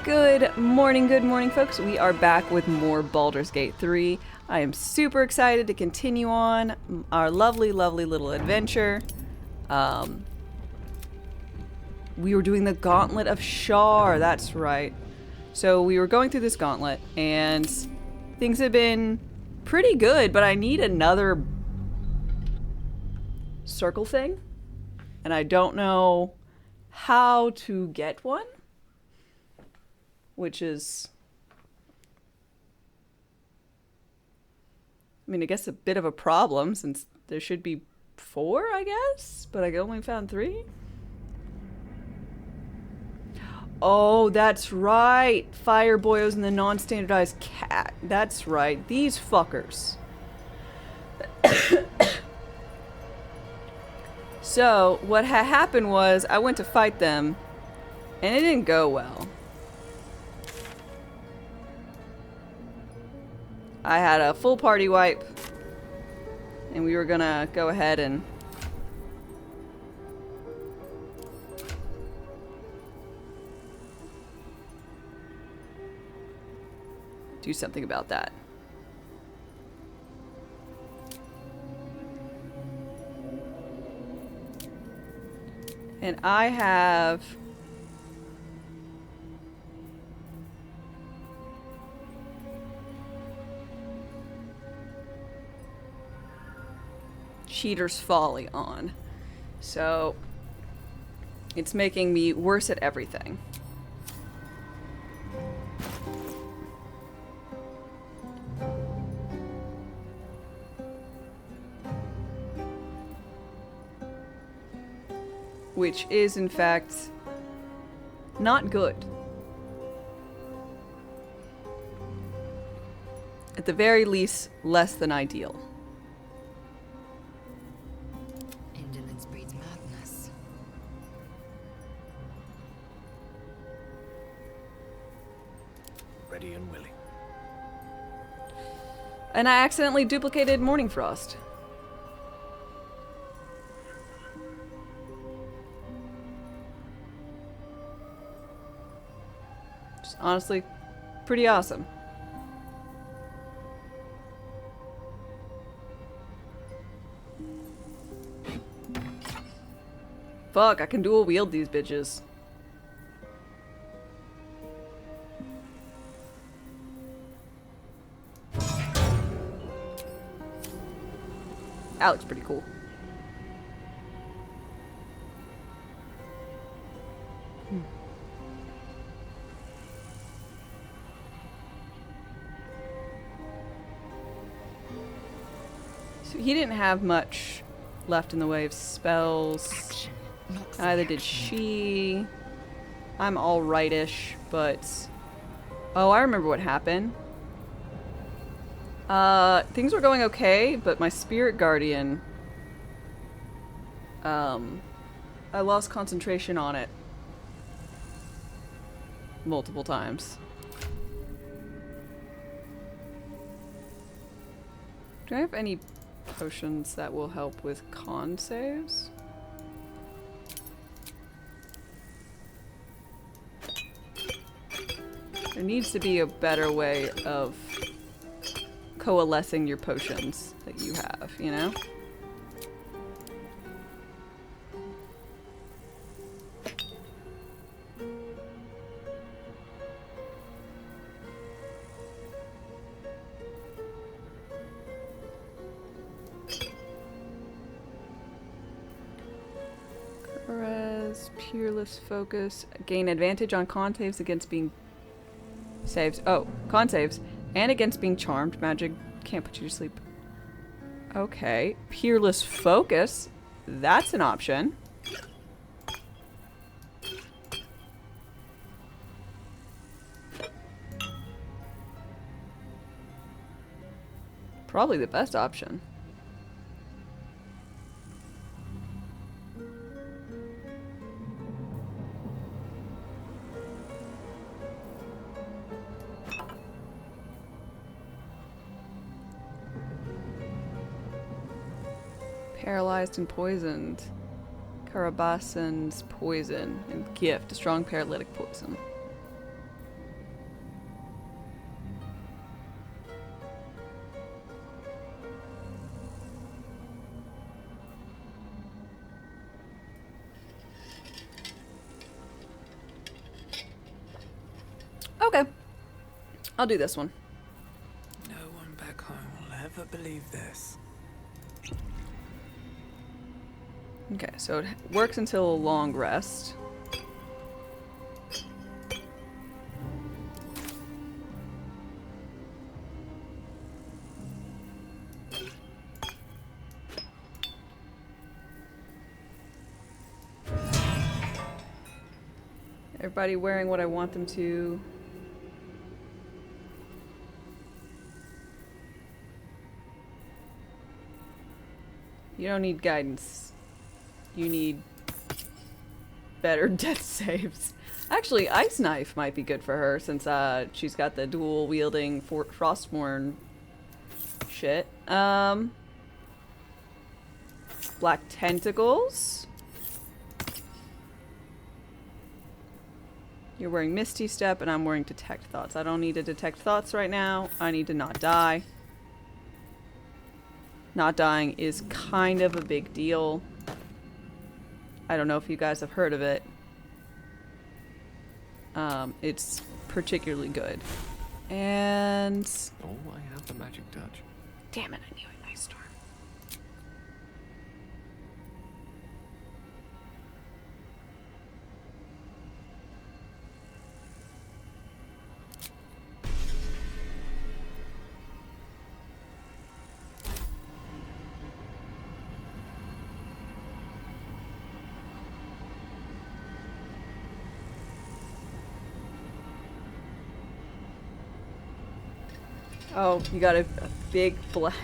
Good morning, folks. We are back with more Baldur's Gate 3. I am super excited to continue on our lovely little adventure. We were doing the Gauntlet of Shar, that's right. So we were going through this gauntlet, and things have been pretty good, but I need another circle thing, and I don't know how to get one. Which is, I mean, I guess a bit of a problem since there should be 4, I guess, but I only found 3. Oh, that's right. Fire boyos and the non-standardized cat. That's right. These fuckers. So, what happened was I went to fight them, and it didn't go well. I had a full party wipe, and we were gonna go ahead and do something about that. And I have Cheater's Folly on. So it's making me worse at everything. Which is, in fact, not good. At the very least, less than ideal. Indolence breeds madness. Ready and willing. And I accidentally duplicated Morning Frost. Just honestly, pretty awesome. Fuck, I can dual wield these bitches. That looks pretty cool. So he didn't have much left in the way of spells. Action. Not Neither did reaction. she. I'm alright-ish, but... Oh, I remember what happened. Things were going okay, but my spirit guardian... I lost concentration on it. Multiple times. Do I have any potions that will help with con saves? There needs to be a better way of coalescing your potions that you have, you know? Whereas Peerless Focus, gain advantage on con saves against being saves. Oh, con saves. And against being charmed. Magic can't put you to sleep. Okay. Peerless Focus. That's an option. Probably the best option. Paralyzed and poisoned. Karabasan's poison and gift, a strong paralytic poison. Okay. I'll do this one. No one back home will ever believe this. Okay, so it works until a long rest. Everybody wearing what I want them to. You don't need guidance. You need better death saves. Actually, Ice Knife might be good for her since she's got the dual wielding Frostborn shit. Black Tentacles. You're wearing Misty Step and I'm wearing Detect Thoughts. I don't need to detect thoughts right now. I need to not die. Not dying is kind of a big deal. I don't know if you guys have heard of it. It's particularly good. And... Oh, I have the magic touch. damn it, I knew it. Nice storm. Oh, you got a big black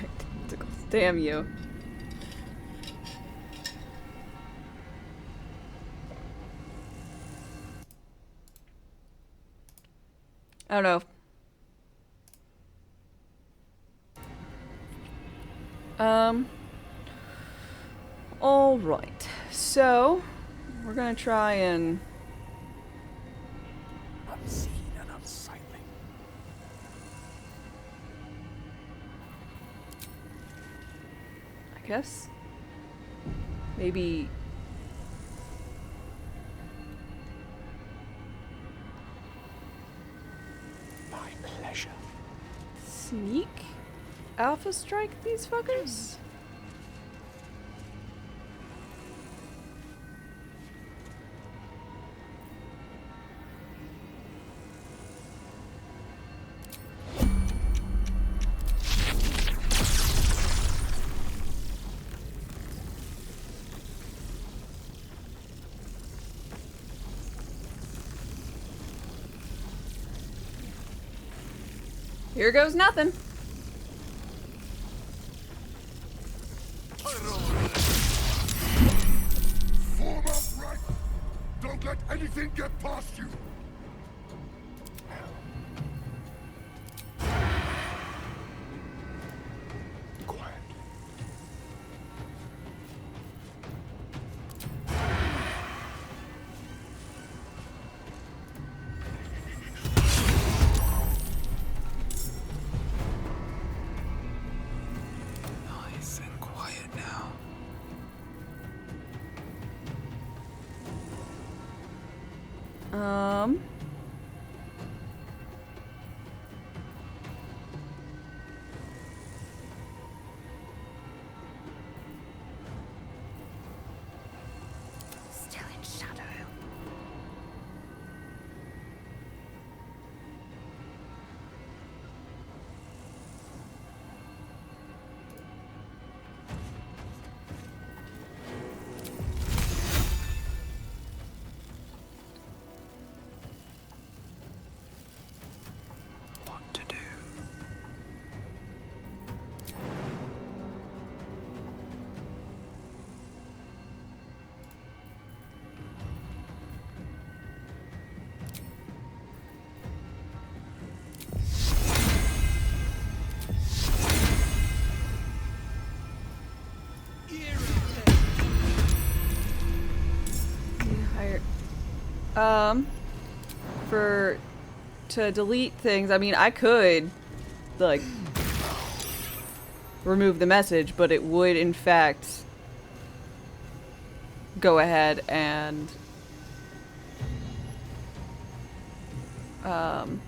tentacle. Damn you. I don't know. Alright. So, we're gonna try and... Unseen and unsightly. I guess maybe My pleasure. sneak alpha strike these fuckers? Here goes nothing. Form upright! Don't let anything get past you! Quiet. Nice and quiet now. Um. Still in shadow. What to do? Higher. To delete things, I mean, I could, like, remove the message, but it would, in fact, go ahead and, Um...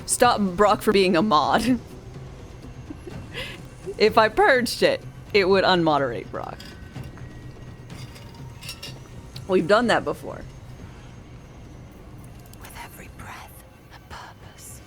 Stop Brock for being a mod. If I purged it, it would unmoderate Brock. We've done that before. With every breath, a purpose.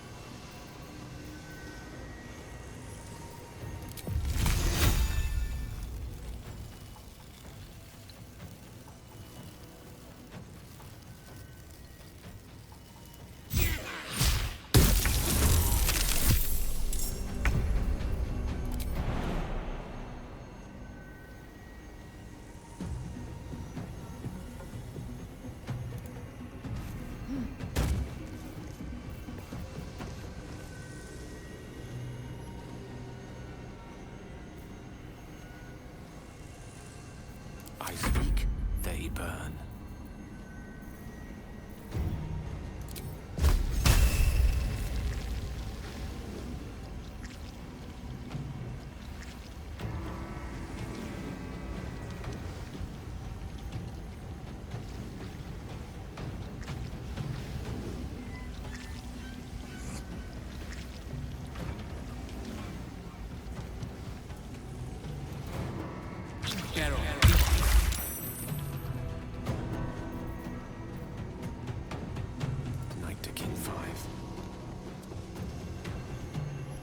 I speak, they burn.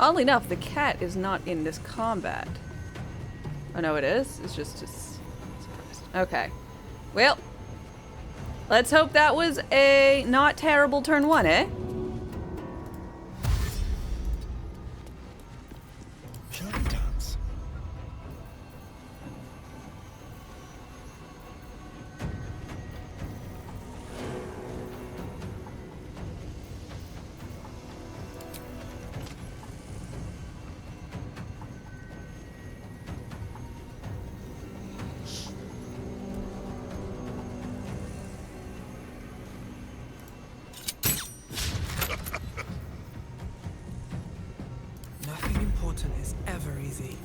Oddly enough, the cat is not in this combat. Oh no, it is? It's just surprised. Okay. Well, let's hope that was a not terrible turn 1, eh? Nothing important is ever easy.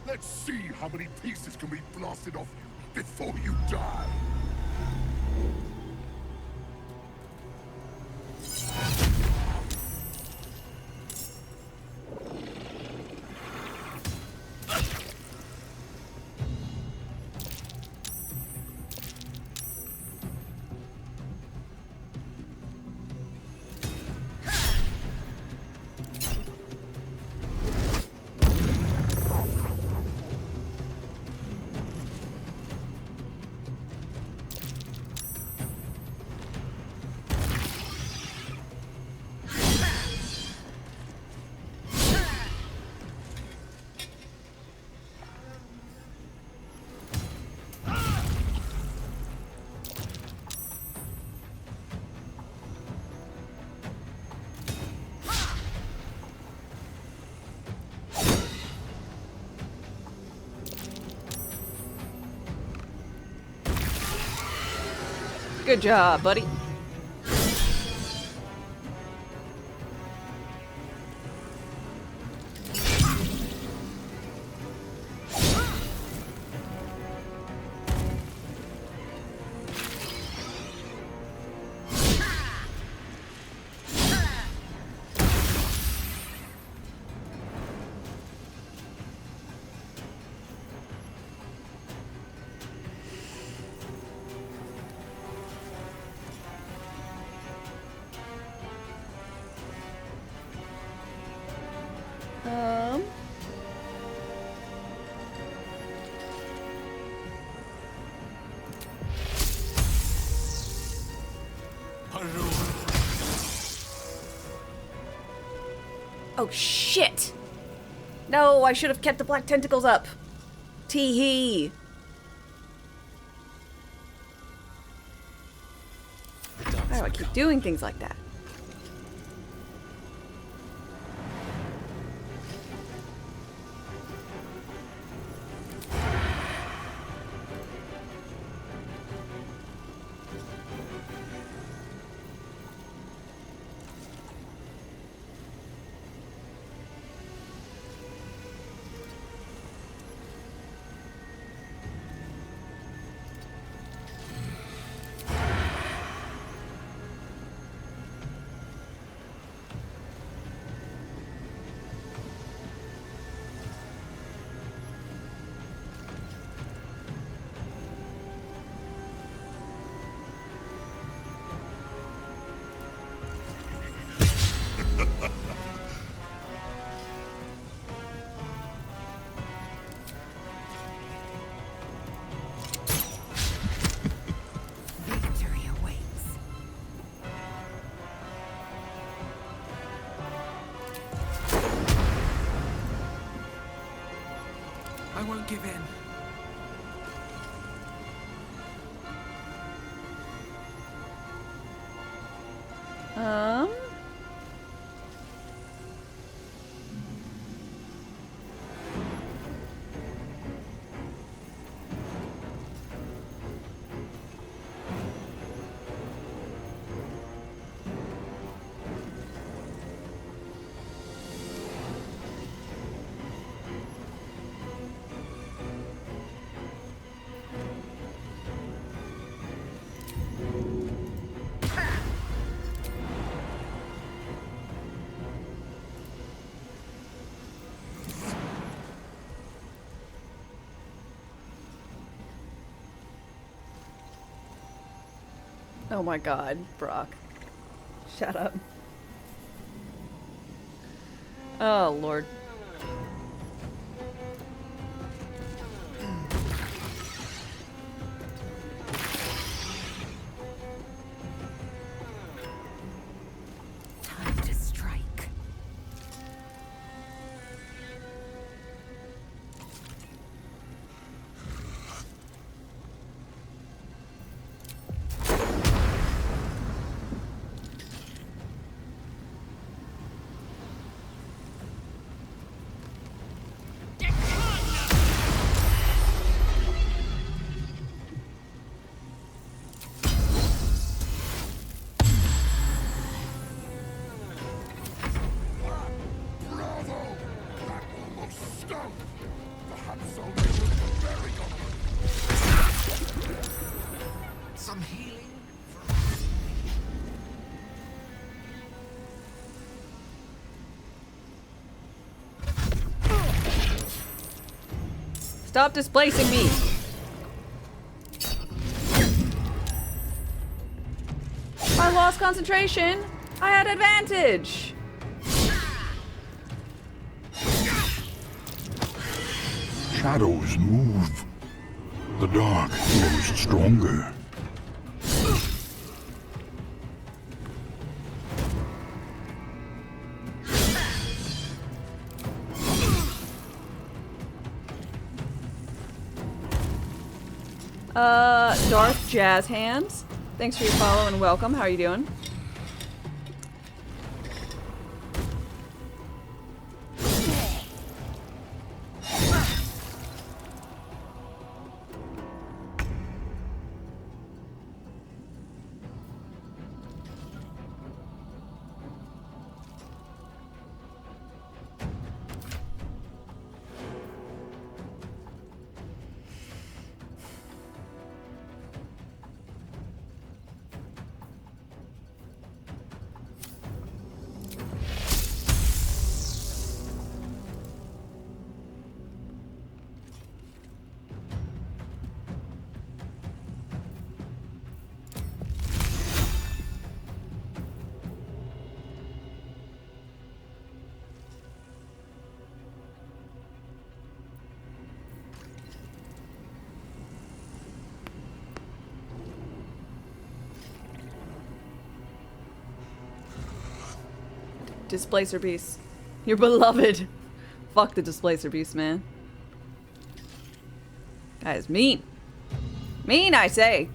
Let's see how many pieces can be blasted off you before you die. Good job, buddy. Oh shit! No, I should have kept the black tentacles up. Tee-hee. Why do I keep doing things like that? won't give in. Um. Oh my god, Brock. Shut up. Oh, Lord. Time to strike. Bravo! That almost stung! Perhaps only with very Some healing? Stop displacing me! I lost concentration! I had advantage! Shadows move. The dark grows stronger. Darth Jazz Hands. Thanks for your follow and welcome. How are you doing? Displacer Beast. You're beloved. Fuck the Displacer Beast, man. That is mean. Mean, I say.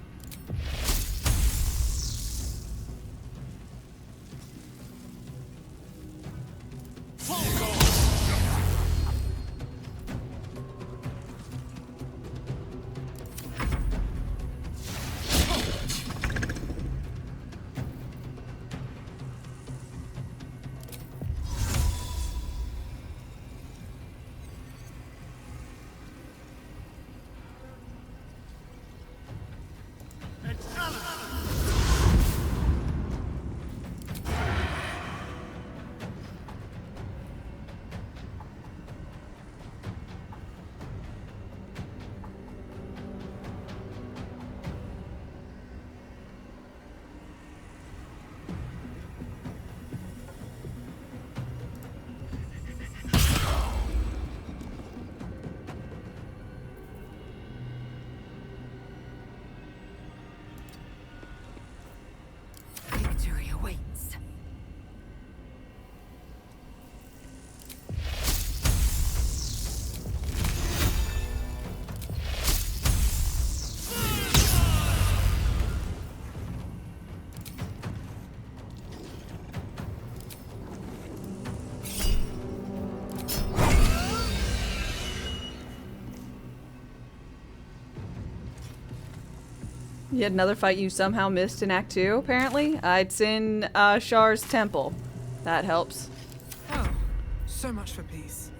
Yet another fight you somehow missed in Act 2, apparently. It's in Shar's temple. That helps. Oh, so much for peace.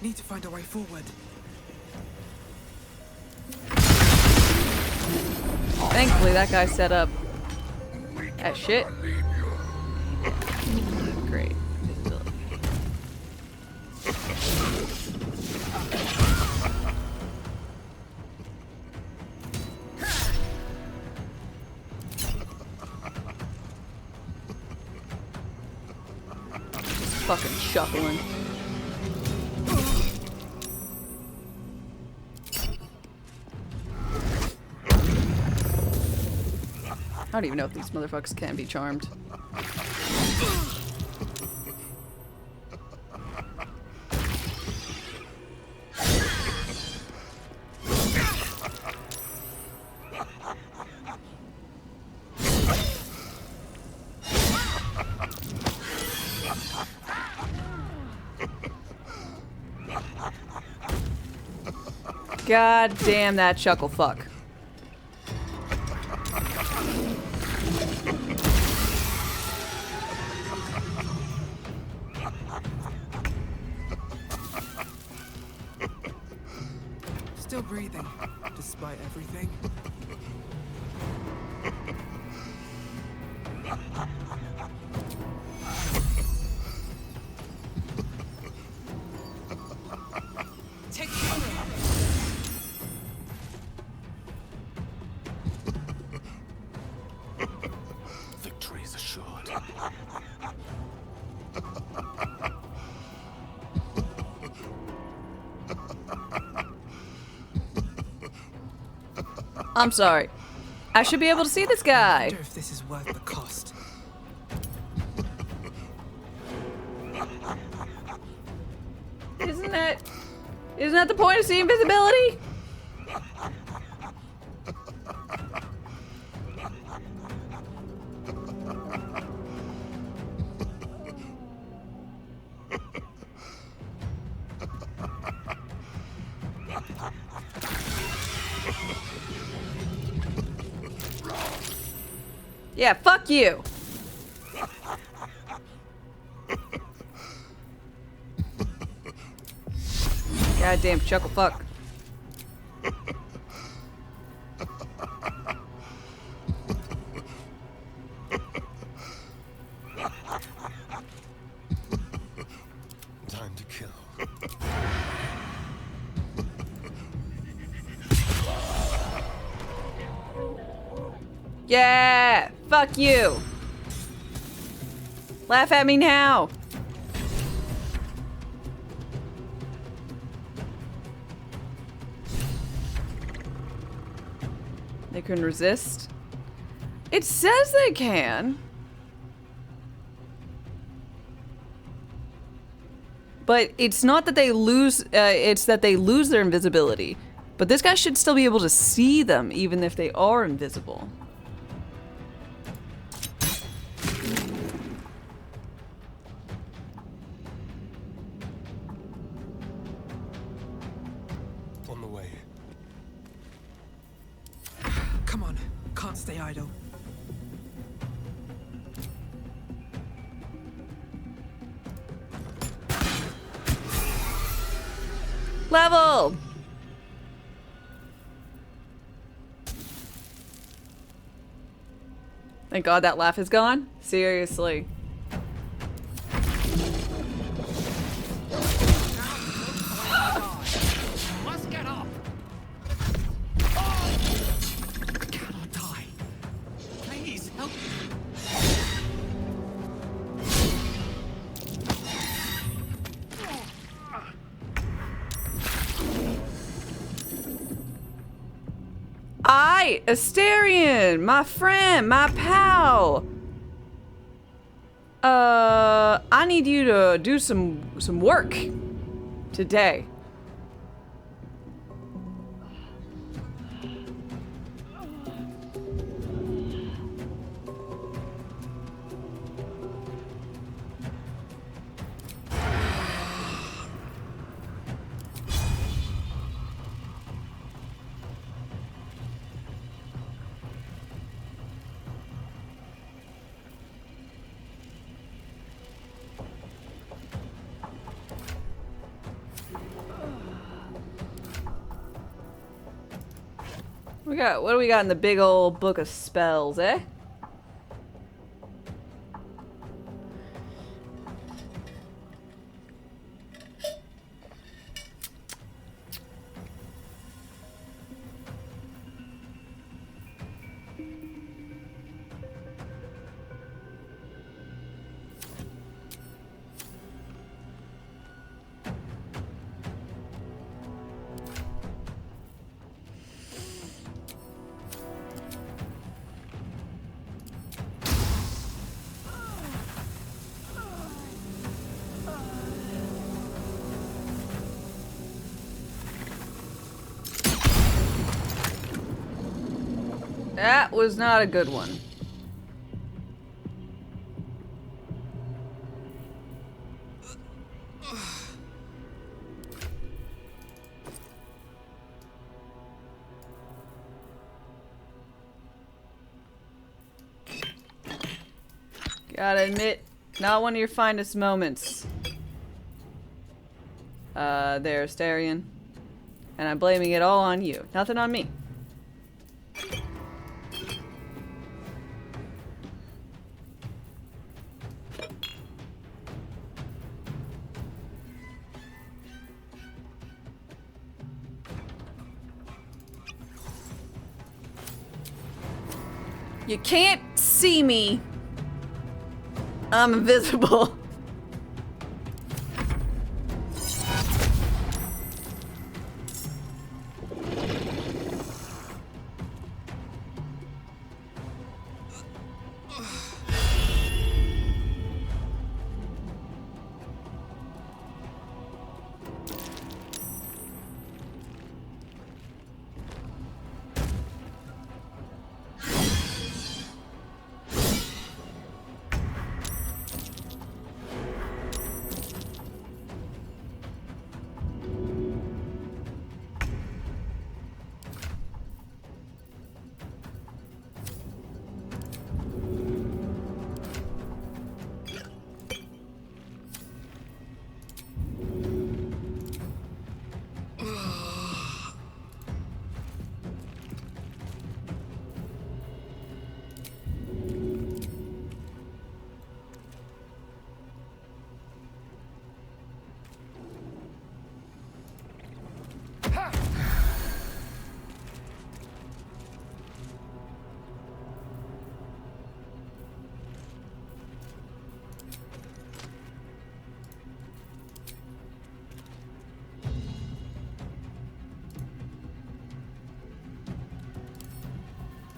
Need to find a way forward. Thankfully, that guy set up that shit. Great. Just fucking shuffling. I don't even know if these motherfuckers can be charmed. God damn that chuckle fuck. Still breathing, despite everything. Take cover! Victory is assured. I'm sorry. I should be able to see this guy. I wonder if this is worth the cost. Isn't that the point of seeing invisibility? Yeah, fuck you. Goddamn chuckle fuck. Time to kill. Yeah, fuck you. Laugh at me now. They can resist. It says they can. But it's not that they lose, it's that they lose their invisibility. But this guy should still be able to see them even if they are invisible. On the way. Come on, can't stay idle. Level! Thank God that laugh is gone. Seriously. Let's get up. Asterion, my friend, my pal. I need you to do some work today. What do we got in the big old book of spells, eh? That was not a good one. Gotta admit, not one of your finest moments. There, Asterion. And I'm blaming it all on you. Nothing on me. You can't see me. I'm invisible.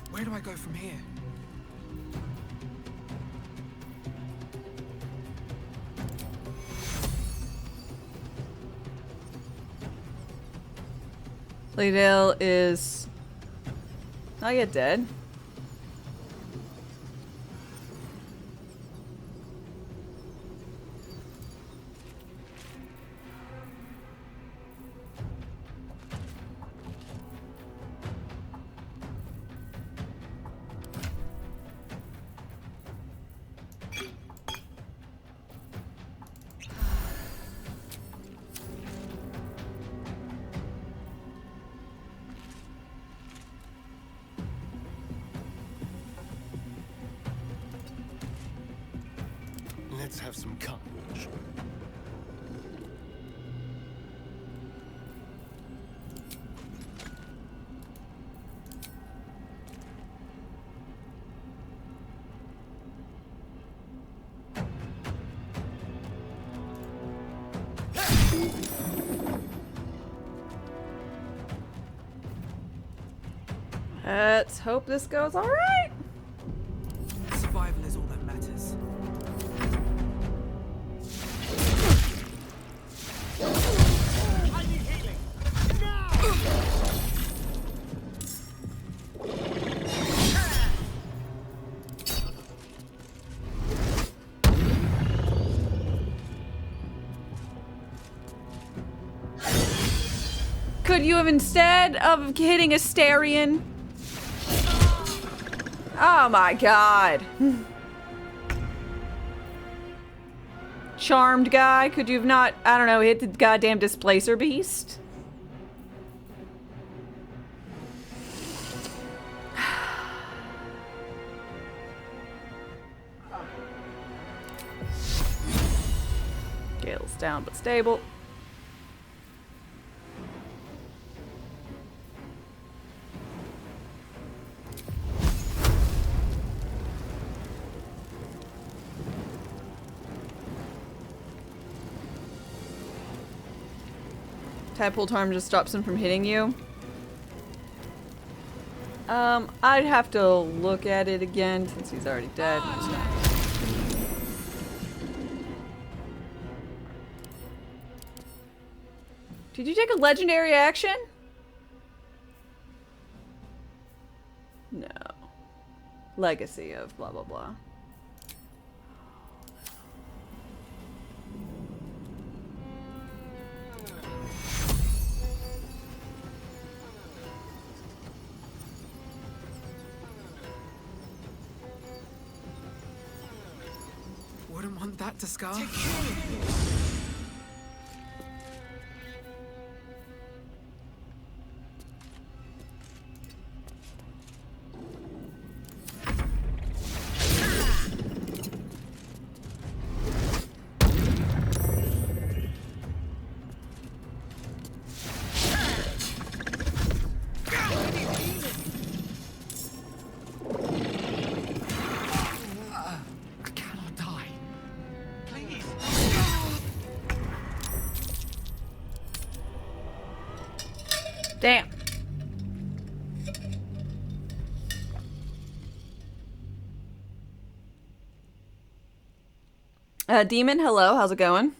Where do I go from here? Laydale is not yet dead. Let's have some courage. Let's hope this goes alright. Survival is all that matters. Could you have, instead of hitting Astarion? Oh my god. Charmed guy, could you have not, I don't know, hit the goddamn displacer beast? Gale's down but stable. Tadpole Charm just stops him from hitting you. I'd have to look at it again since he's already dead. Did you take a legendary action? No. Legacy of blah blah blah. Wouldn't want that to scar. Damn. Demon, hello. How's it going?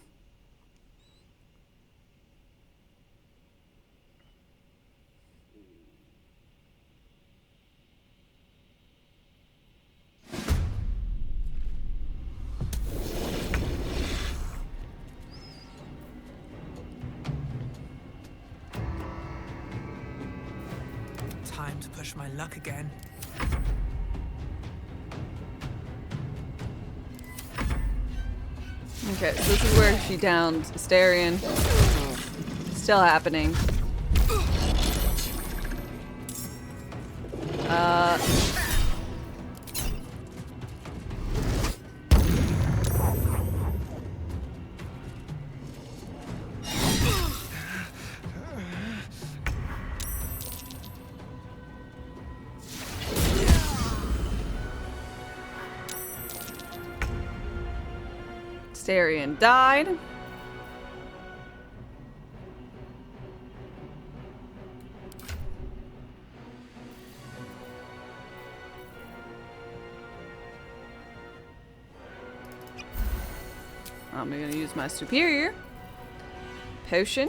Time to push my luck again. Okay, so this is where she downs Astarion. Still happening. Astarion died. I'm gonna use my superior potion.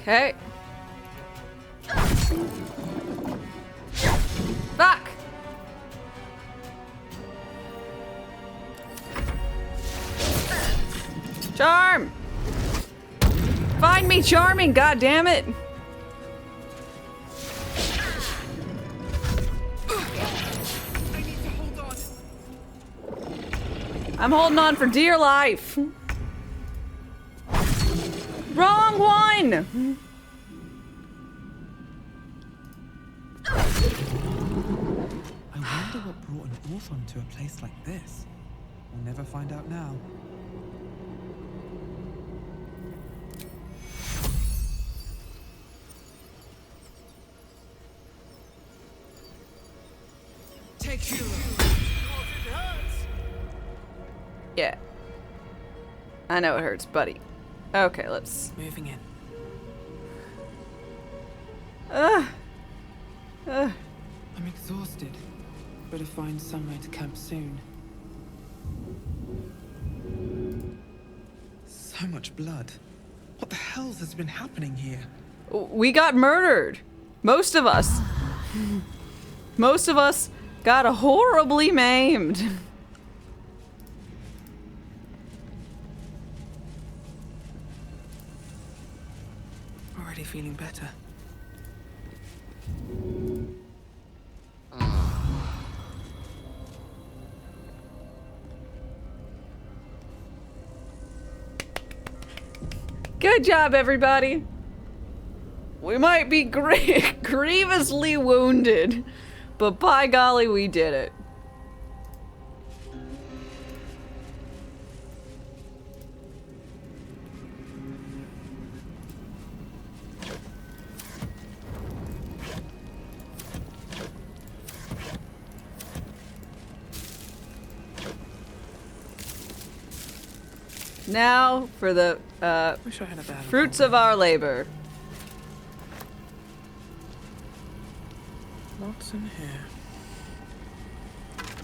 Okay. Fuck! Charm! Find me charming, god damn it! I need to hold on. I'm holding on for dear life. Wrong one! I wonder what brought an orphan to a place like this. We'll never find out now. Take hero. Yeah. I know it hurts, buddy. Okay, let's... Moving in. Ugh. I'm exhausted. Better find somewhere to camp soon. So much blood. What the hell has been happening here? We got murdered. Most of us. Most of us got horribly maimed. Already feeling better. Good job, everybody. We might be grievously wounded, but by golly, we did it. Now for the Wish I had a bad fruits of our labor. Lots in here.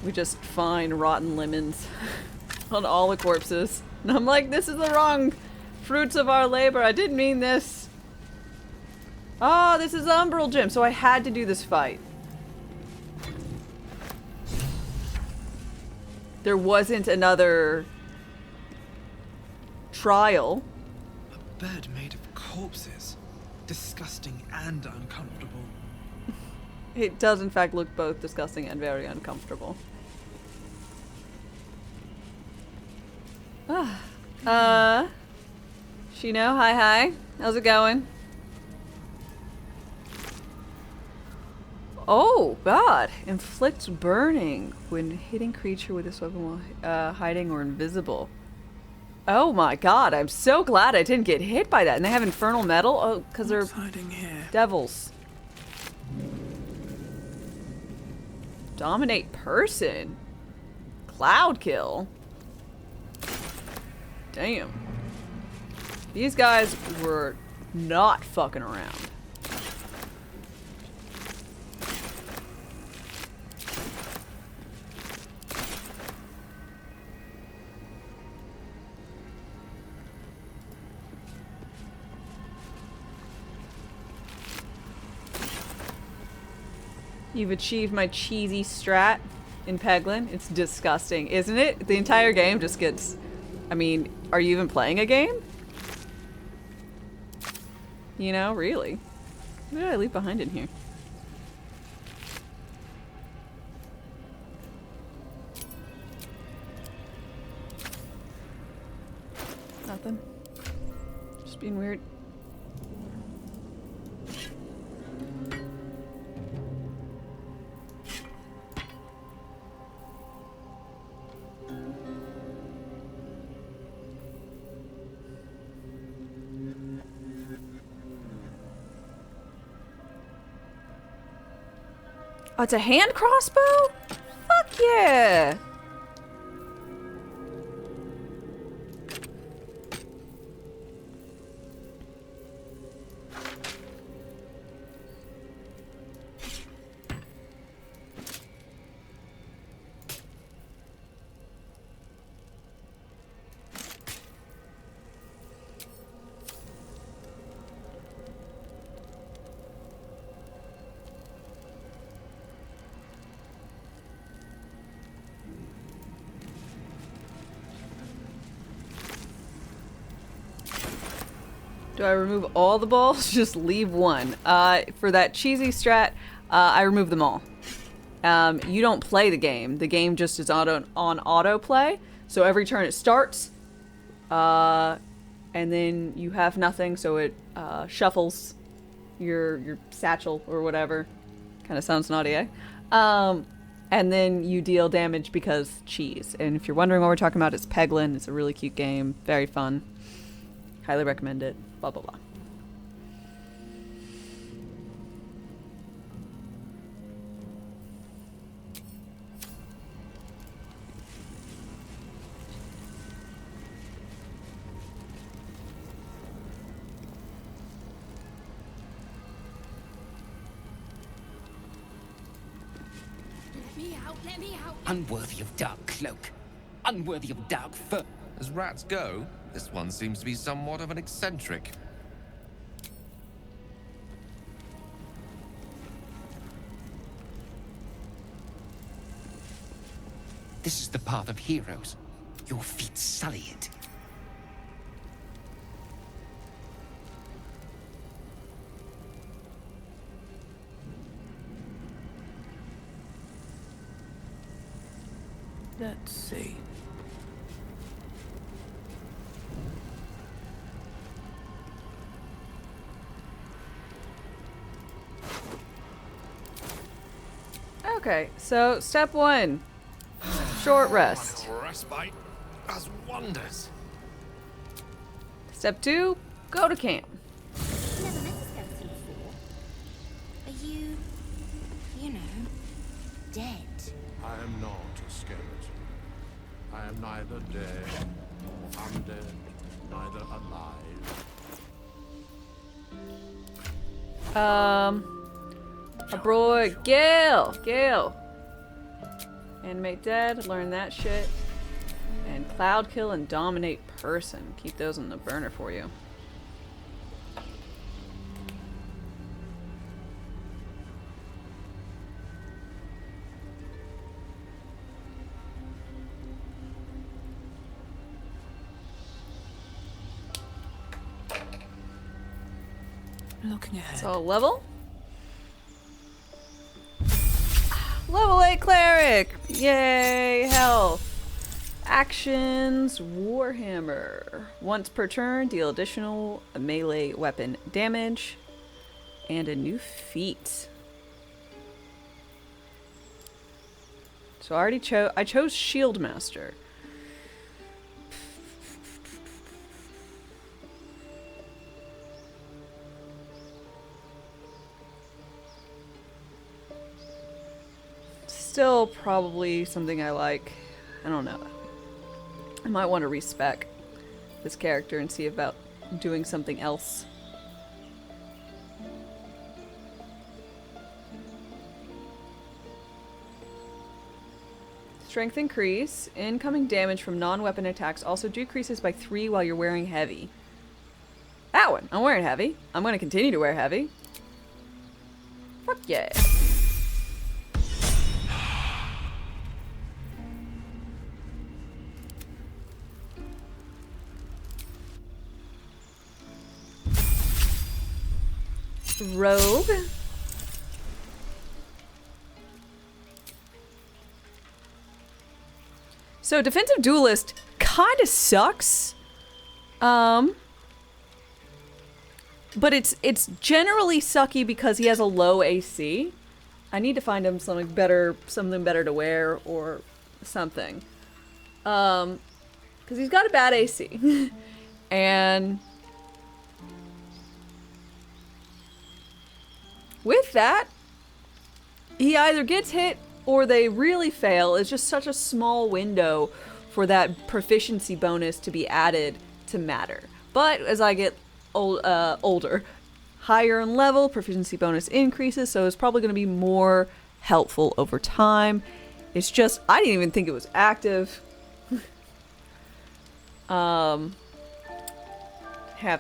We just find rotten lemons on all the corpses. And I'm like, this is the wrong fruits of our labor. I didn't mean this. Oh, this is the Umbral Gym, so I had to do this fight. There wasn't another trial. A bed made of corpses. Disgusting and uncomfortable. It does in fact look both disgusting and very uncomfortable. Shino, hi. How's it going? Oh, God. Inflicts burning when hitting creature with this weapon while hiding or invisible. Oh my God, I'm so glad I didn't get hit by that. And they have infernal metal? Oh, because they're What's hiding here? devils. Dominate person. Cloud kill. Damn. These guys were not fucking around. You've achieved my cheesy strat in Peglin. It's disgusting, isn't it? The entire game just gets... I mean, are you even playing a game? You know, really. What did I leave behind in here? Nothing. Just being weird. Oh, it's a hand crossbow? Fuck yeah! Do I remove all the balls? Just leave one. For that cheesy strat, I remove them all. You don't play the game. The game just is on autoplay. So every turn it starts, and then you have nothing, so it shuffles your satchel or whatever. Kind of sounds naughty, eh? And then you deal damage because cheese. And if you're wondering what we're talking about, it's Peglin. It's a really cute game. Very fun. Highly recommend it. Blah, blah, blah. Let me out. Unworthy of dark cloak. Unworthy of dark fur. As rats go, this one seems to be somewhat of an eccentric. This is the path of heroes. Your feet sully it. Let's see. Okay, so step 1. Short rest. Respite does wonders. Step 2, go to camp. Never met a skeleton before. Are you know, dead? I am not a skeleton. I am neither dead nor undead, neither alive. A boy, Gale. Animate dead, learn that shit. And cloud kill and dominate person. Keep those on the burner for you. Looking ahead. So level? Level 8 cleric! Yay, health. Actions, Warhammer. Once per turn, deal additional melee weapon damage. And a new feat. So I chose Shield Master. Still probably something I like. I don't know. I might want to respec this character and see about doing something else. Strength increase. Incoming damage from non-weapon attacks also decreases by 3 while you're wearing heavy. That one! I'm wearing heavy. I'm going to continue to wear heavy. Fuck yeah. Rogue. So defensive duelist kind of sucks. But it's generally sucky because he has a low AC. I need to find him something better to wear or something. Cuz he's got a bad AC. And with that, he either gets hit or they really fail. It's just such a small window for that proficiency bonus to be added to matter. But as I get older, higher in level, proficiency bonus increases, so it's probably going to be more helpful over time. It's just, I didn't even think it was active. Half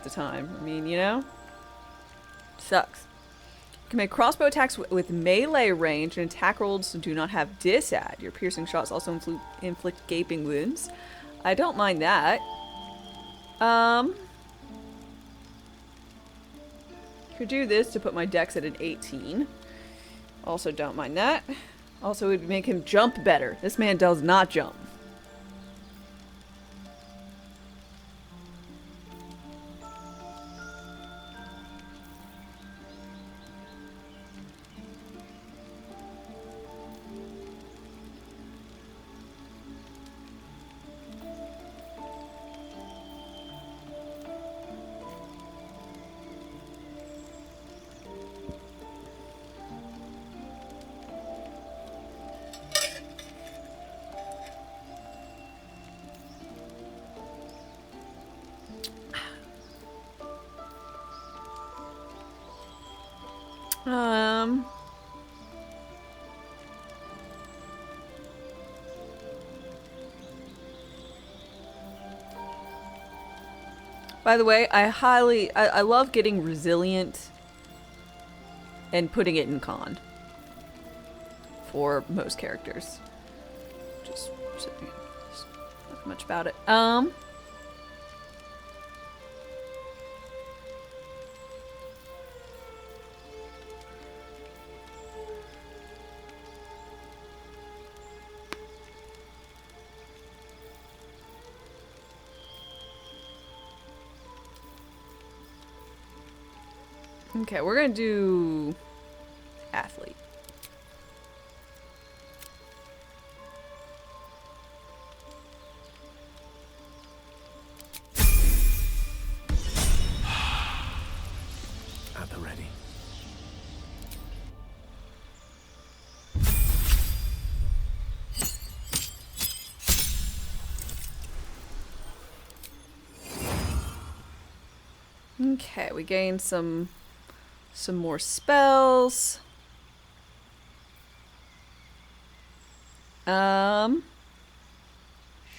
the time. I mean, you know? Sucks. You can make crossbow attacks with melee range, and attack rolls do not have disadd. Your piercing shots also inflict gaping wounds. I don't mind that. Could do this to put my dex at an 18. Also don't mind that. Also, it would make him jump better. This man does not jump. By the way, I love getting resilient and putting it in con for most characters. Just not much about it. Okay, we're gonna do athlete. At the ready. Okay, we gained some more spells.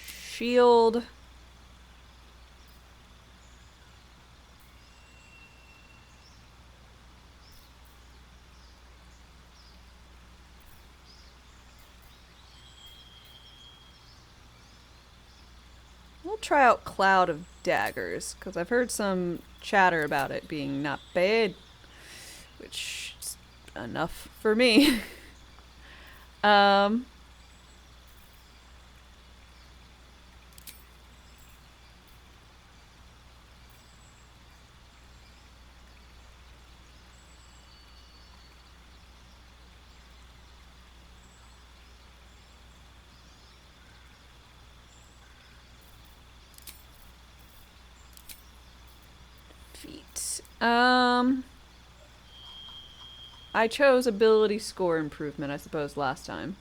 Shield. We'll try out Cloud of Daggers, because I've heard some chatter about it being not bad. Which is enough for me. Feet. I chose ability score improvement, I suppose, last time.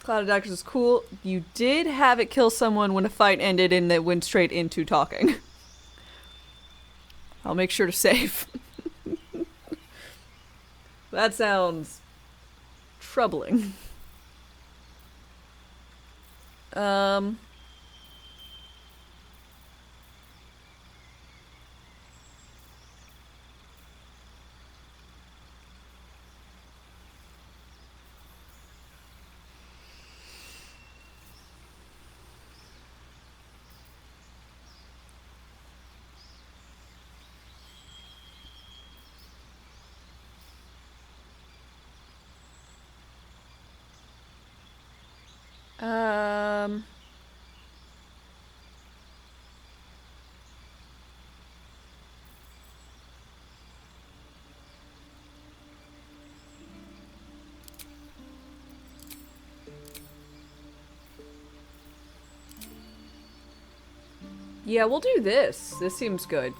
Cloud of Daggers is cool. You did have it kill someone when a fight ended and it went straight into talking. I'll make sure to save. That sounds troubling. Yeah, we'll do this. This seems good.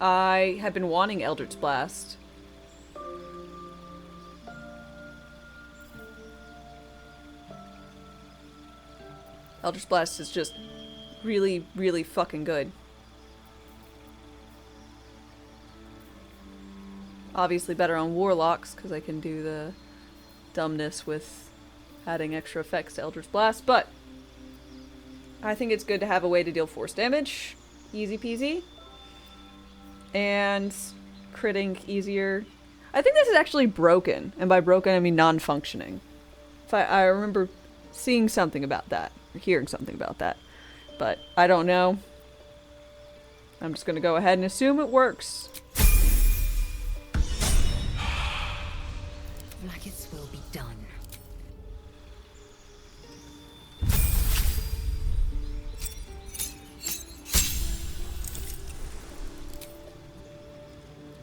I have been wanting Eldritch Blast. Eldritch Blast is just really, really fucking good. Obviously better on Warlocks, because I can do the dumbness with adding extra effects to Eldritch Blast, but I think it's good to have a way to deal force damage. Easy peasy. And critting easier. I think this is actually broken, and by broken I mean non-functioning. I remember seeing something about that. hearing something about that. But I don't know. I'm just gonna go ahead and assume it works. Maggots will be done.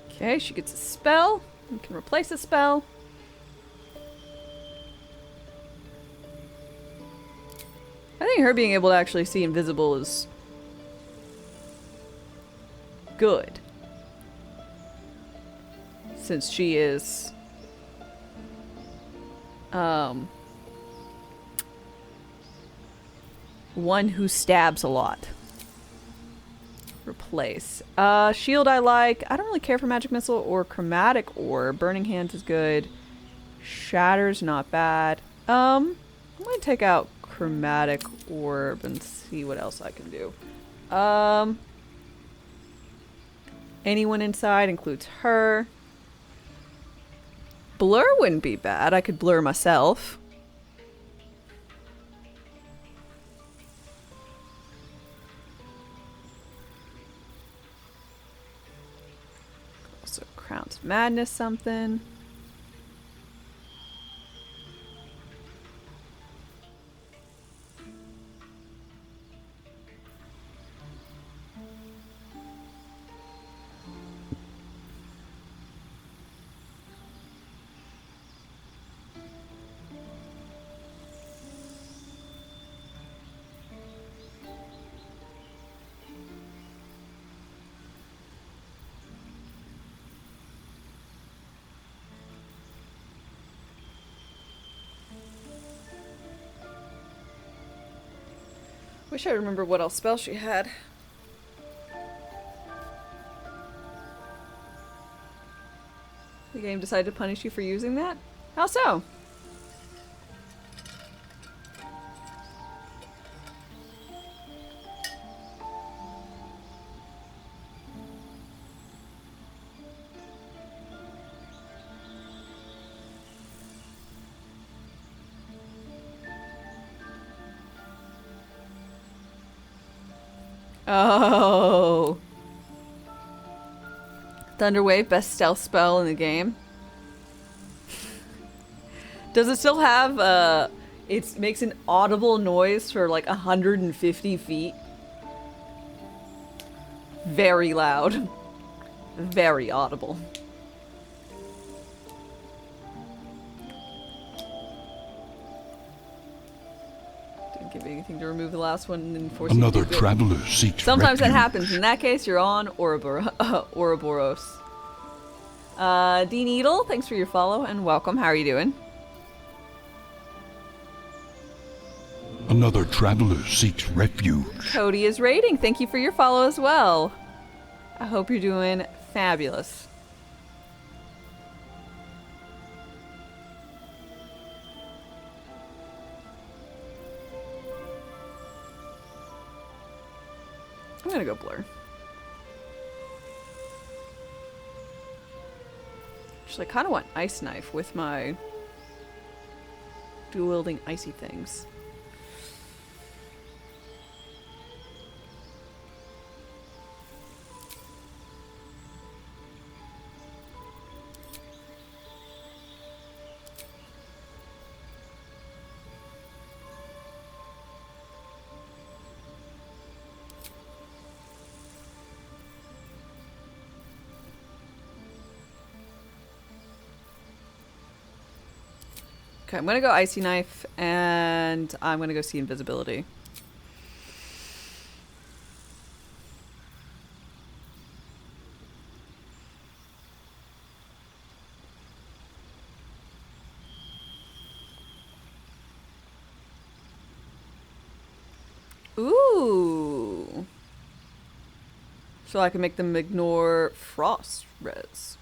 Okay, she gets a spell. We can replace a spell. I think her being able to actually see invisible is good. Since she is one who stabs a lot. Replace. Shield I like. I don't really care for magic missile or chromatic orb. Burning hands is good. Shatter's not bad. I'm gonna take out chromatic orb and see what else I can do. Anyone inside includes her. Blur wouldn't be bad. I could blur myself. Also, Crown's Madness something. Wish I remember what else spell she had. The game decided to punish you for using that? How so? Oh. Thunderwave, best stealth spell in the game. Does it still have, it makes an audible noise for like 150 feet? Very loud. Very audible. Didn't give anything to remove the last one and then force you to Another do it. traveler seeks Sometimes that refuge. happens. In that case, you're on Ouroboros. D Needle, thanks for your follow and welcome. How are you doing? Another traveler seeks refuge. Cody is raiding. Thank you for your follow as well. I hope you're doing fabulous. I'm gonna go blur. Actually, I kind of want Ice Knife with my dual-wielding icy things. Okay, I'm gonna go Icy Knife, and I'm gonna go see Invisibility. Ooh. So I can make them ignore Frost Res.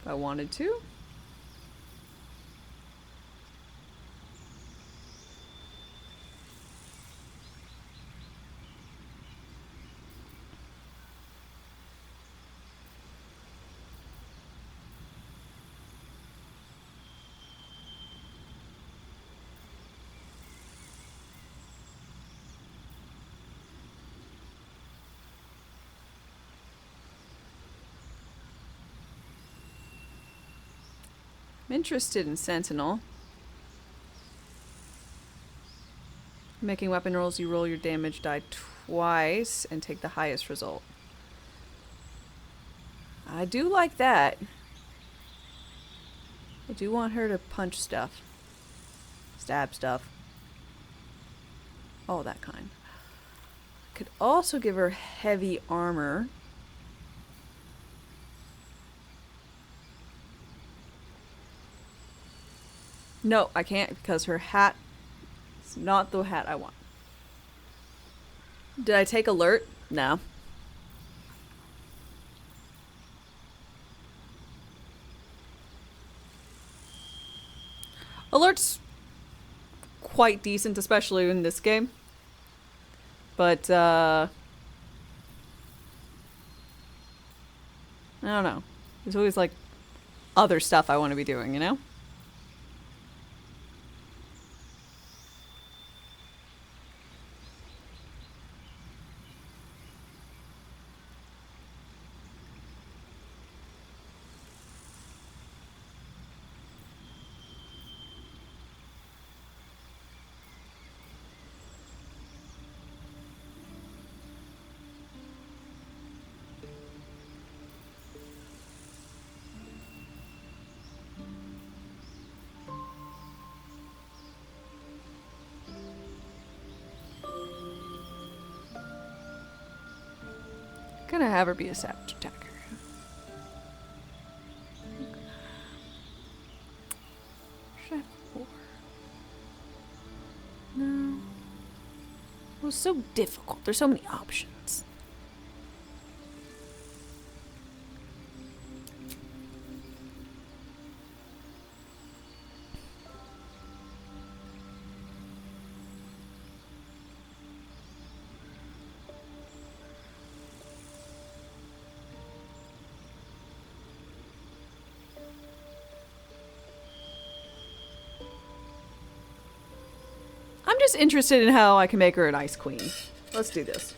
If I wanted to. interested in Sentinel. Making weapon rolls, you roll your damage die twice and take the highest result. I do like that. I do want her to punch stuff. Stab stuff. All that kind. Could also give her heavy armor. No, I can't because her hat is not the hat I want. Did I take alert? No. Alert's quite decent, especially in this game. But, I don't know. There's always, like, other stuff I want to be doing, you know? Gonna have her be a savage attacker. Should I have 4? No. It was so difficult. There's so many options. I'm just interested in how I can make her an ice queen. Let's do this.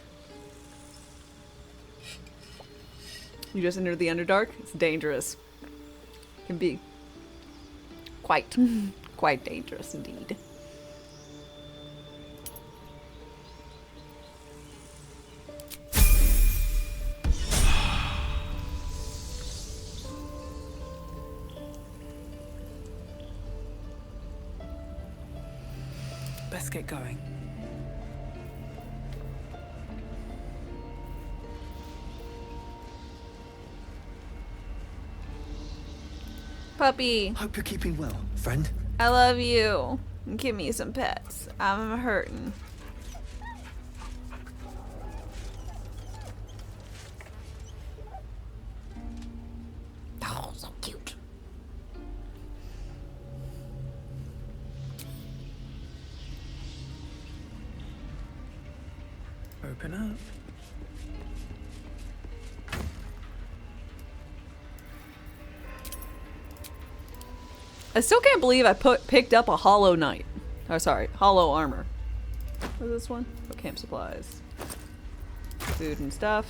You just entered the Underdark? It's dangerous. It can be quite dangerous indeed. Let's get going. Puppy, Hope you're keeping well, friend. I love you. Give me some pets. I'm hurting. Oh, so cute. Open up. I still can't believe I picked up a hollow knight. Oh, sorry, hollow armor. What is this one? Oh, camp supplies. Food and stuff.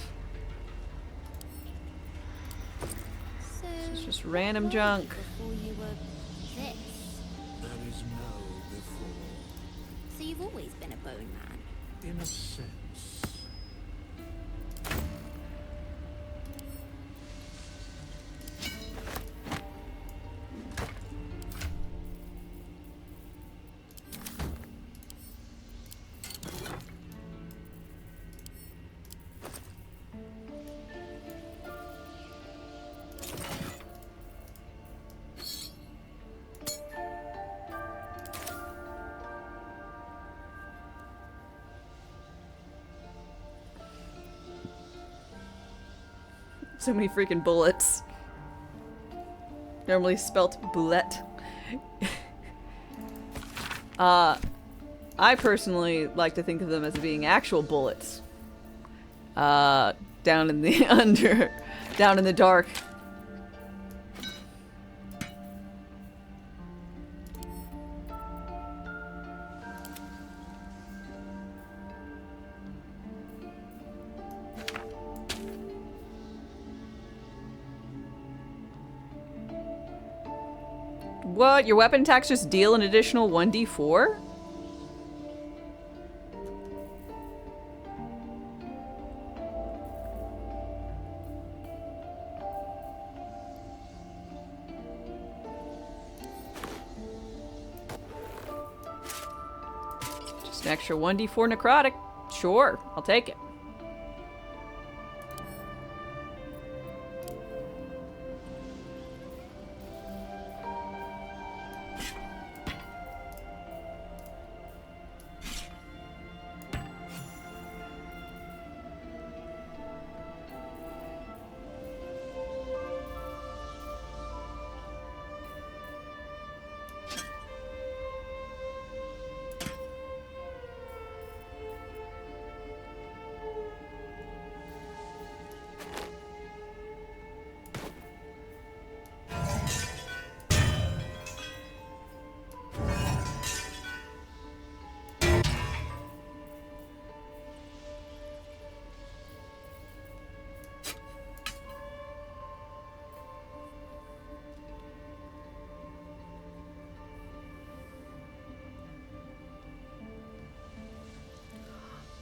So, It's just what random were you junk. before you were this? There is no before, So you've always been a bone man. in a sense. So many freaking bullets. Normally spelt bullet. I personally like to think of them as being actual bullets. Down in the down in the dark. What? Your weapon attacks just deal an additional 1d4? Just an extra 1d4 necrotic. Sure, I'll take it.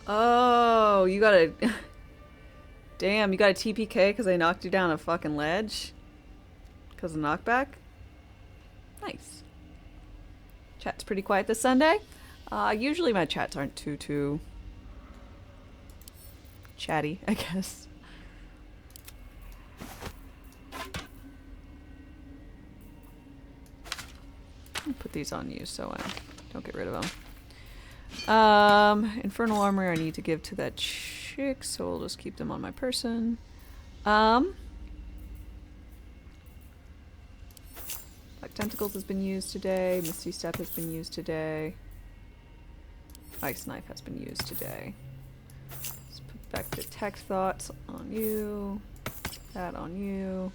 Oh, you got a... Damn, you got a TPK because I knocked you down a fucking ledge? Because of knockback? Nice. Chat's pretty quiet this Sunday. Usually my chats aren't too chatty, I guess. I'll put these on you so I don't get rid of them. Infernal armor I need to give to that chick, so I'll just keep them on my person. Black Tentacles has been used today. Misty Step has been used today. Ice Knife has been used today. Let's put back the Tech Thoughts on you. That on you.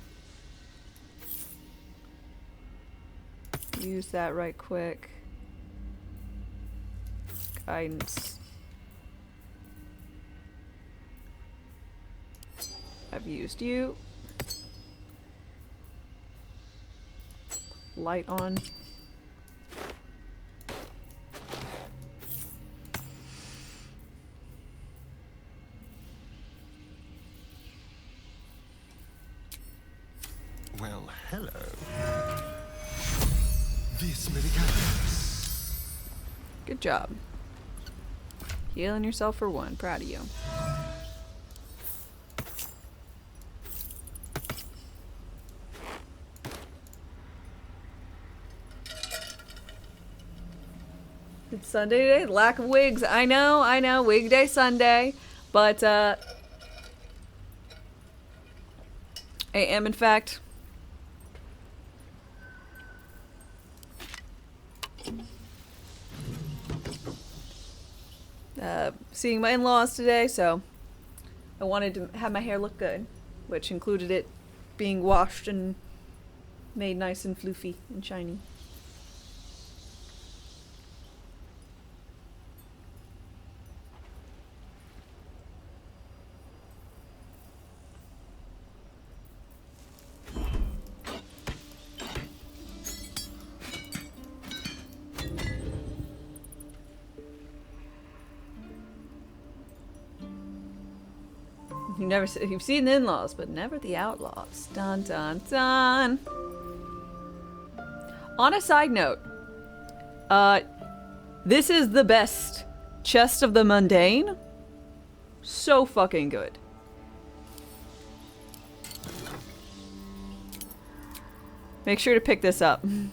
Use that right quick. Guidance. I've used you. Light on. Well, hello. This many calories. Good job. Healing yourself for one. Proud of you. It's Sunday today. Lack of wigs. I know. Wig day Sunday. But, I am, in fact... seeing my in-laws today, so I wanted to have my hair look good, which included it being washed and made nice and floofy and shiny. You've seen the in-laws, but never the outlaws. Dun dun dun. On a side note, this is the best Chest of the Mundane. So fucking good. Make sure to pick this up. It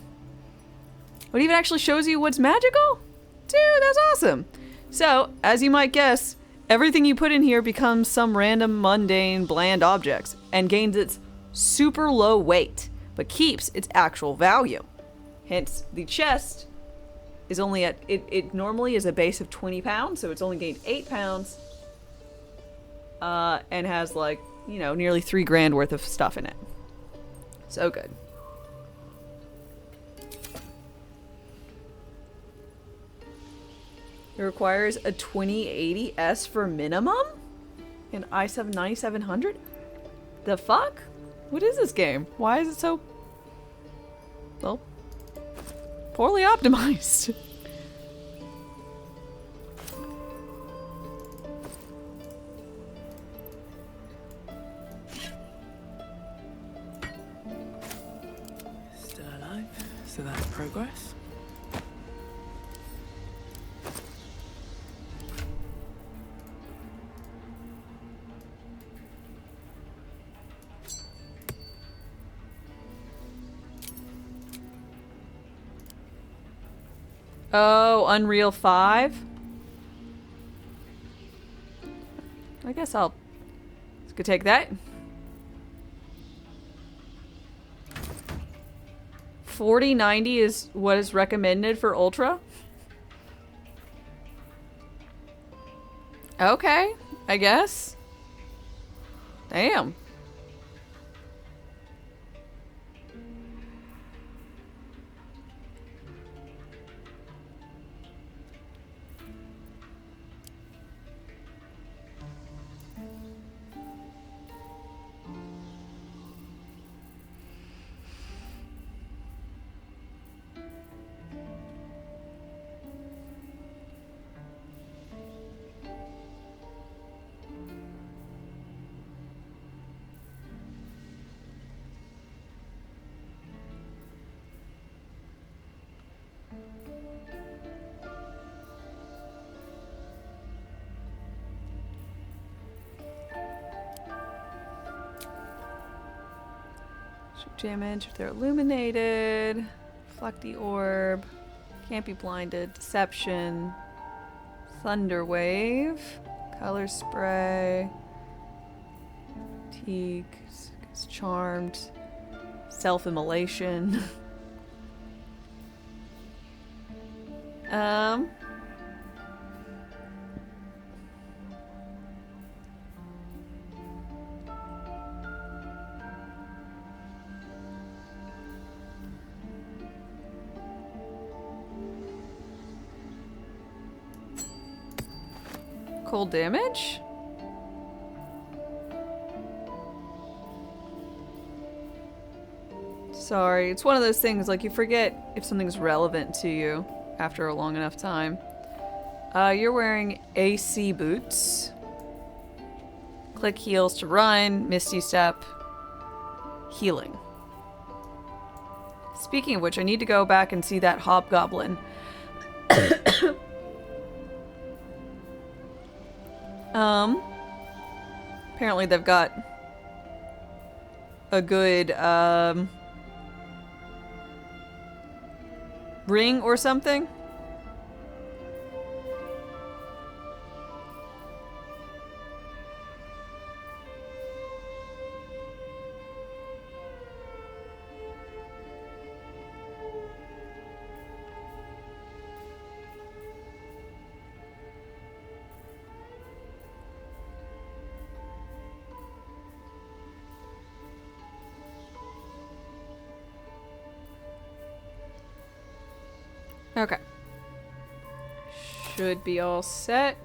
even actually shows you what's magical? Dude, that's awesome. So, as you might guess, everything you put in here becomes some random, mundane, bland objects and gains its super low weight, but keeps its actual value. Hence, the chest is only at, it normally is a base of 20 pounds, so it's only gained 8 pounds, and has like, you know, nearly 3 grand worth of stuff in it. So good. It requires a 2080S for minimum? An i7 9700? The fuck? What is this game? Why is it so... Well, poorly optimized. Still alive, so that's progress. Oh, Unreal 5? I guess I could take that. 4090 is what is recommended for Ultra? Okay, I guess. Damn. Damage if they're illuminated. Reflect the orb. Can't be blinded. Deception. Thunder wave. Color spray. Fatigue. It's charmed. Self-immolation. Cold damage? Sorry, it's one of those things, like, you forget if something's relevant to you after a long enough time. You're wearing AC boots. Click heals to run, Misty Step, healing. Speaking of which, I need to go back and see that hobgoblin. Apparently they've got a good, ring or something. Okay. Should be all set.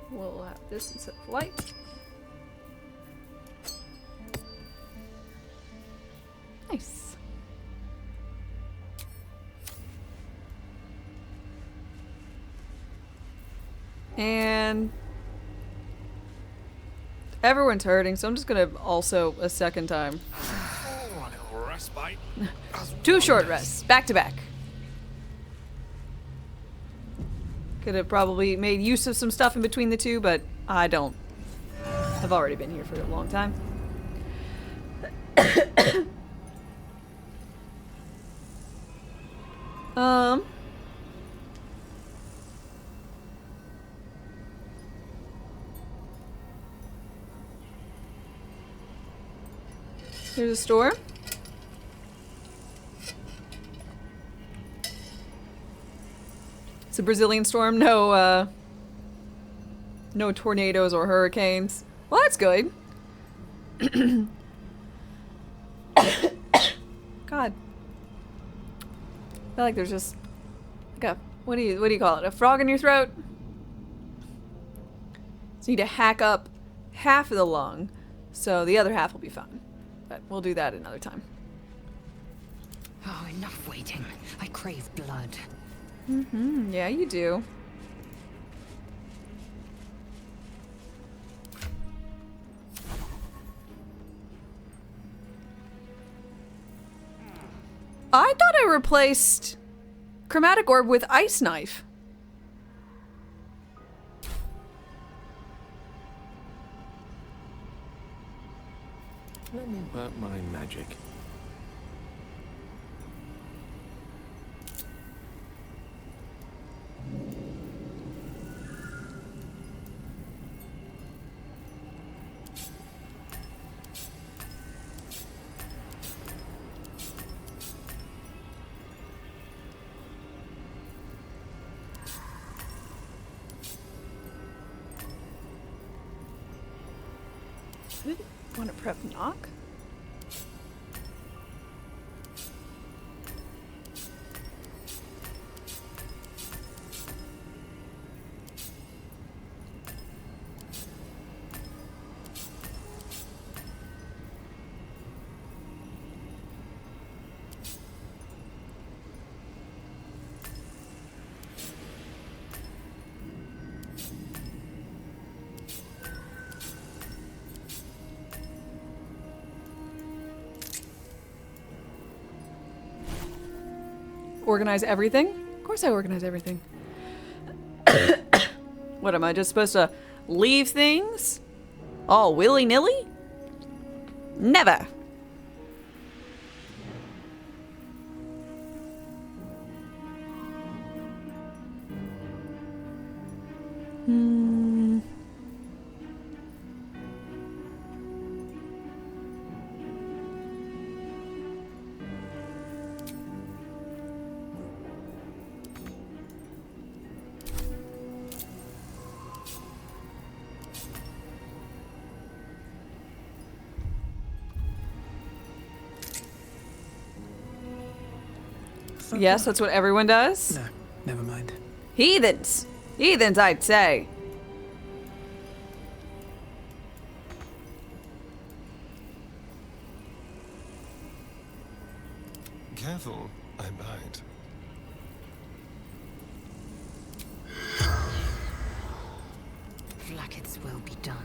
We'll have this instead of light. Nice. And everyone's hurting, so I'm just gonna also a second time. Oh, a little respite. 2 short rests, back to back. Could have probably made use of some stuff in between the two, but I don't. I've already been here for a long time. Here's a store. It's a Brazilian storm. No, no tornadoes or hurricanes. Well, that's good. God. I feel like there's just like a what do you call it? A frog in your throat? So you need to hack up half of the lung, so the other half will be fine. But we'll do that another time. Oh, enough waiting. I crave blood. Mm-hmm. Yeah, you do. I thought I replaced Chromatic Orb with Ice Knife. Let me work my magic. I didn't want to prep knock. Organize everything? Of course I organize everything. What, am I just supposed to leave things? All willy-nilly? Never! Hmm. Yes, that's what everyone does. No, never mind. Heathens! Heathens, I'd say. Careful, I bite. Flackets will be done.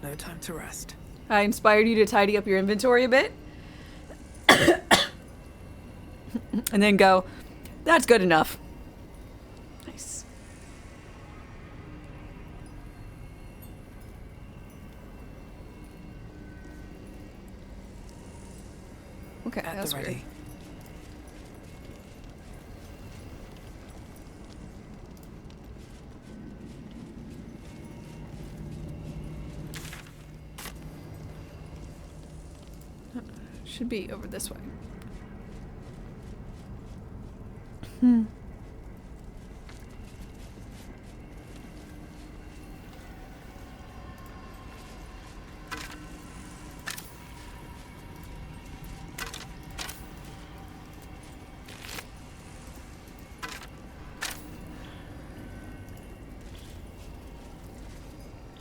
No time to rest. I inspired you to tidy up your inventory a bit. And then go, that's good enough. Nice. Okay, At that's the weird. ready. Should be over this way. Hmm.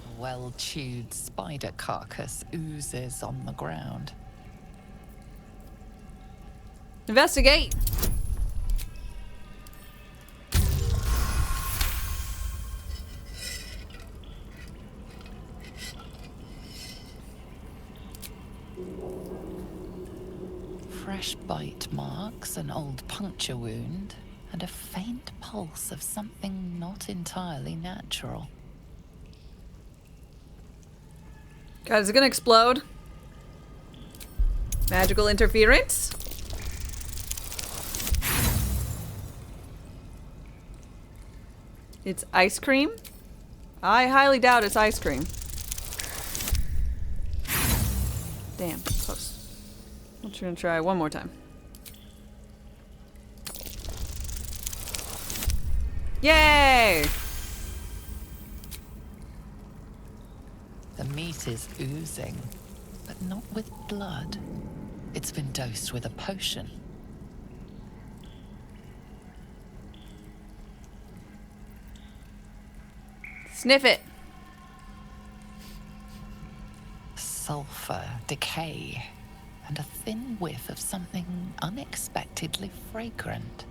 A well-chewed spider carcass oozes on the ground. Investigate! Fresh bite marks, an old puncture wound, and a faint pulse of something not entirely natural. God, is it gonna explode? Magical interference? It's ice cream? I highly doubt it's ice cream. Damn, close. I'm just gonna try one more time. Yay! The meat is oozing, but not with blood. It's been dosed with a potion. Sniff it. Sulfur, decay, and a thin whiff of something unexpectedly fragrant.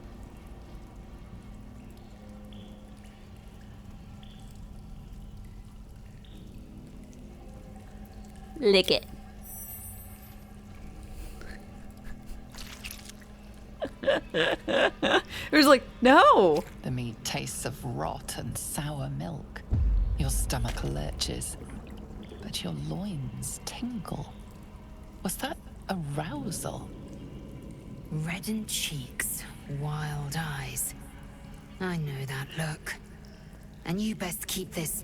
Lick it. It was like, no. The meat tastes of rot and sour milk. Your stomach lurches, but your loins tingle. Was that arousal? Reddened cheeks, wild eyes. I know that look. And you best keep this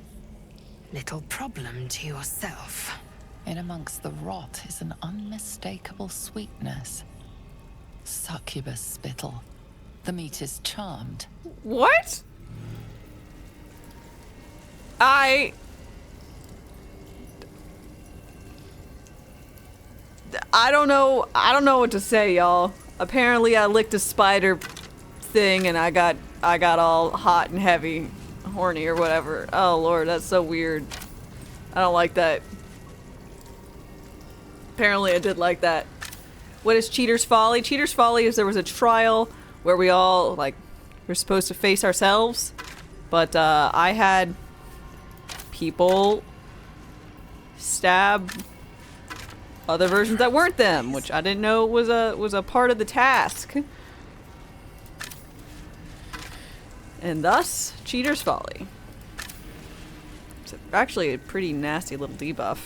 little problem to yourself. In amongst the rot is an unmistakable sweetness. Succubus spittle. The meat is charmed. What? I don't know what to say, y'all. Apparently I licked a spider thing and I got all hot and heavy, horny or whatever. Oh lord, that's so weird. I don't like that. Apparently I did like that. What is Cheater's Folly? Cheater's Folly is there was a trial where we all, like, were supposed to face ourselves, but I had people stab other versions that weren't them, which I didn't know was a part of the task. And thus, Cheater's Folly. It's actually a pretty nasty little debuff.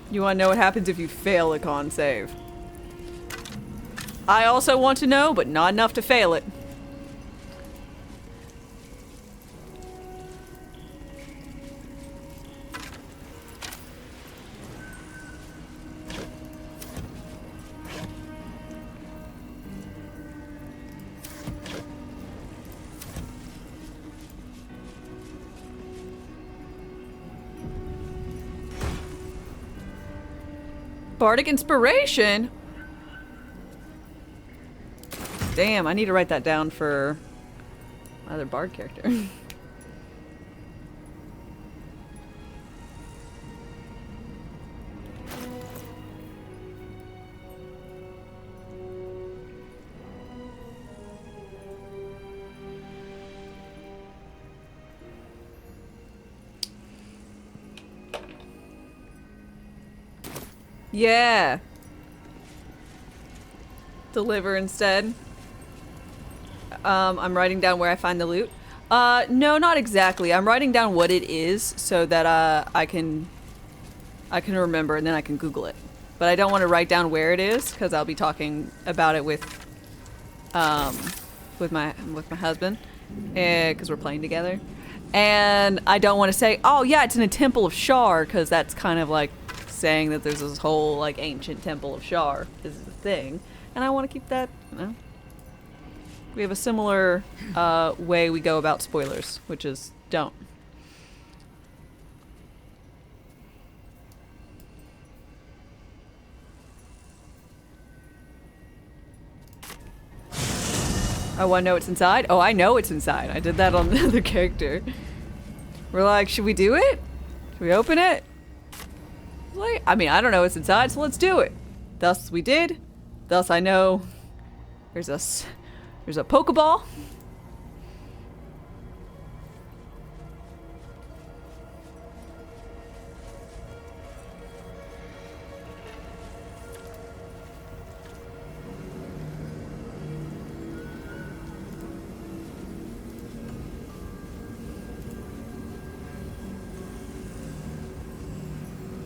You want to know what happens if you fail a con save? I also want to know, but not enough to fail it. Bardic Inspiration? Damn, I need to write that down for my other bard character. Yeah. Deliver instead. I'm writing down where I find the loot. No, not exactly. I'm writing down what it is so that I can remember and then I can Google it. But I don't want to write down where it is because I'll be talking about it with my husband because we're playing together. And I don't want to say, oh yeah, it's in a temple of Shar, because that's kind of like saying that there's this whole like ancient temple of Shar is the thing, and I want to keep that, you know. We have a similar way we go about spoilers, which is don't. I want to know what's inside? Oh, I know what's inside. I did that on the other character. We're like, should we do it? Should we open it? Like, I mean, I don't know what's inside, so let's do it. Thus we did. Thus I know there's a Pokeball.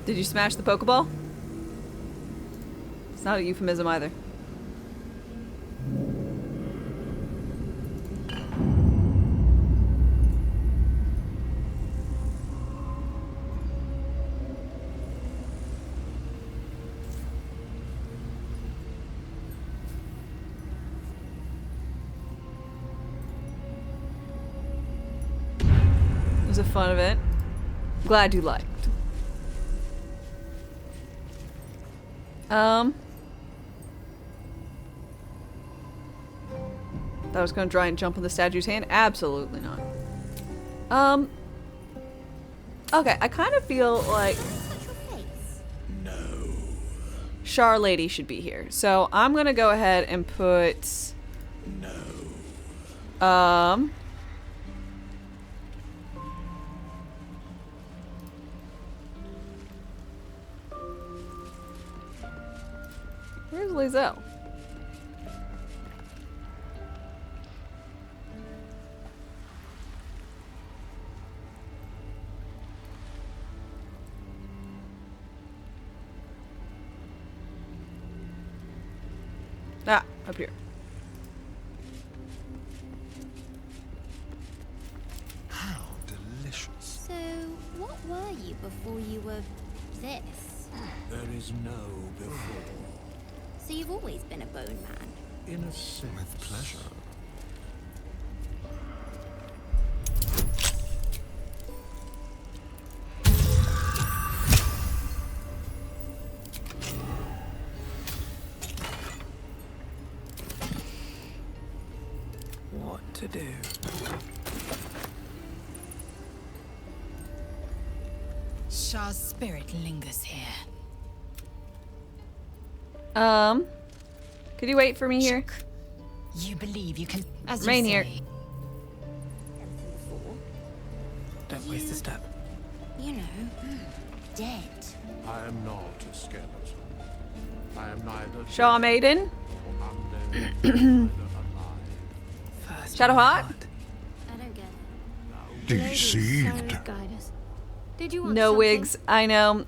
Did you smash the Pokeball? It's not a euphemism either. It was a fun event. Glad you liked. Thought I was gonna try and jump on the statue's hand? Absolutely not. Okay, I kind of feel like Char Lady should be here. So I'm gonna go ahead and put where's Lizelle? Ah, up here. How delicious. So, what were you before you were this? There is no before. So you've always been a bone man? In a sense. With pleasure. What to do? Char's spirit lingers here. Could you wait for me here? You believe you can, as you Remain say. here. Don't waste a step. You know, dead. I am not a skeleton. I am neither Shaw Maiden? undead, neither alive. First Shadowheart? I don't get it. Deceived. Guide us. Did you want No something? wigs, I know.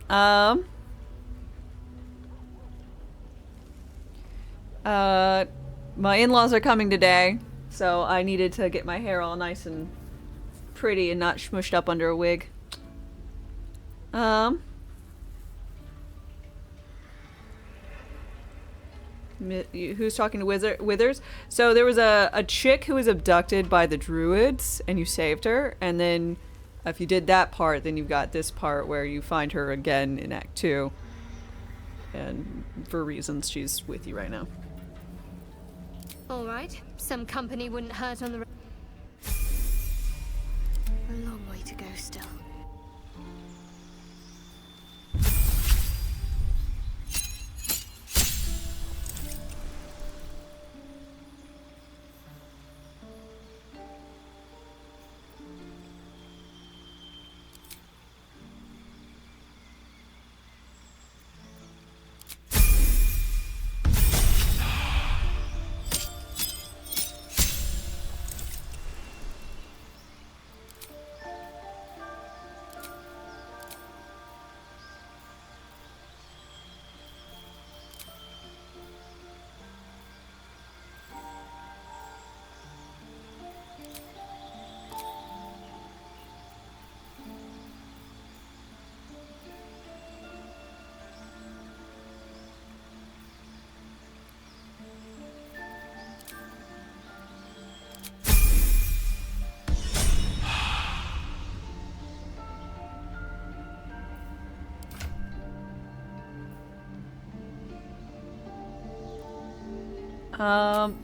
My in-laws are coming today, so I needed to get my hair all nice and pretty and not smushed up under a wig. Who's talking to Withers? So there was a chick who was abducted by the druids, and you saved her, and then if you did that part, then you've got this part where you find her again in Act 2. And for reasons, she's with you right now. All right. Some company wouldn't hurt on the... A long way to go still.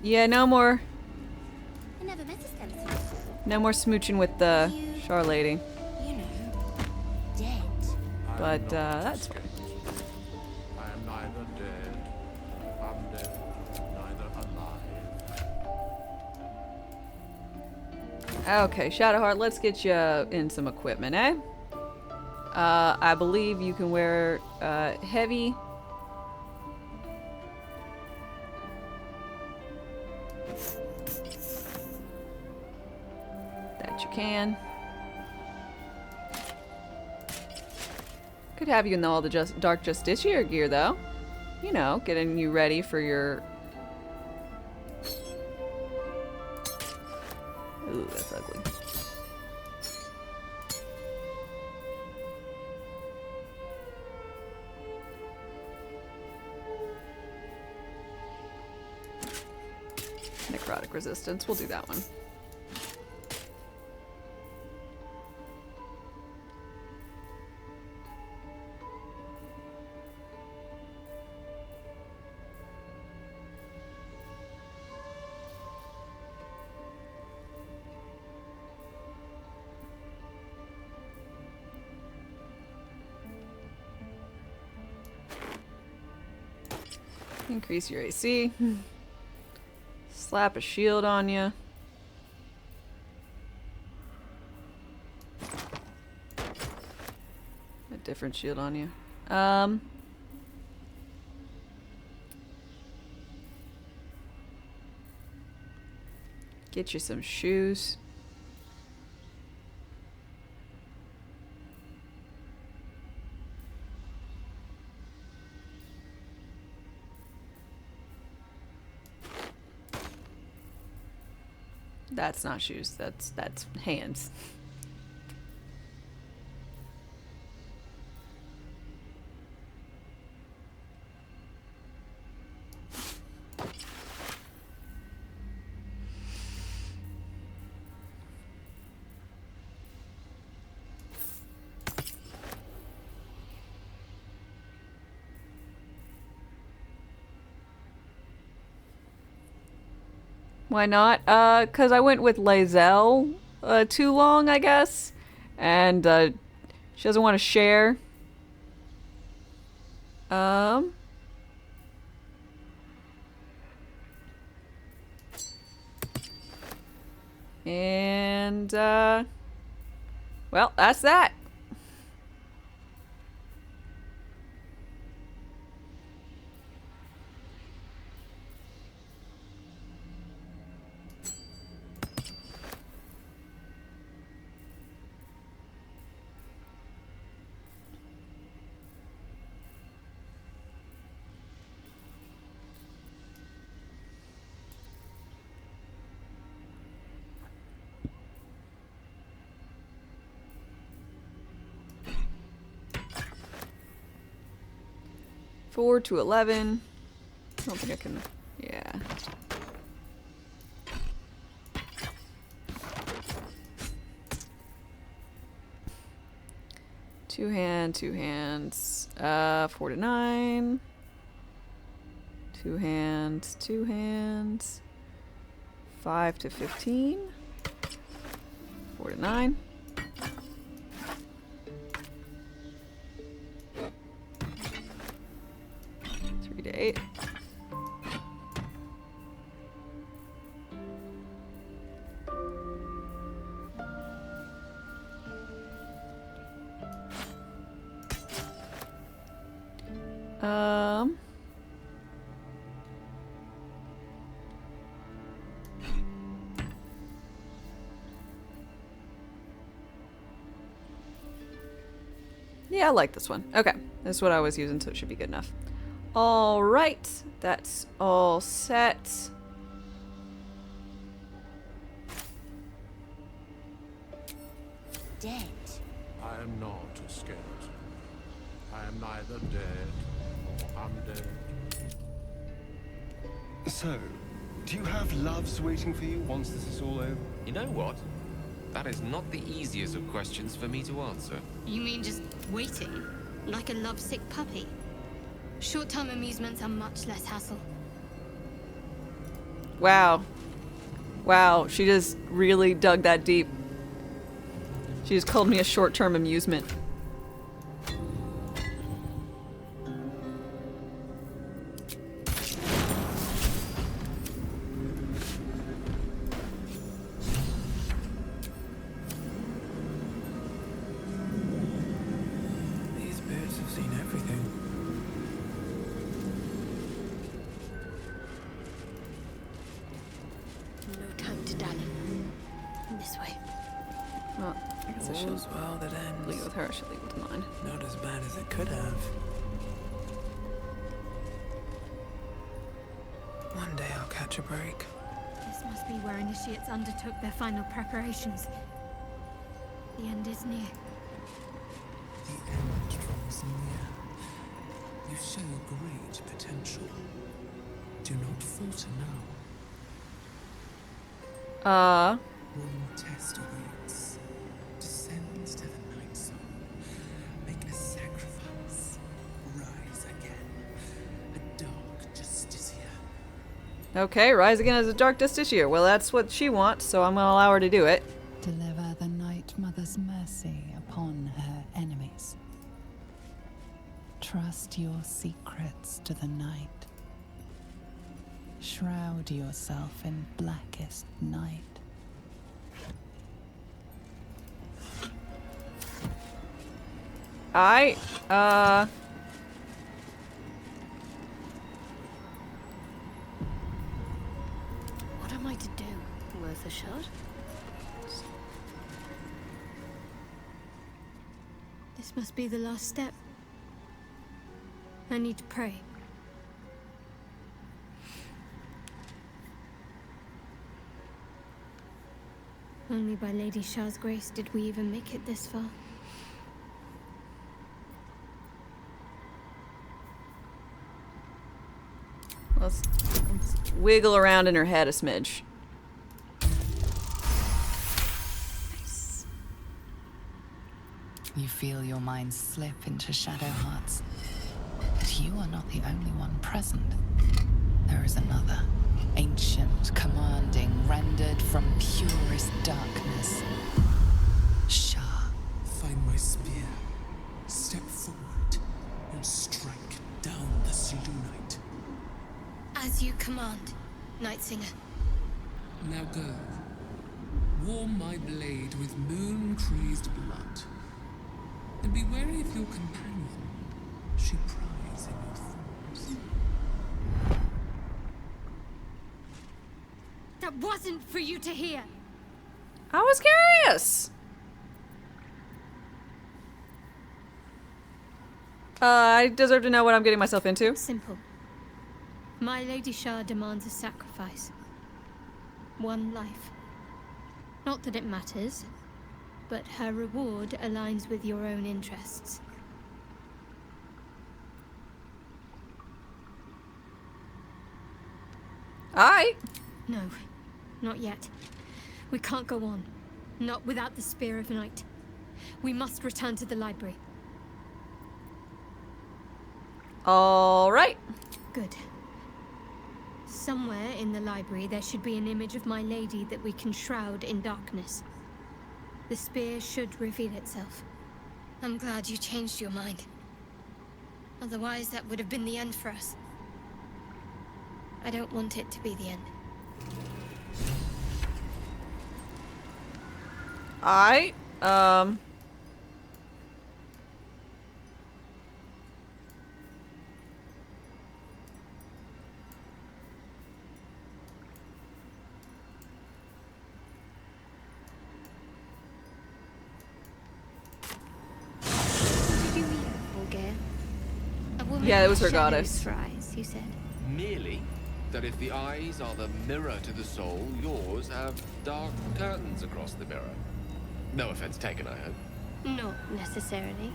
Yeah, no more. I never met a skeleton before. No more smooching with the Char Lady. You know, dead. But, that's fine. I am neither dead, undead, neither alive. Okay, Shadowheart, let's get you in some equipment, eh? I believe you can wear, heavy. That you can. Could have you in all the Dark Justiciar gear, though. You know, getting you ready for your... Ooh, that's ugly. Necrotic resistance. We'll do that one. Increase your AC. Slap a shield on you. A different shield on you. Get you some shoes. That's not shoes. That's hands. Why not? 'Cause I went with Lazelle too long, I guess. And she doesn't want to share. And well, that's that. Four to 11. I don't think I can. Yeah. Two hands. 4 to 9. Two hands. 5 to 15. 4 to 9. 3 to 8. Yeah, I like this one. Okay, that's what I was using, so it should be good enough. All right, that's all set. Dead. I am not a skeleton. I am neither dead nor undead. So, do you have loves waiting for you once this is all over? You know what? That is not the easiest of questions for me to answer. You mean just waiting? Like a lovesick puppy? Short-term amusements are much less hassle. Wow. Wow, she just really dug that deep. She just called me a short-term amusement. These birds have seen everything. No time to dally. This way. Oh, I guess I should All's well that ends. leave with her. I should leave with mine. Not as bad as it could have. One day I'll catch a break. This must be where initiates undertook their final preparations. The end is near. The end draws near. You show great potential. Do not falter now. One more test awaits. Descend to the night zone. Make a sacrifice. Rise again. A dark justiciar. Okay, rise again as a dark justiciar. Well, that's what she wants, so I'm gonna allow her to do it. Deliver the Night Mother's mercy upon her enemies. Trust your secrets to the night. Shroud yourself in blackest night. What am I to do? Worth a shot? This must be the last step. I need to pray. Only by Lady Shah's grace did we even make it this far. Let's wiggle around in her head a smidge. Nice. You feel your mind slip into shadow hearts. But you are not the only one present. There is another. Ancient, commanding, rendered from purest darkness. Shah. Find my spear. Step forward and strike down the Selûnite. As you command, Night Singer. Now go. Warm my blade with moon-crazed blood. And be wary of your companion. She pries in your thoughts. That wasn't for you to hear. I was curious. I deserve to know what I'm getting myself into. Simple. My Lady Shah demands a sacrifice. One life. Not that it matters, but her reward aligns with your own interests. Aye. No, not yet. We can't go on. Not without the Spear of Night. We must return to the library. All right. Good. Somewhere in the library there should be an image of my lady that we can shroud in darkness. The spear should reveal itself. I'm glad you changed your mind. Otherwise that would have been the end for us. I don't want it to be the end. Yeah, it was her goddess. For eyes, you said. Merely that if the eyes are the mirror to the soul, yours have dark curtains across the mirror. No offense taken, I hope. Not necessarily.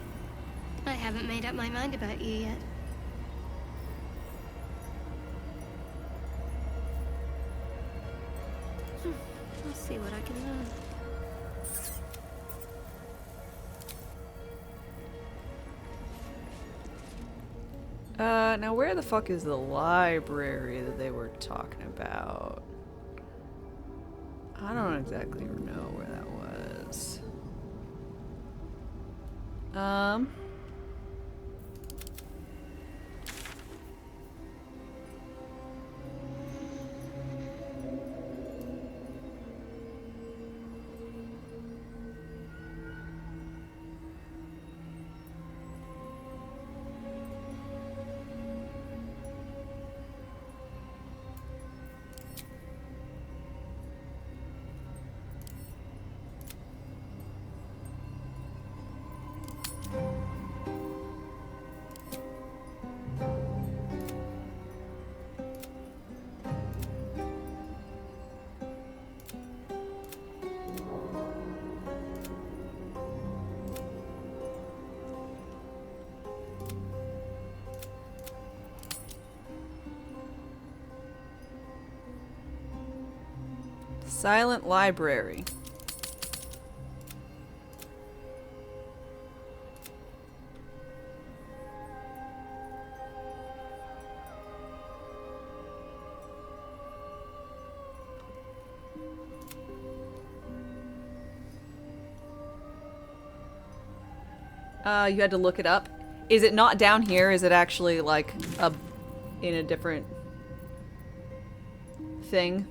I haven't made up my mind about you yet. I'll see what I can learn. Now where the fuck is the library that they were talking about? I don't exactly know where that was. Silent library. You had to look it up. Is it not down here? Is it actually like in a different... thing.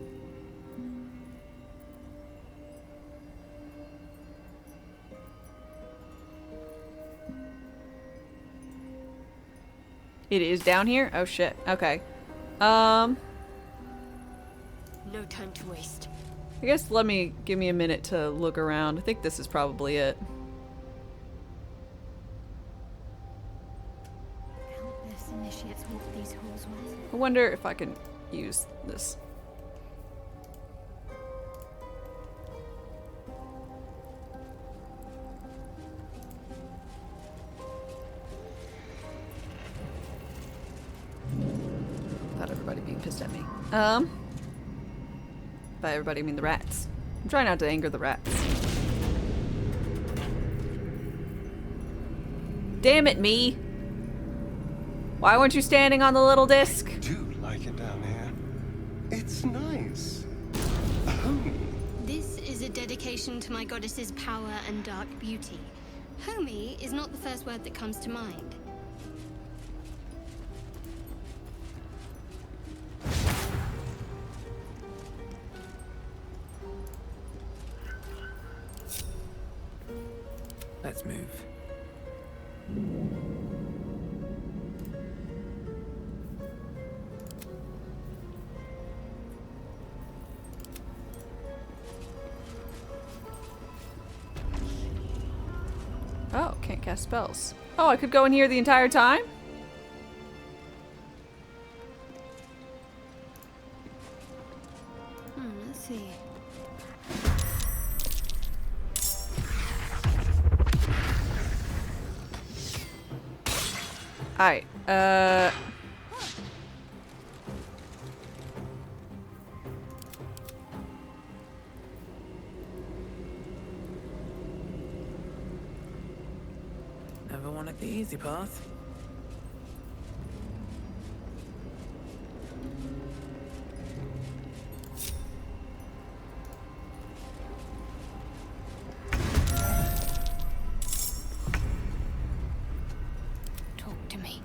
It is down here? Oh shit. Okay. No time to waste. I guess give me a minute to look around. I think this is probably it. Countless initiates walk these halls with. I wonder if I can use this. Without everybody being pissed at me. By everybody I mean the rats. I'm trying not to anger the rats. Damn it, me! Why weren't you standing on the little disc? I do like it down here. It's nice. This is a dedication to my goddess's power and dark beauty. Homey is not the first word that comes to mind. Let's move. Oh, can't cast spells. Oh, I could go in here the entire time? Let's see. Alright, Never wanted the easy path. Talk to me.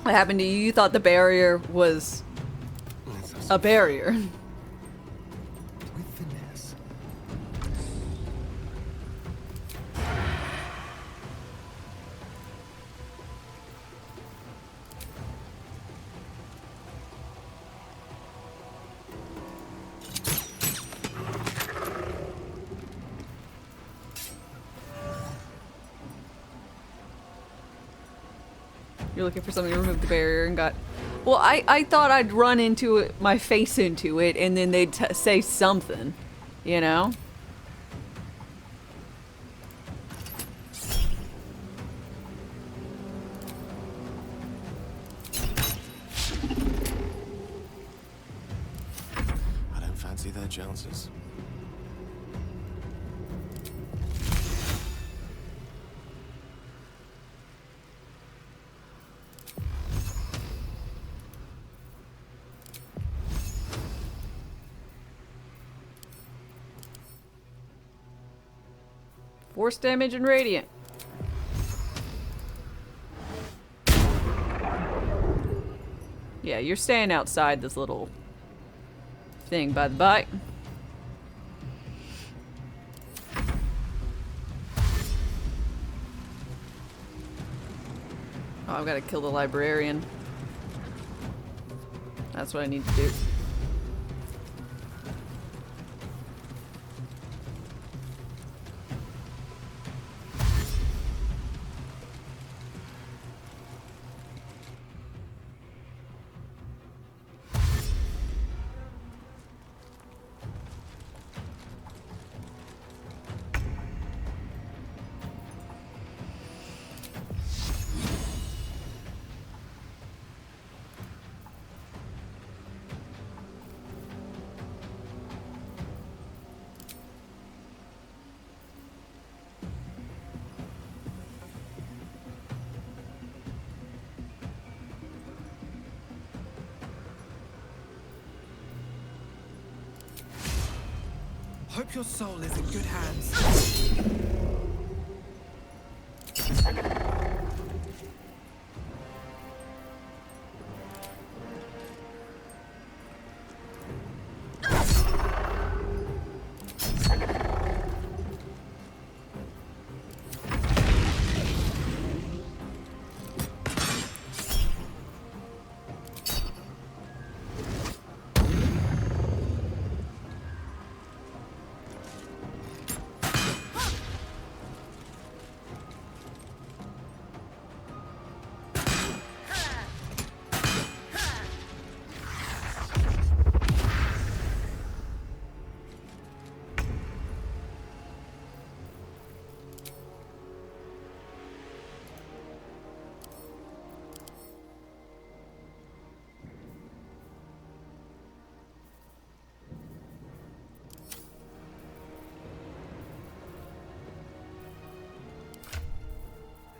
what happened to you? You thought the barrier was a barrier. With finesse. You're looking for something to remove the barrier and got... Well, I thought I'd run into it, my face into it, and then they'd say something, you know? I don't fancy their chances. Force damage and radiant. Yeah, you're staying outside this little thing by the bike. Oh, I've got to kill the librarian. That's what I need to do. Hope your soul is in good hands.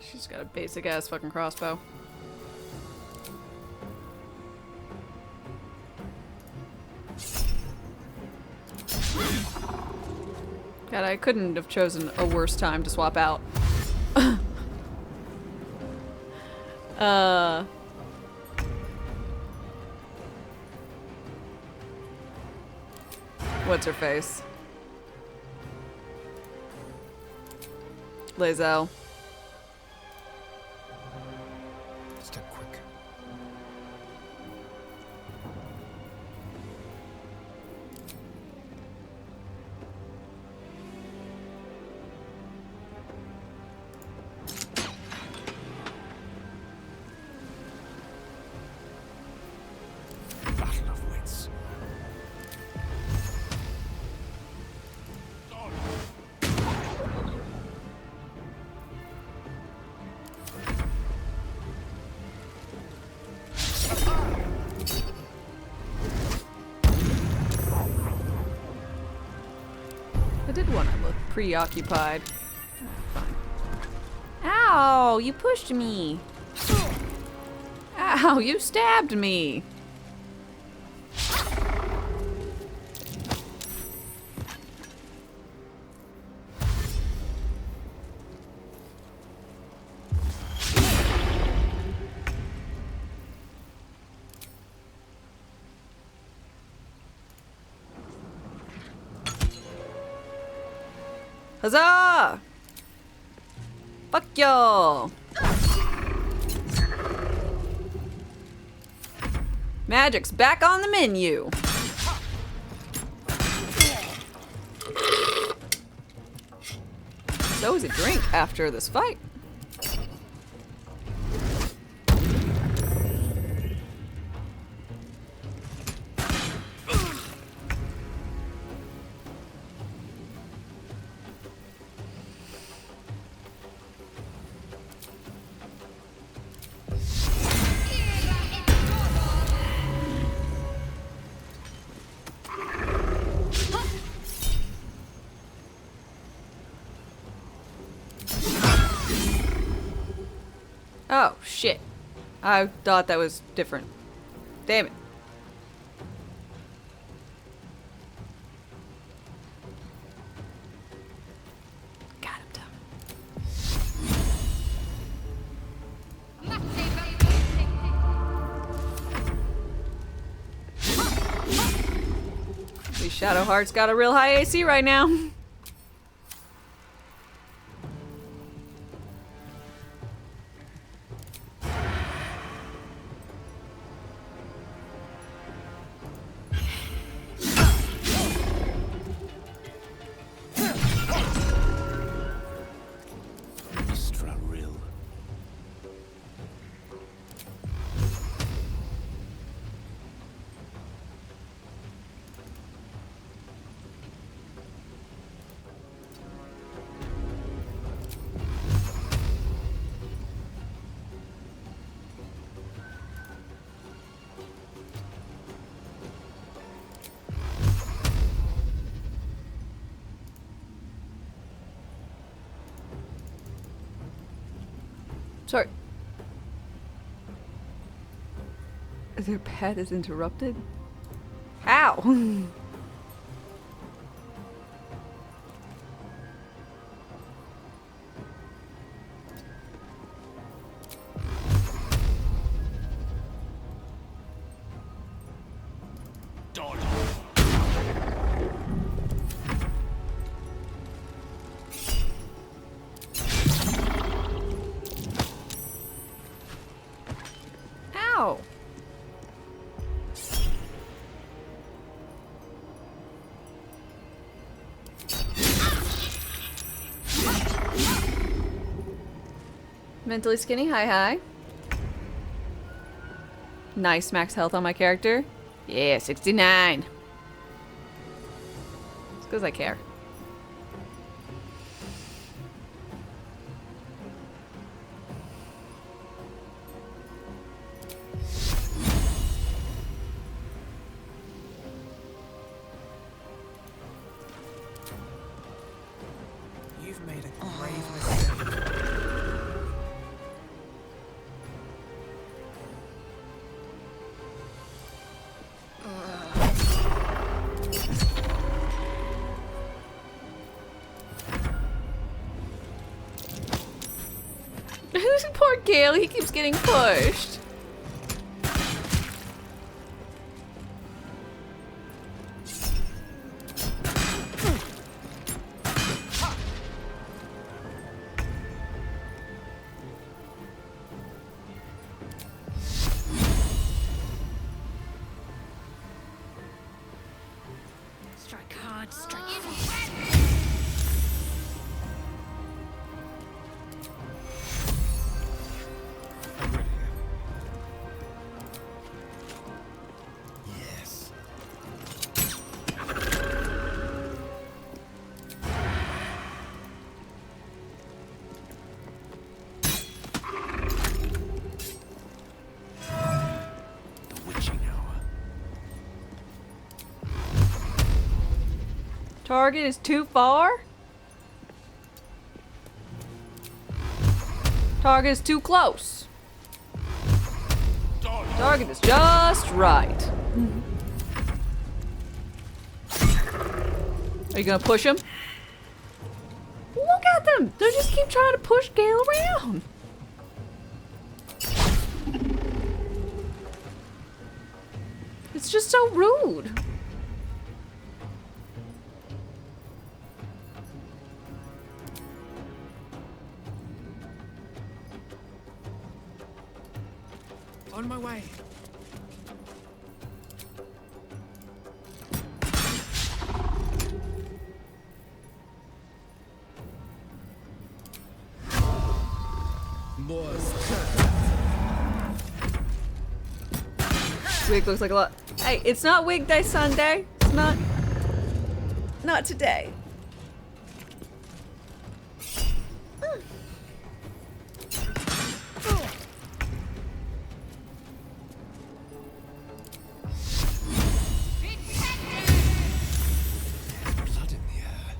She's got a basic ass fucking crossbow. God, I couldn't have chosen a worse time to swap out. What's her face? Lae'zel. Step quick. Battle of wits. I did want to look preoccupied. Fine. Ow! You pushed me! Ow! You stabbed me! Huzzah! Fuck y'all! Magic's back on the menu! So is a drink after this fight. Oh, shit. I thought that was different. Damn it. Got him, Tom. These Shadow Hearts got a real high AC right now. Sorry. Their path is interrupted? How? Ow! Mentally skinny, hi. Nice max health on my character. Yeah, 69. It's because I care. You've made a grave mistake. Poor Gale, he keeps getting pushed. Strike hard, strike fast. Yes. The witching hour. Target is too far? Target is too close. Target is just right. Are you gonna push him? Look at them! They just keep trying to push Gale around. It's just so rude. On my way. Wig looks like a lot. Hey, it's not Wig Day Sunday. It's not. Not today. Blood in the air.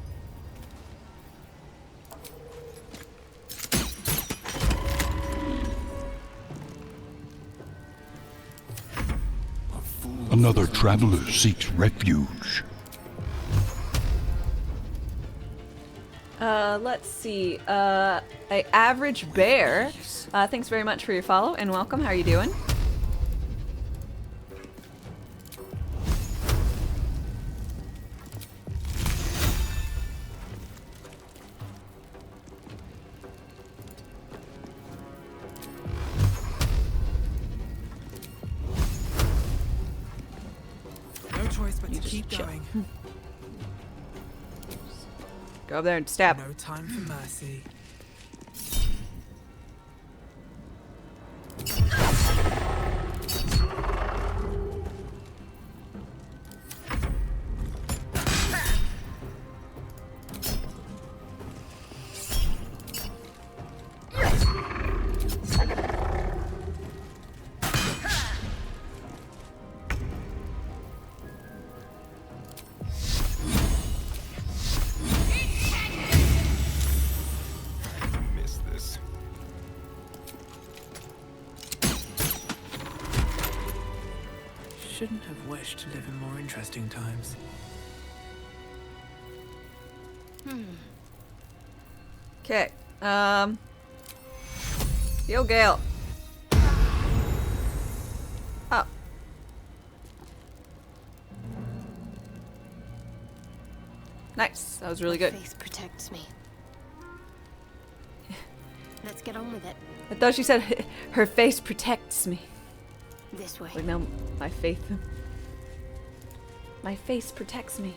Another traveler seeks refuge. Let's see. A average bear. Thanks very much for your follow and welcome. How are you doing? No choice but You to just keep chill. going. Go over there and stab. No time for mercy. Miss this. Shouldn't have wished to live in more interesting times. Okay. Yo, Gale. Oh. Nice. That was really good. Face protects me. Let's get on with it. I thought she said her face protects me. This way. Like now, my faith. My face protects me.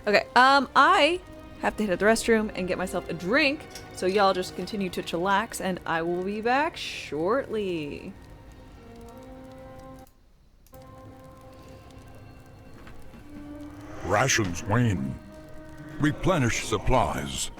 Okay, I have to hit the restroom and get myself a drink, so y'all just continue to chillax, and I will be back shortly. Rations wane. Replenish supplies.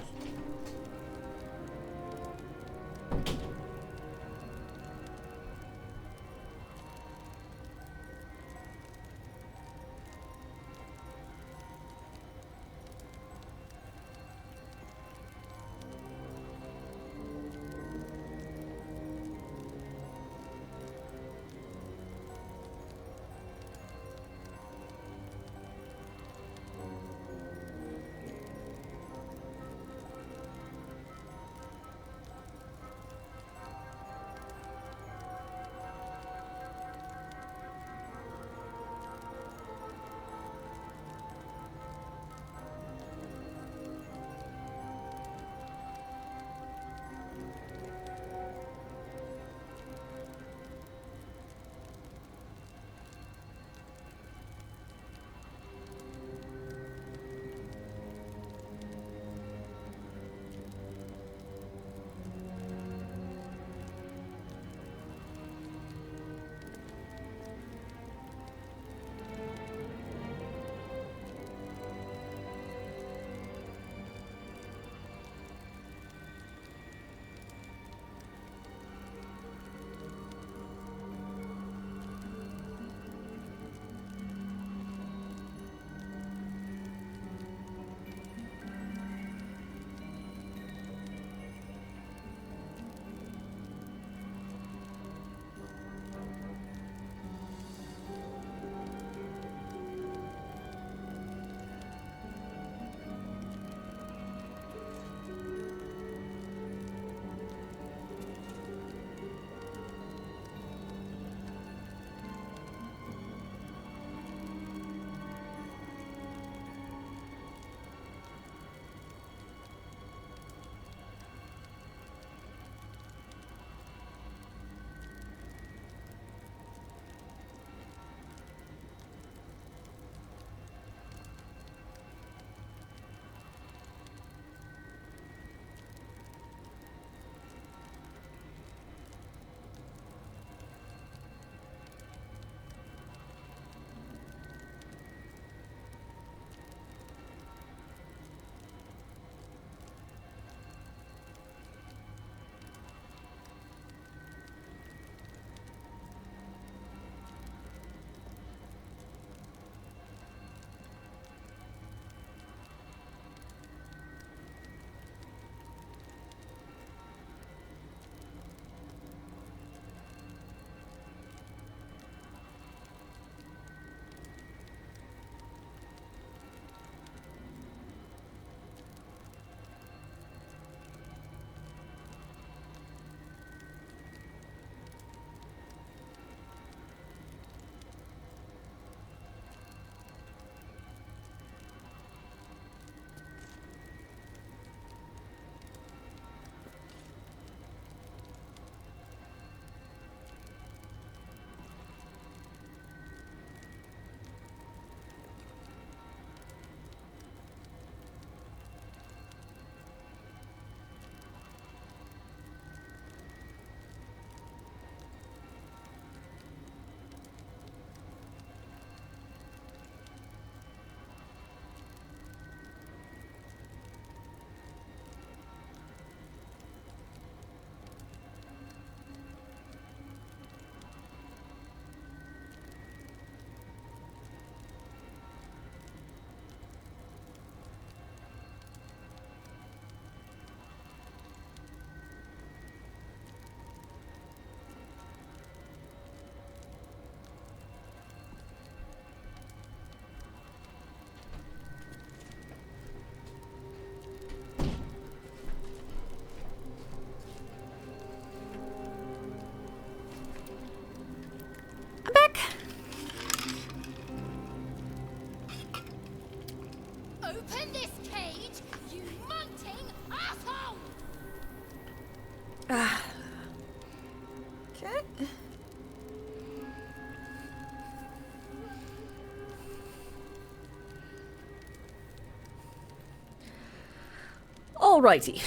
Alrighty.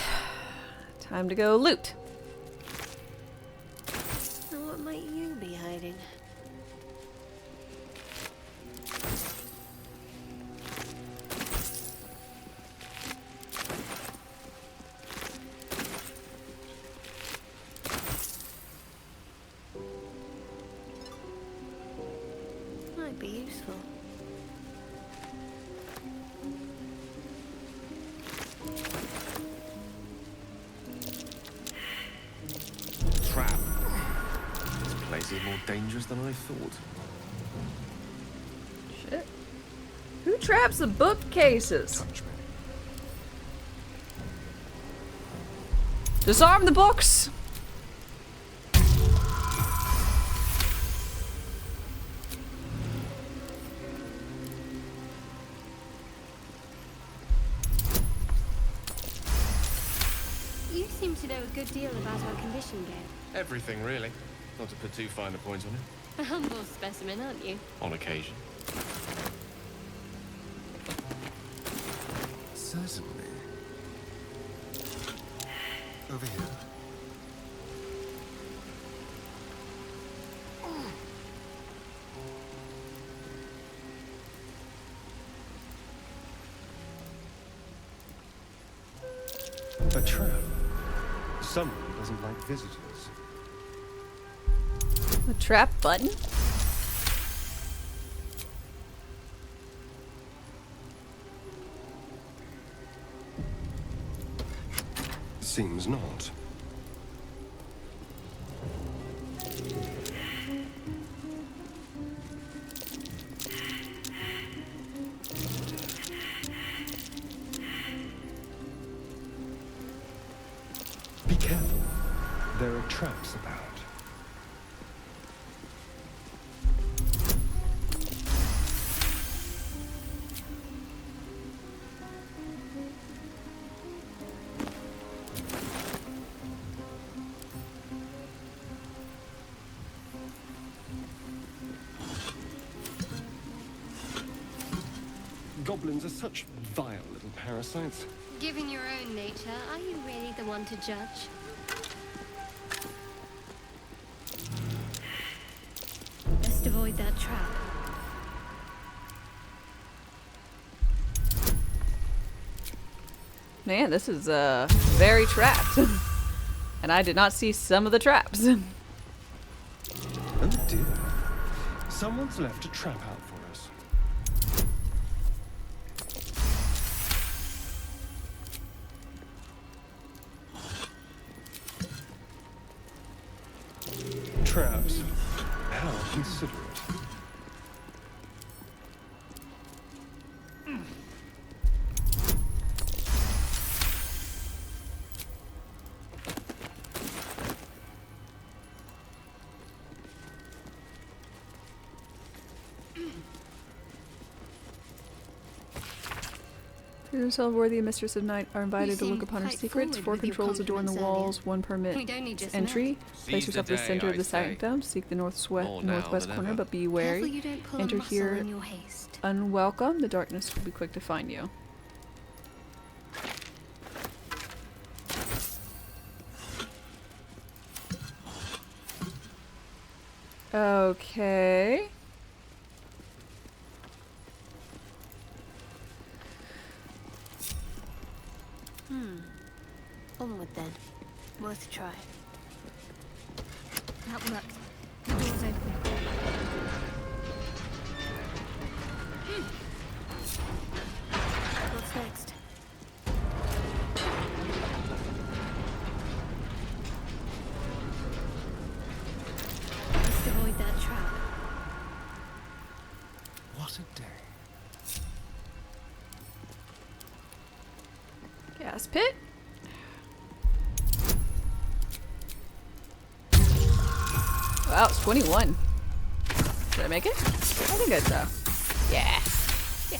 Time to go loot. Now what might you be hiding? Might be useful. Trap. This place is more dangerous than I thought. Shit. Who traps the bookcases? Touch me. Disarm the books! You seem to know a good deal about our condition game. Everything, really. Not to put too fine a point on it. A humble specimen, aren't you? On occasion. Certainly. Over here. A trap. Someone doesn't like visitors. A trap button? Seems not. Be careful. There are traps about. Goblins are such vile little parasites. Given your own nature, are you really the one to judge? Best avoid that trap. Man, this is very trapped. And I did not see some of the traps. Oh dear. Someone's left a trap out for us. Traps. How considerate. Those all worthy of Mistress of Night are invited to You look seem upon her quite secrets. forward 4 with your controls adorn the compliments walls, 1 permit We'd only just entry. Seize Place the yourself at the day, center of I the say. sanctum. Seek the More now northwest than corner, ever. but be Careful wary. you don't pull Enter a muscle here in your haste. unwelcome. The darkness will be quick to find you. Okay. Onward then. Worth a try. That worked. The door's open. What's next? Just avoid that trap. What a day. Gas pit. Wow, it's 21. Did I make it? I think so. Yeah. Yeah.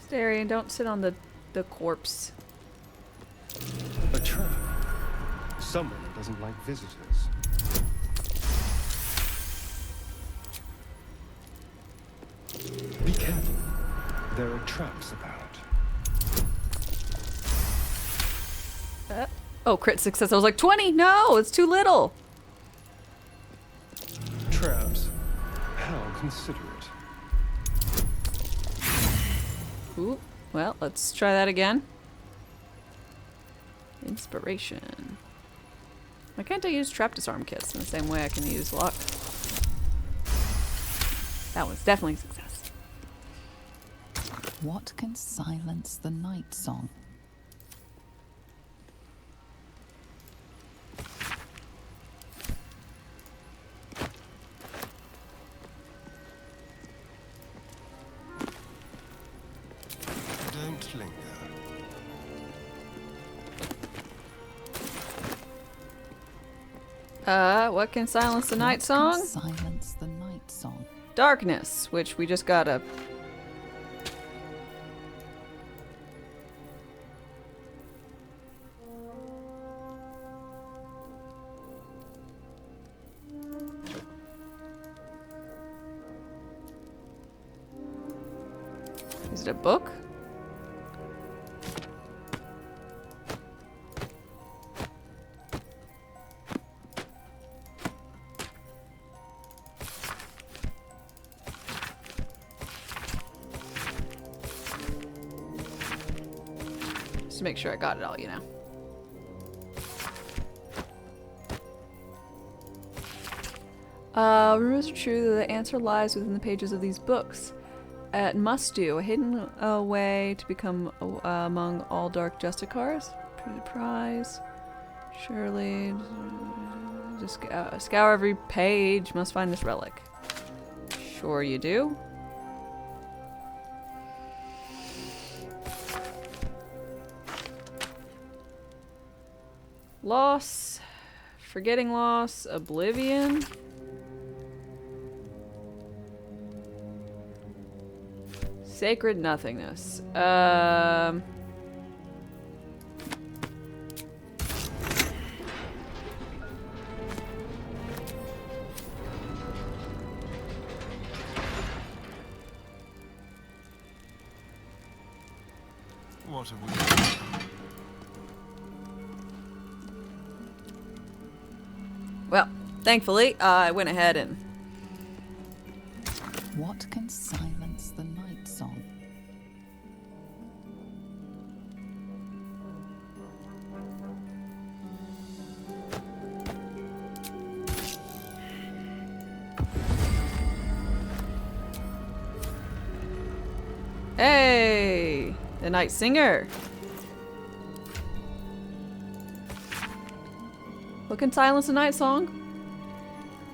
Starian, don't sit on the corpse. A trap. Someone doesn't like visitors. There are traps about. Oh, crit success. I was like, 20! No, it's too little! Traps? How considerate. Ooh, well, let's try that again. Inspiration. Why can't I use trap disarm kits in the same way I can use luck? That was definitely a success. What can silence the night song? Don't linger. What can silence the night song? Silence the night song. Darkness, which we just got a... Is it a book? Just to make sure I got it all, you know. Rumors are true that the answer lies within the pages of these books. At Must Do, a hidden way to become among all dark Justicars. Prize. Surely. Just scour every page. Must find this relic. Sure you do. Loss. Forgetting loss. Oblivion. Sacred nothingness. What have we done? Well, thankfully, I went ahead and... What can silence the night song? Hey! The Night Singer! What can silence a night song?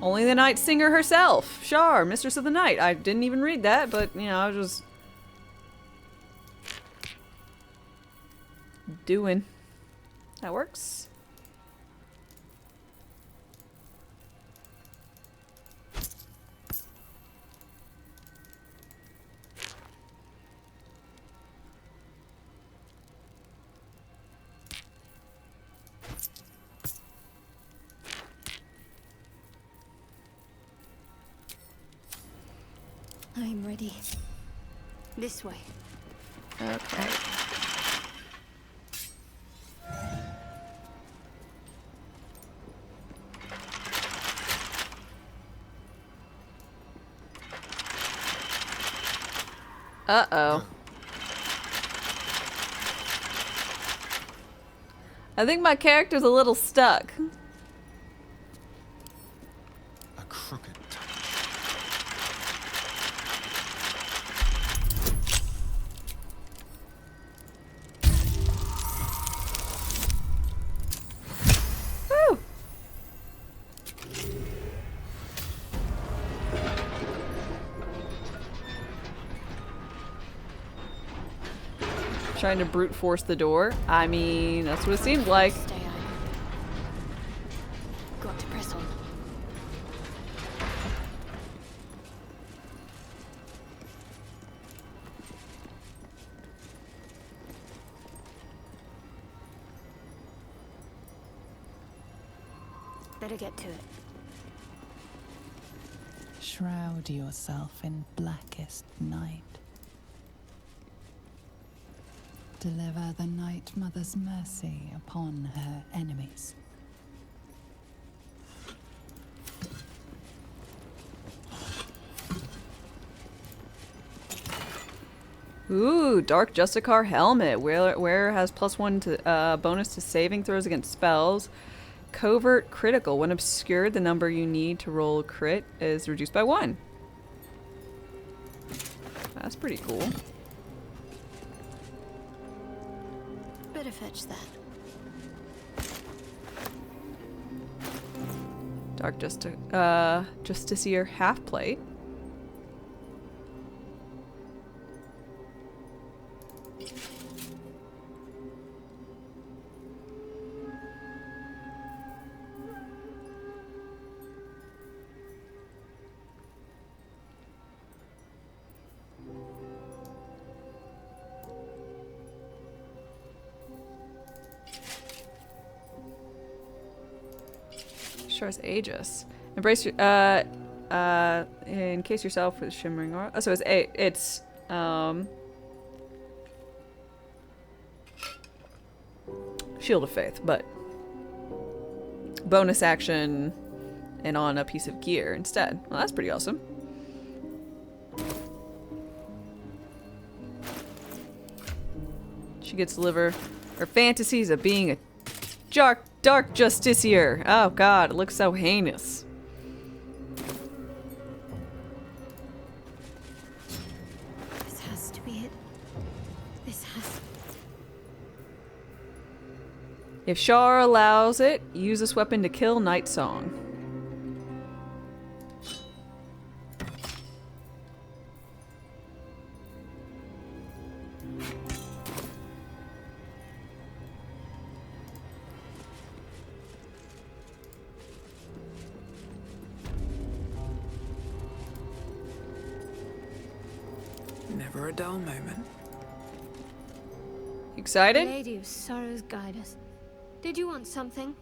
Only the Night Singer herself. Shar, Mistress of the Night. I didn't even read that, but, you know, I was just... doing. That works. I'm ready. This way. Okay. Uh-oh. I think my character's a little stuck. A crooked touch. Woo! Trying to brute force the door. I mean, that's what it seemed like. Stay on. Got to press on. Better get to it. Shroud yourself in blackest night. Deliver the Night Mother's mercy upon her enemies. Ooh, Dark Justicar helmet. Wearer has +1 to bonus to saving throws against spells. Covert critical. When obscured, the number you need to roll crit is reduced by 1. That's pretty cool. Better fetch that. Dark Justiciar half plate. Stars Aegis. Embrace your encase yourself with shimmering aura. Oh, so it's Shield of Faith, but bonus action and on a piece of gear instead. Well, that's pretty awesome. She gets to live her fantasies of being a Dark Justiciar. Oh god, it looks so heinous. This has to be it. This has... If Shar allows it, use this weapon to kill Night Song. Never a dull moment. Excited? Lady of Sorrows, guide us. Did you want something?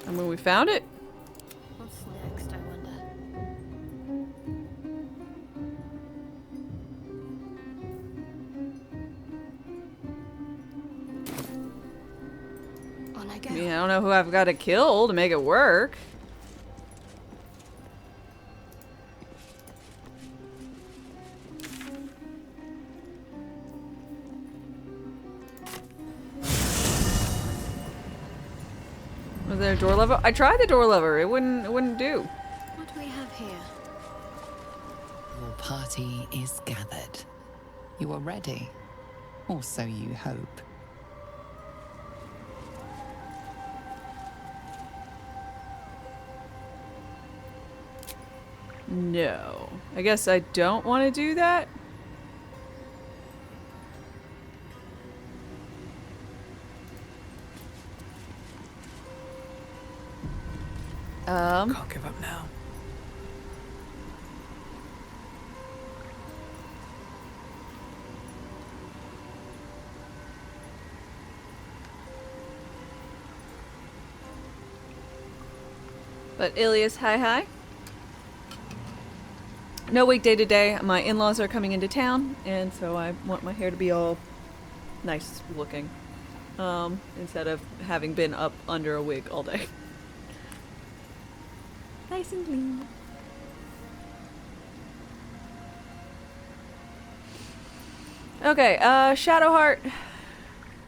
And when we found it. What's next, I wonder? On I go. I mean, I don't know who I've got to kill to make it work. Was there a door lever? I tried the door lever. It wouldn't do. What do we have here? Your party is gathered. You are ready. Or so you hope. No. I guess I don't want to do that. Can't give up now. But Ilias, hi. No weekday today. My in-laws are coming into town, and so I want my hair to be all nice looking. Instead of having been up under a wig all day. Nice and clean. Okay, Shadowheart.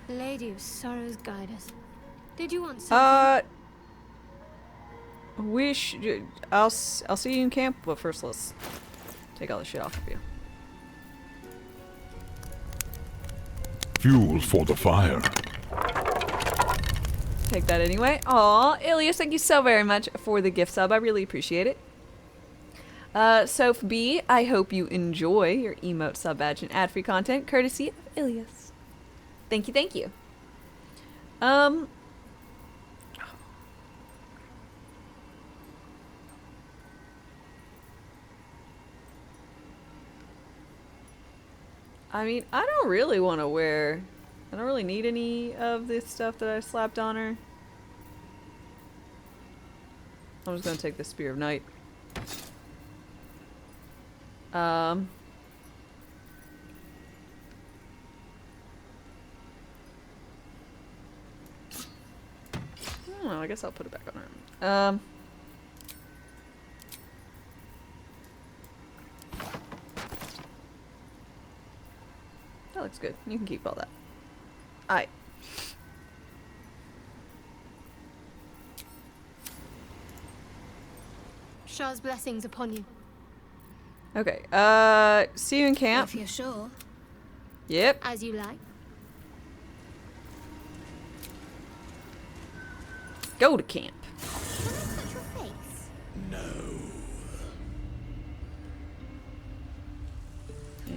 Lady of Sorrows, guide us. Did you want something? I'll see you in camp, but first let's take all the shit off of you. Fuel for the fire. Take that anyway. Aw, Ilias, thank you so very much for the gift sub. I really appreciate it. Soph B, I hope you enjoy your emote sub badge and ad-free content courtesy of Ilias. Thank you, thank you. I mean, I don't really want to wear... I don't really need any of this stuff that I slapped on her. I'm just gonna take the Spear of Night. Oh, I guess I'll put it back on her. That looks good. You can keep all that. Alright. Shah's blessings upon you. Okay, see you in camp. If you're sure. Yep. As you like. Go to camp. Can I touch your face?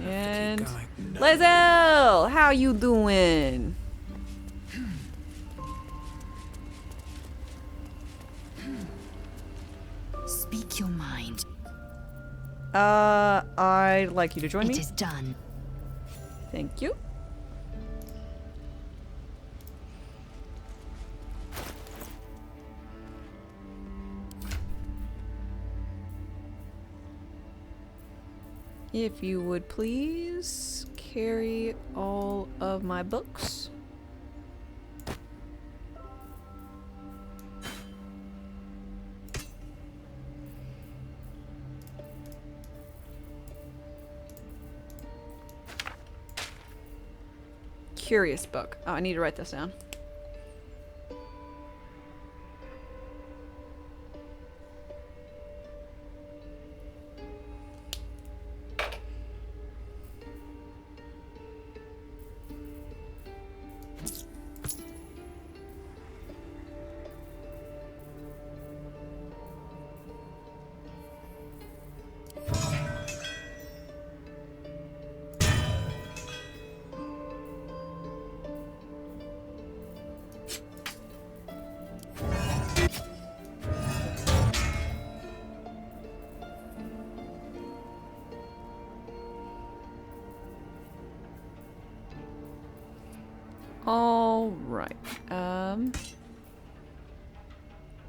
And Lizelle, how you doing? Speak your mind. I'd like you to join me. It is done. Thank you. If you would please carry all of my books. Curious book. Oh, I need to write this down. All right.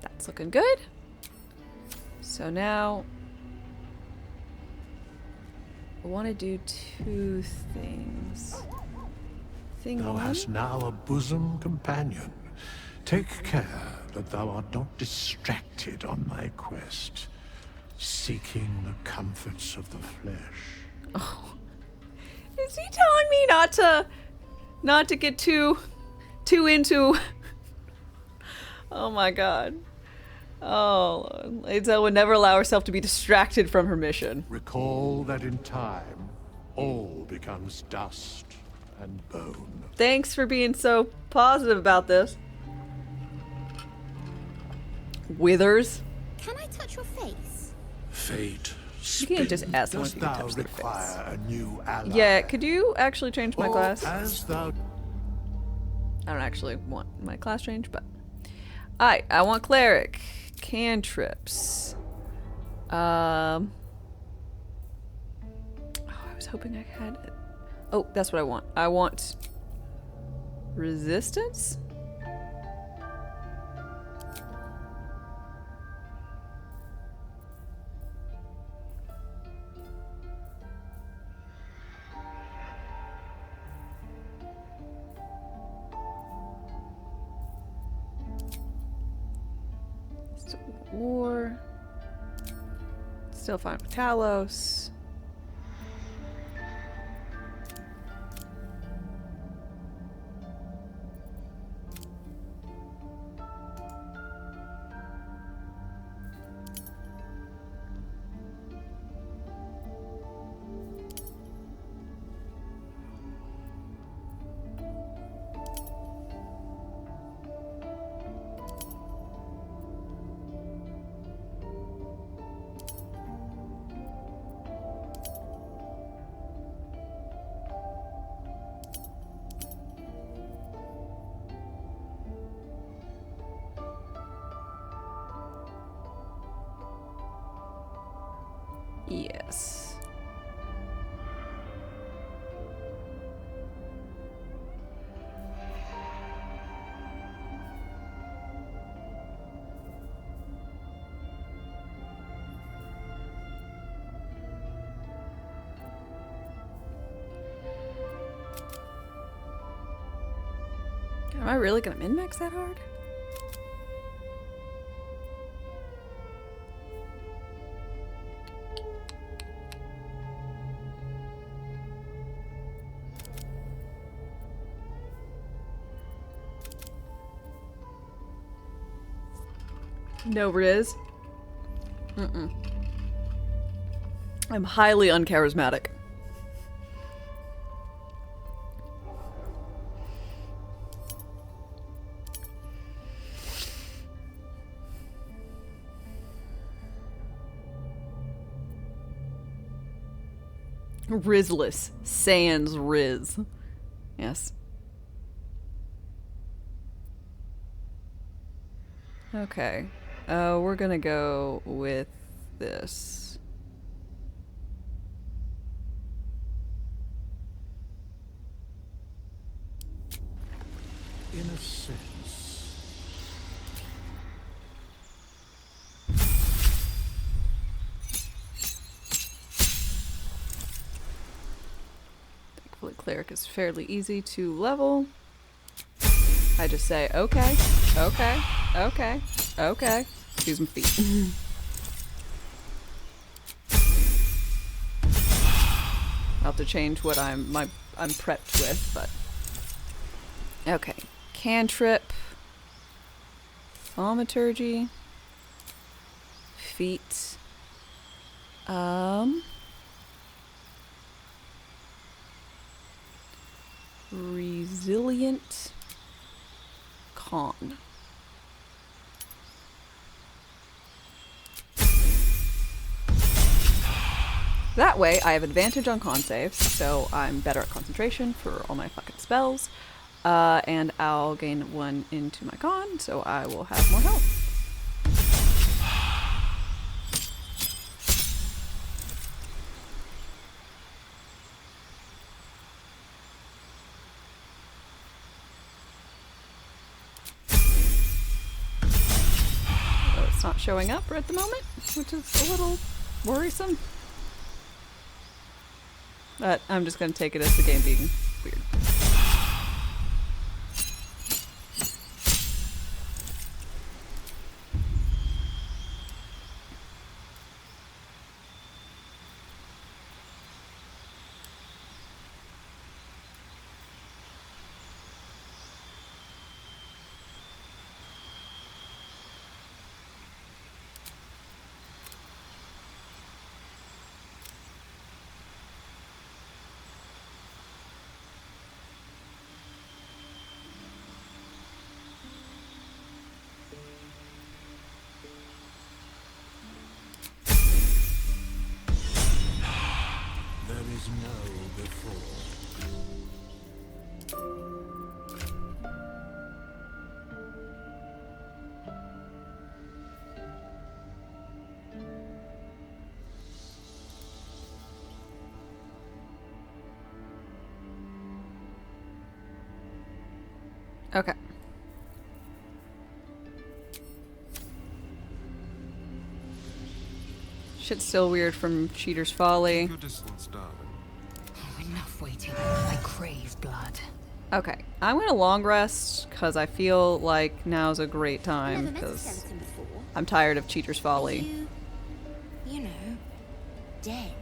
That's looking good. So now I want to do two things. Thing Thou one. hast now a bosom companion. Take care that thou art not distracted on thy quest, seeking the comforts of the flesh. Oh. Is he telling me not to get too into? Oh my god. Oh, Lizelle would never allow herself to be distracted from her mission. Recall that in time, all becomes dust and bone. Thanks for being so positive about this. Withers. Can I touch your face? Fate. You can't just ask someone if Dost you can thou touch their face. require a new ally? Yeah, could you actually change my Or class? as thou I don't actually want my class change, but... Alright, I want cleric. Cantrips. Oh, I was hoping I had it. Oh, that's what I want. I want... resistance? War. Still fine with Talos. Yes. Am I really gonna min-max that hard? No Riz. I'm highly uncharismatic. Rizless. Sans Riz. Yes. Okay. We're gonna go with this. In a sense. Thankfully, Cleric is fairly easy to level. I just say, okay, okay, okay, okay. Excuse my feet. I'll have to change what I'm prepped with, but okay. Cantrip, Thaumaturgy, feat, resilient, con. That way, I have advantage on con saves, so I'm better at concentration for all my fucking spells. And I'll gain 1 into my con, so I will have more health. So it's not showing up at the moment, which is a little worrisome. But I'm just going to take it as the game being weird. Okay. Shit's still weird from Cheater's Folly. Enough waiting. I crave blood. Okay, I'm gonna long rest because I feel like now's a great time because I'm tired of Cheater's Folly. You know, dead.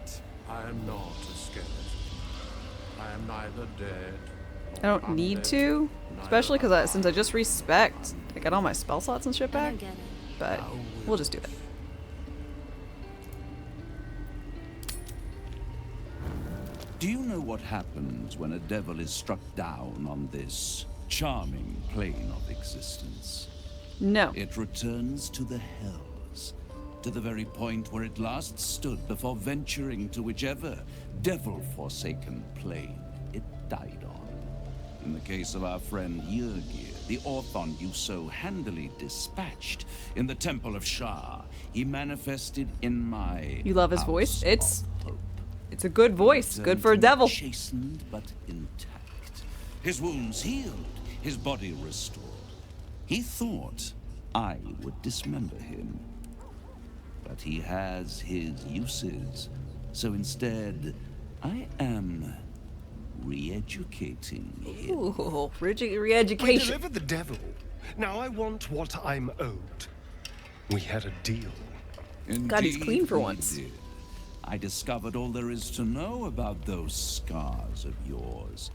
I am not a skeleton. I am neither dead. I don't need to, especially because since I just respect, I got all my spell slots and shit back. But we'll just do it. Do you know what happens when a devil is struck down on this charming plane of existence? No. It returns to the hells, to the very point where it last stood before venturing to whichever devil-forsaken plane it died on. In the case of our friend Yurgir, the Orthon you so handily dispatched in the Temple of Shah, he manifested in my You love his voice? It's a good voice. Good for a devil. Chastened but intact. His wounds healed, his body restored. He thought I would dismember him. But he has his uses. So instead, I am re-educating him. Ooh, We re-education. delivered the devil. Now I want what I'm owed. We had a deal. God, he's clean for we once. did. I discovered all there is to know about those scars of yours.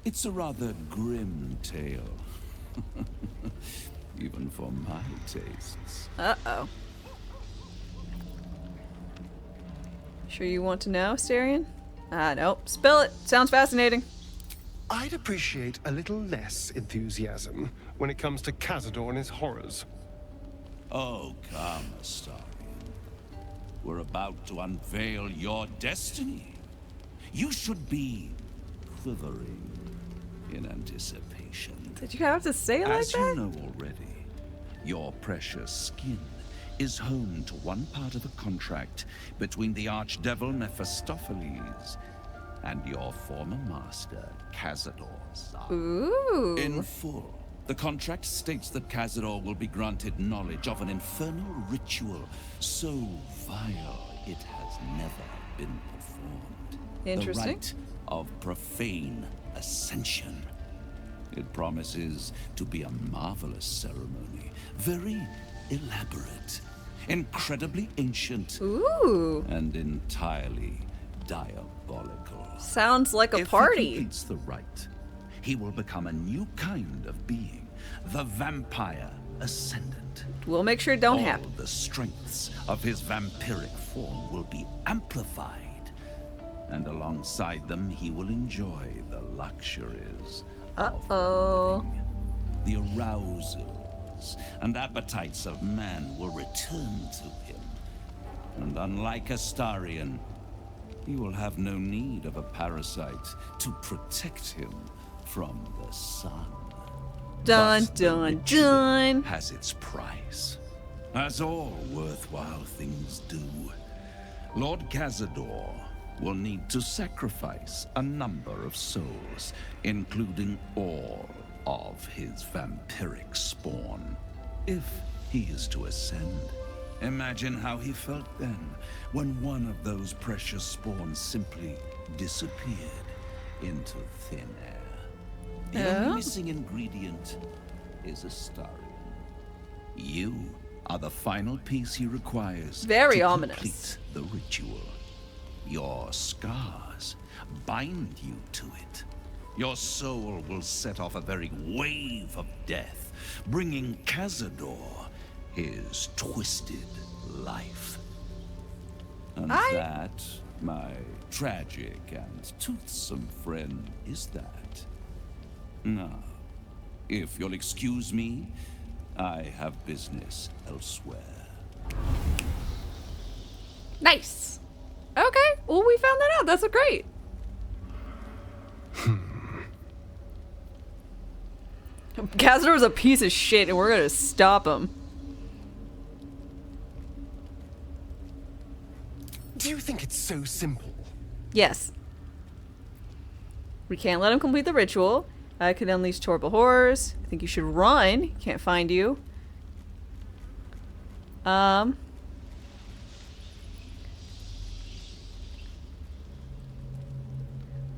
It's a rather grim tale. Even for my tastes. Uh-oh. Sure you want to know, Starion? Nope. Spill it. Sounds fascinating. I'd appreciate a little less enthusiasm when it comes to Cazador and his horrors. Oh, come, Astarion. We're about to unveil your destiny. You should be quivering in anticipation. Did you have to say it like As that? you know already, your precious skin is home to one part of a contract between the archdevil Mephistopheles and your former master, Cazador. Ooh. In full, the contract states that Cazador will be granted knowledge of an infernal ritual so vile it has never been performed. Interesting. The rite of profane ascension. It promises to be a marvelous ceremony, very elaborate, incredibly ancient, Ooh. and entirely diabolical. Sounds like a If party. he completes the rite, he will become a new kind of being, the Vampire Ascendant. We'll make sure it don't All happen. the strengths of his vampiric form will be amplified, and alongside them he will enjoy the luxuries Uh-oh. the arousals and appetites of man will return to him. And unlike Astarion, he will have no need of a parasite to protect him from the sun. Dun, Thus, the dun, ritual dun. has its price, as all worthwhile things do. Lord Cazador will need to sacrifice a number of souls, including all of his vampiric spawn, if he is to ascend. Imagine how he felt then, when one of those precious spawns simply disappeared into thin air. The only missing ingredient is Astarion. You are the final piece he requires Very to ominous. complete the ritual. Your scars bind you to it. Your soul will set off a very wave of death, bringing Cazador his twisted life. And that, my tragic and toothsome friend, is that. Now, if you'll excuse me, I have business elsewhere. Nice. Okay. Well, we found that out. That's great. Cazador's a piece of shit, and we're gonna stop him. Do you think it's so simple? Yes. We can't let him complete the ritual. I could unleash horrible horrors. I think you should run. He can't find you.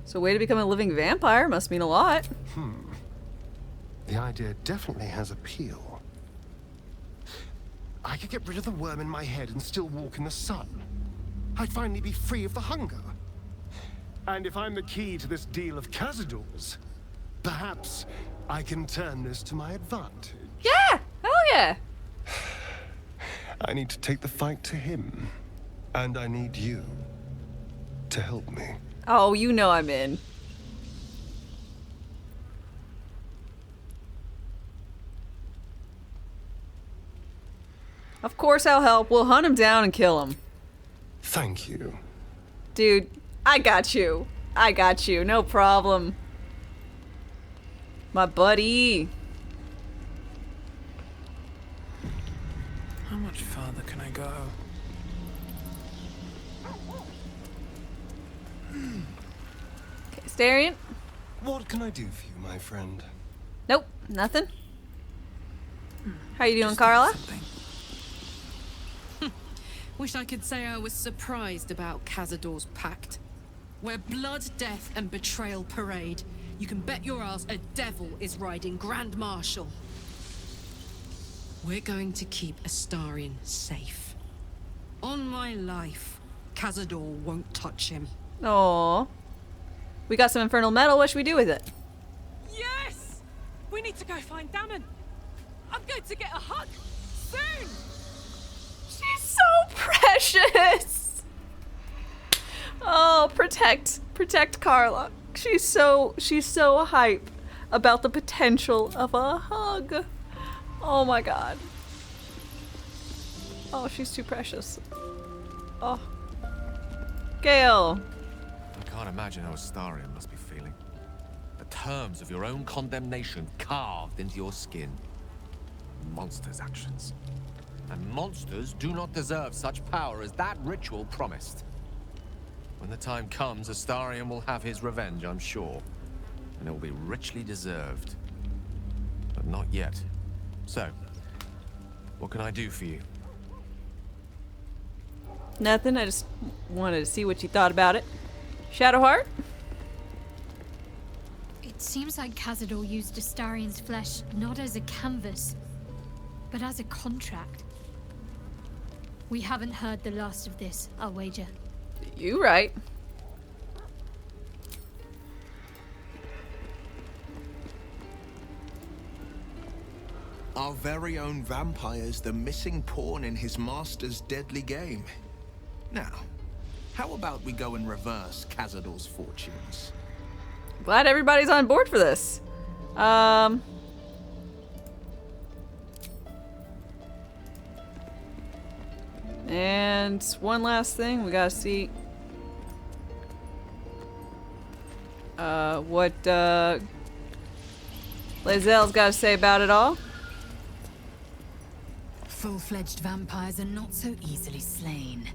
So way to become a living vampire must mean a lot. The idea definitely has appeal. I could get rid of the worm in my head and still walk in the sun. I'd finally be free of the hunger. And if I'm the key to this deal of Cazador's, perhaps I can turn this to my advantage. Yeah! Hell yeah! I need to take the fight to him. And I need you to help me. Oh, you know I'm in. Of course I'll help. We'll hunt him down and kill him. Thank you. Dude, I got you. I got you. No problem. My buddy. How much farther can I go? Okay, Starion? What can I do for you, my friend? Nope, nothing. How you doing, Carla? Wish I could say I was surprised about Cazador's pact. where blood, death, and betrayal parade. You can bet your ass a devil is riding Grand Marshal. We're going to keep Astarion safe. On my life, Cazador won't touch him. Aww. We got some infernal metal. What should we do with it? Yes! We need to go find Damon. I'm going to get a hug soon. She's so precious. Oh, protect Carla. She's so hype about the potential of a hug. Oh my god. Oh, she's too precious. Oh. Gale. I can't imagine how Astarion must be feeling. The terms of your own condemnation carved into your skin. Monsters' actions. And monsters do not deserve such power as that ritual promised. When the time comes, Astarion will have his revenge, I'm sure. And it will be richly deserved. But not yet. So, what can I do for you? Nothing, I just wanted to see what you thought about it. Shadowheart? It seems like Cazador used Astarion's flesh not as a canvas, but as a contract. We haven't heard the last of this, I'll wager. You right. Our very own vampire's the missing pawn in his master's deadly game. Now, how about we go and reverse Cazador's fortunes? Glad everybody's on board for this. And one last thing, we gotta see what Lae'zel's gotta say about it all. Full-fledged vampires are not so easily slain.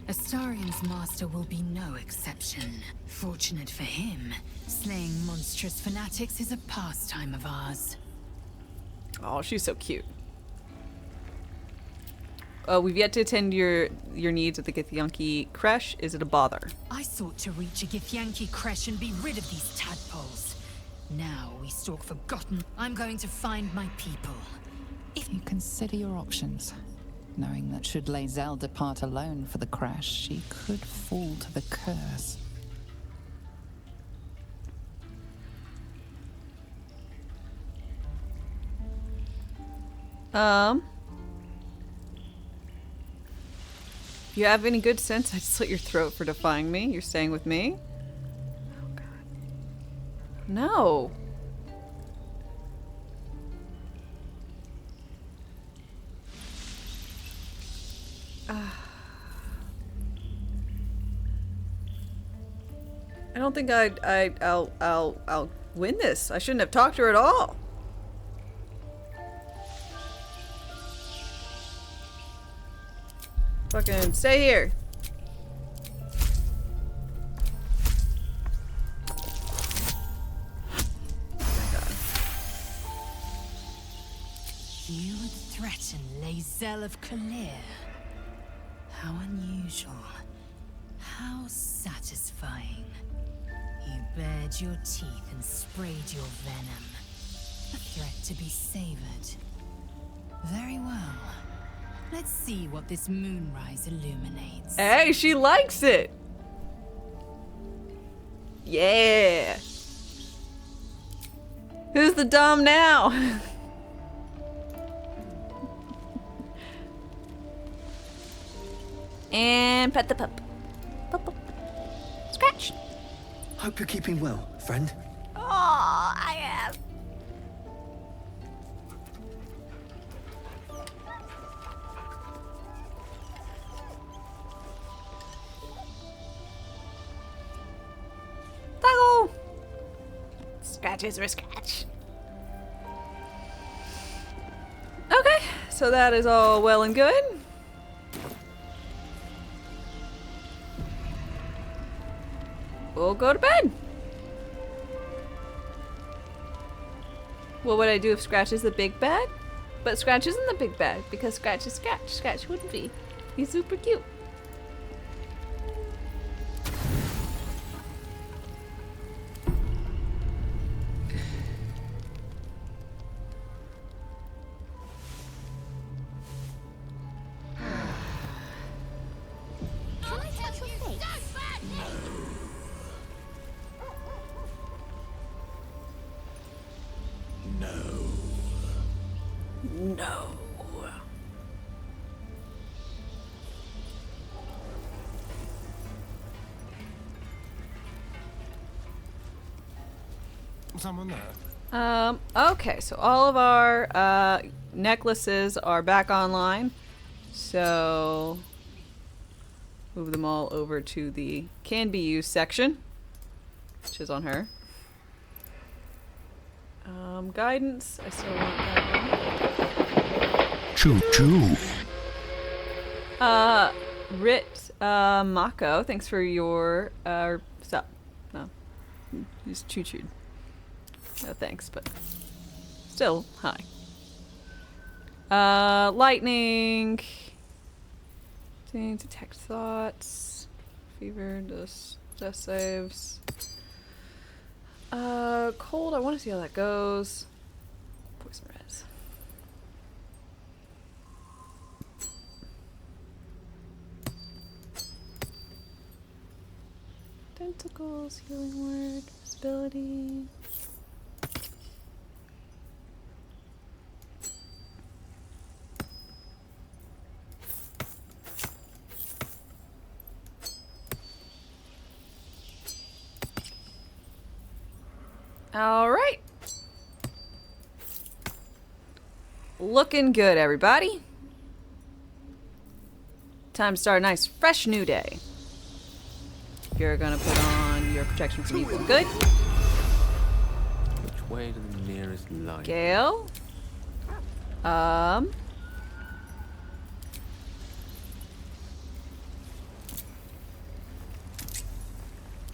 Astarion's master will be no exception. Fortunate for him, slaying monstrous fanatics is a pastime of ours. Oh, she's so cute. We've yet to attend your needs at the Githyanki creche. Is it a bother? I sought to reach a Githyanki creche and be rid of these tadpoles. Now we stalk forgotten. I'm going to find my people. If you consider your options, knowing that should Lae'zel depart alone for the crash, she could fall to the curse. If you have any good sense, I'd slit your throat for defying me. You're staying with me? Oh god. No. I don't think I'll win this. I shouldn't have talked to her at all. Fucking stay here. You would threaten Lae'zel of Kalir. How unusual. How satisfying. You bared your teeth and sprayed your venom. A threat to be savored. Very well. Let's see what this moonrise illuminates. Hey, she likes it. Yeah. Who's the dumb now? And pet the pup. Pup, pup. Scratch. Hope you're keeping well, friend. Oh, I am. Tago. Scratches or scratch. Okay, so that is all well and good. We'll go to bed. What would I do if Scratch is the big bad? But Scratch isn't the big bad because Scratch is Scratch. Scratch wouldn't be. He's super cute. Someone there? Okay, so all of our necklaces are back online. So move them all over to the can be used section, which is on her. Guidance, I still want that one. Choo-choo. Rit, Mako, thanks for your, stop. No. He's choo-chooed. No thanks, but still, hi. Lightning. Detect thoughts. Fever, death saves. Cold, I want to see how that goes. Poison res. Tentacles, healing word, visibility. All right. Looking good, everybody. Time to start a nice, fresh new day. You're gonna put on your protection from evil and good. Which way to the nearest line? Gale.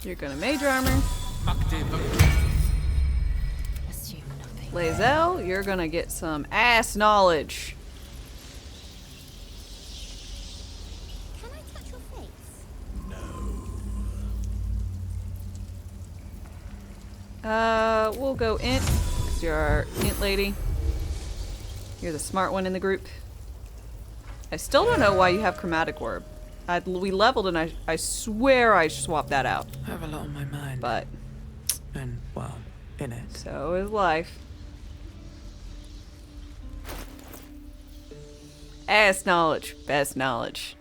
You're gonna mage armor. Lae'zel, you're gonna get some ass knowledge. Can I touch your face? We'll go int, 'cause you're our int lady. You're the smart one in the group. I still don't know why you have chromatic orb. We leveled and I swear I swapped that out. I have a lot on my mind. But. And, well, in it. So is life. Ass knowledge. Best knowledge.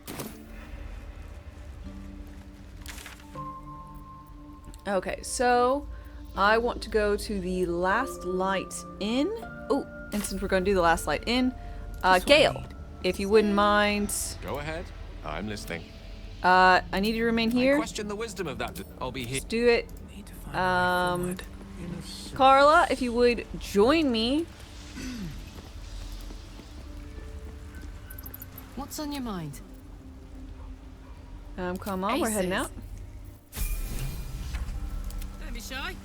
Okay, so I want to go to the last light in. Oh, and since we're going to do the last light in, Gale, if you wouldn't mind. Go ahead. I'm listening. I need you to remain here. I question the wisdom of that. I'll be here. Let's do it. Carla, if you would join me. What's on your mind? Come on, we're heading out. Don't be shy.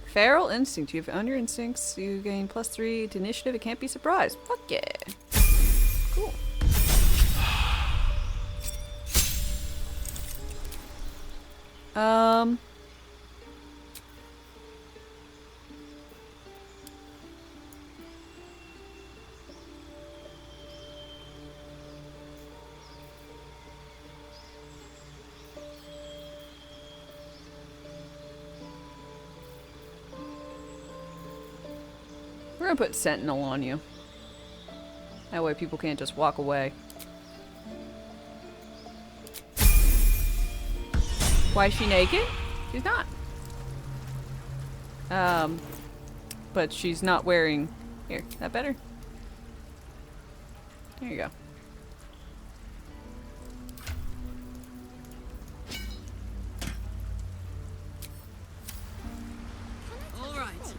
Feral instinct. You have owned your instincts. You gain +3 to initiative. It can't be surprised. Fuck yeah. Cool. We're gonna put Sentinel on you. That way people can't just walk away. Why is she naked? She's not. But she's not wearing... Here, that better? There you go. All right.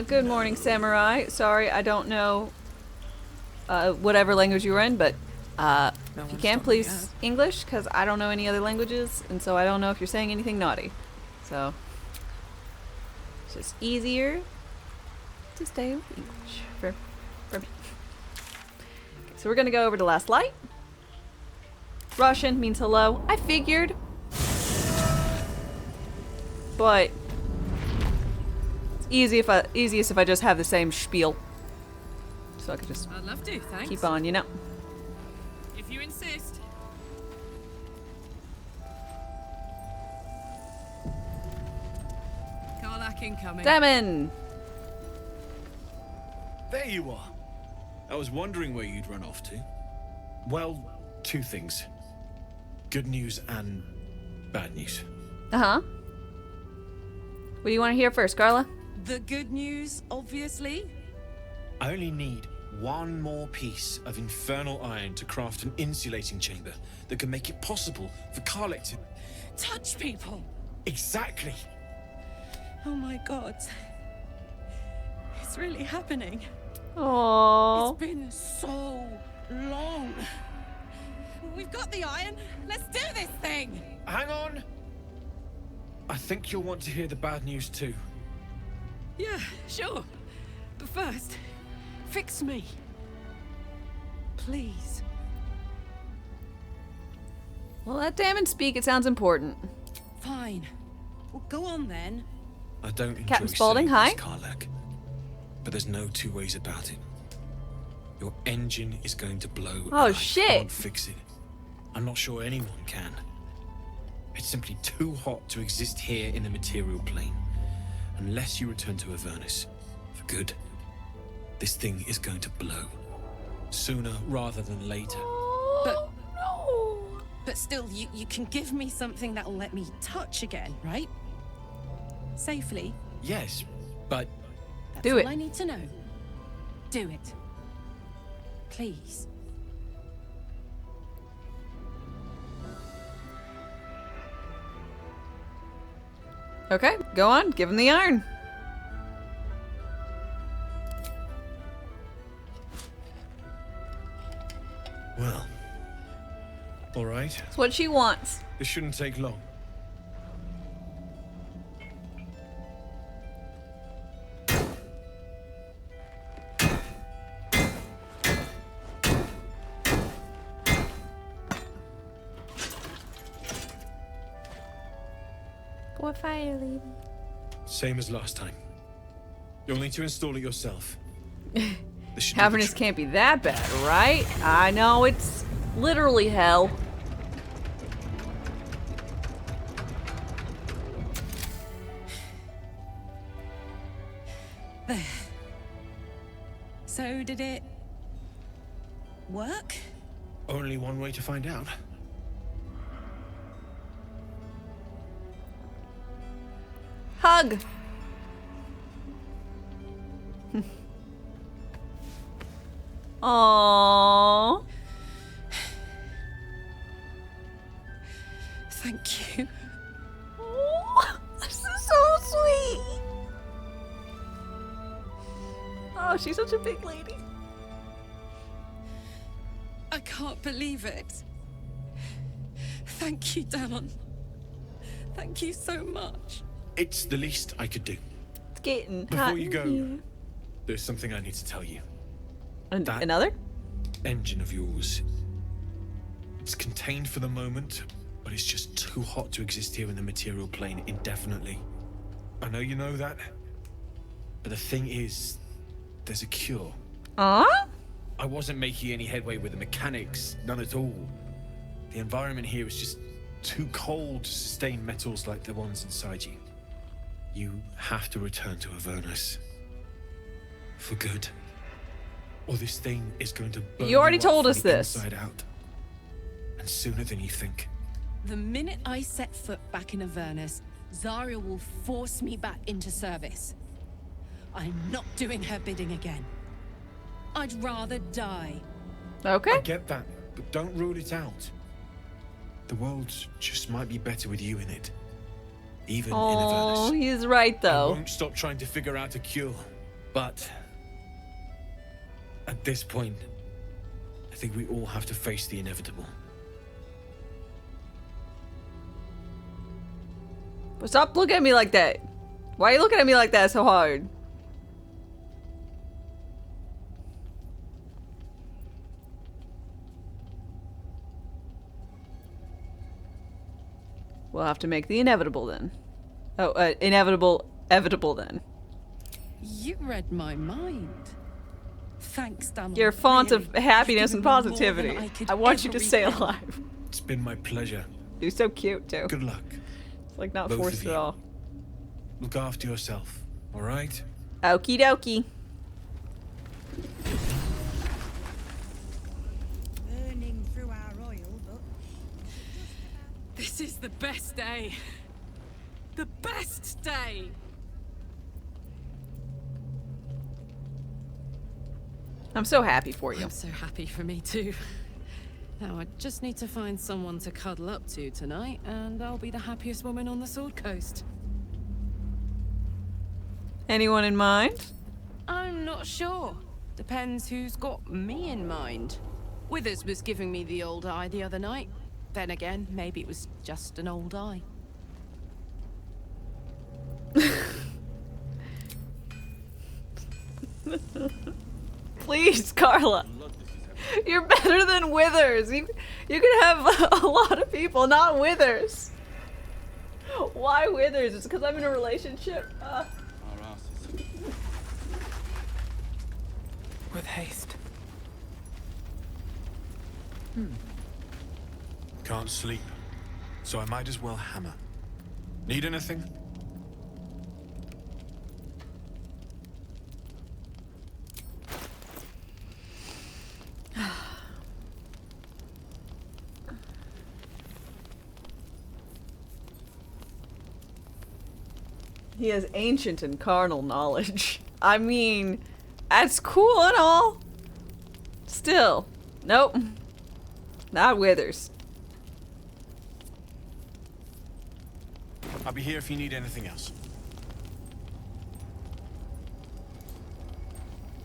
Good morning, Samurai. Sorry, I don't know whatever language you were in, but if you can, please English, because I don't know any other languages, and so I don't know if you're saying anything naughty. So, it's just easier to stay with English for me. Okay, so we're going to go over to Last Light. Russian means hello. I figured. But it's easiest if I just have the same spiel. So I could just I'd love to, thanks. keep on, you know. If you insist. Karlak incoming. Demon! There you are. I was wondering where you'd run off to. Well, two things. Good news and bad news. Uh-huh. What do you want to hear first, Carla? The good news, obviously. I only need one more piece of infernal iron to craft an insulating chamber that can make it possible for Karlek to... Touch people! Exactly! Oh my god. It's really happening. Aww. It's been so long. We've got the iron. Let's do this thing! Hang on! I think you'll want to hear the bad news too. Yeah, sure. But first, fix me. Please. Well, let Damon speak. It sounds important. Fine. Well, go on then. I don't enjoy Captain Spaulding, saying hi. this, Karlek, but there's no two ways about it. Your engine is going to blow. Oh, and shit. I can't fix it. I'm not sure anyone can. It's simply too hot to exist here in the material plane. Unless you return to Avernus for good. This thing is going to blow. Sooner rather than later. But But still, you can give me something that'll let me touch again, right? Safely. Yes, but... That's Do all it. I need to know. Do it. Please. Okay, go on. Give him the iron. Well. All right. It's what she wants. This shouldn't take long. Poor fire lady. Same as last time. You'll need to install it yourself. This should do the Avernus trick. can't be that bad, right? I know, it's literally hell. There. So did it work? Only one way to find out. Hug. Aww. Thank you. Oh, this is so sweet. Oh, she's such a big lady. I can't believe it. Thank you, Damon. Thank you so much. It's the least I could do. It's getting hot Before you in go, here. there's something I need to tell you. That Another? engine of yours. It's contained for the moment, but it's just too hot to exist here in the material plane indefinitely. I know you know that, but the thing is, there's a cure. Huh? I wasn't making any headway with the mechanics, none at all. The environment here is just too cold to sustain metals like the ones inside you. You have to return to Avernus. For good. Or this thing is going to burn You already up told from us the this. inside out. And sooner than you think. The minute I set foot back in Avernus, Zarya will force me back into service. I'm not doing her bidding again. I'd rather die. Okay. I get that, but don't rule it out. The world just might be better with you in it. Even in Oh, Avernus. he's right I though. won't stop trying to figure out a cure. But at this point, I think we all have to face the inevitable. But stop looking at me like that. Why are you looking at me like that so hard? We'll have to make the inevitable then. Oh, inevitable then. You read my mind. Thanks, Damon. Your font Really. of happiness You've and given me more than positivity. could I want you to ever stay repay. alive. It's been my pleasure. You're so cute too. Good luck. It's like not Both forced of at you. all. Look after yourself, all right? Okie dokie. This is the best day. The best day! I'm so happy for you. I'm so happy for me too. Now I just need to find someone to cuddle up to tonight, and I'll be the happiest woman on the Sword Coast. Anyone in mind? I'm not sure. Depends who's got me in mind. Withers was giving me the old eye the other night. Then again, maybe it was just an old eye. Please, Carla. You're better than Withers. You can have a lot of people, not Withers. Why Withers? It's because I'm in a relationship. With haste. Can't sleep, so I might as well hammer. Need anything? He has ancient and carnal knowledge. I mean, that's cool and all. Still, nope. Not Withers. I'll be here if you need anything else.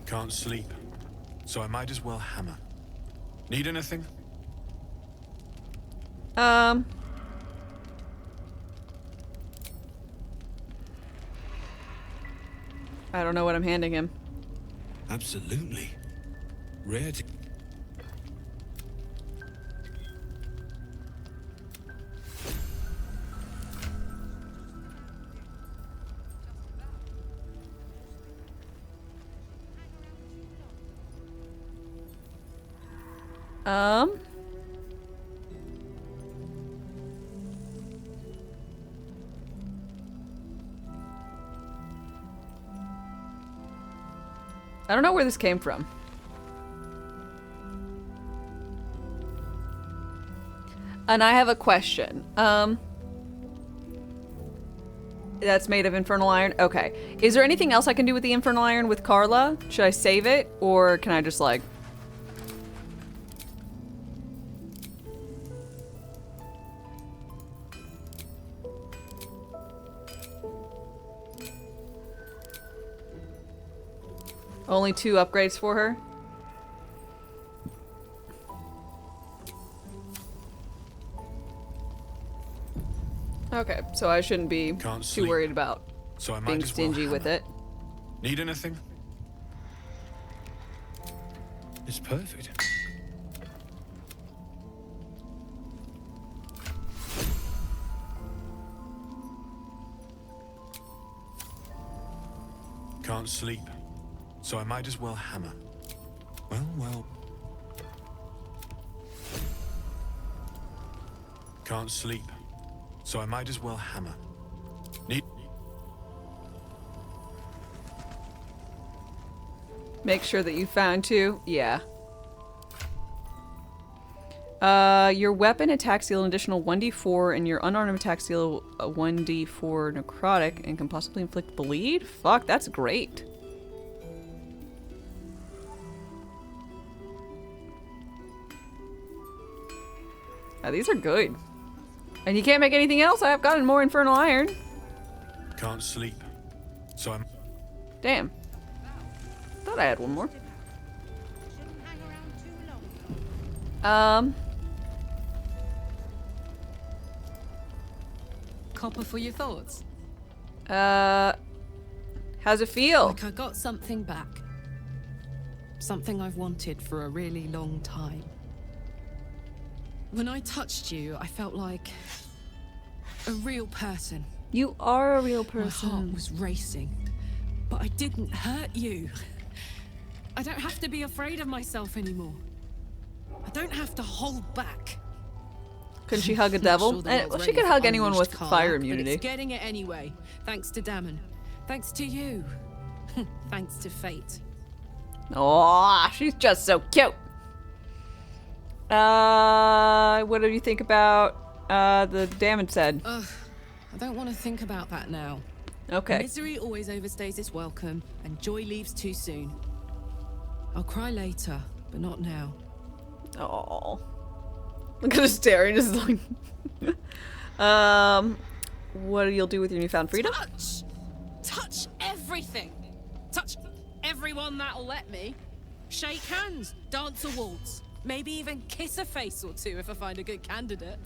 Can't sleep, so I might as well hammer. Need anything? I don't know what I'm handing him. Absolutely. Rare to... I don't know where this came from. And I have a question. That's made of infernal iron? Okay. Is there anything else I can do with the infernal iron with Carla? Should I save it? Or can I just like... Only 2 upgrades for her? Okay, so I shouldn't be too worried about being stingy with it. Need anything? It's perfect. Can't sleep, so I might as well hammer. Well. Can't sleep, so I might as well hammer. Need... Make sure that you found 2. Yeah. Your weapon attacks deal an additional 1d4, and your unarmed attacks deal a 1d4 necrotic and can possibly inflict bleed? Fuck, that's great. These are good. And you can't make anything else? I've gotten more infernal iron. Can't sleep, so I'm... Damn. Thought I had one more. Copper for your thoughts? How's it feel? Like I got something back. Something I've wanted for a really long time. When I touched you, I felt like a real person. You are a real person. My heart was racing, but I didn't hurt you. I don't have to be afraid of myself anymore. I don't have to hold back. Couldn't she hug a devil? Well, she could hug anyone with fire immunity. It's getting it anyway, thanks to Damon. Thanks to you. Thanks to fate. Aw, she's just so cute. What do you think about the damage said. Ugh, I don't want to think about that now. Okay. Misery always overstays its welcome, and joy leaves too soon. I'll cry later, but not now. Oh. Look at her staring, just like... what you'll do with your newfound freedom? Touch everything! Touch everyone that'll let me. Shake hands, dance a waltz, maybe even kiss a face or two if I find a good candidate.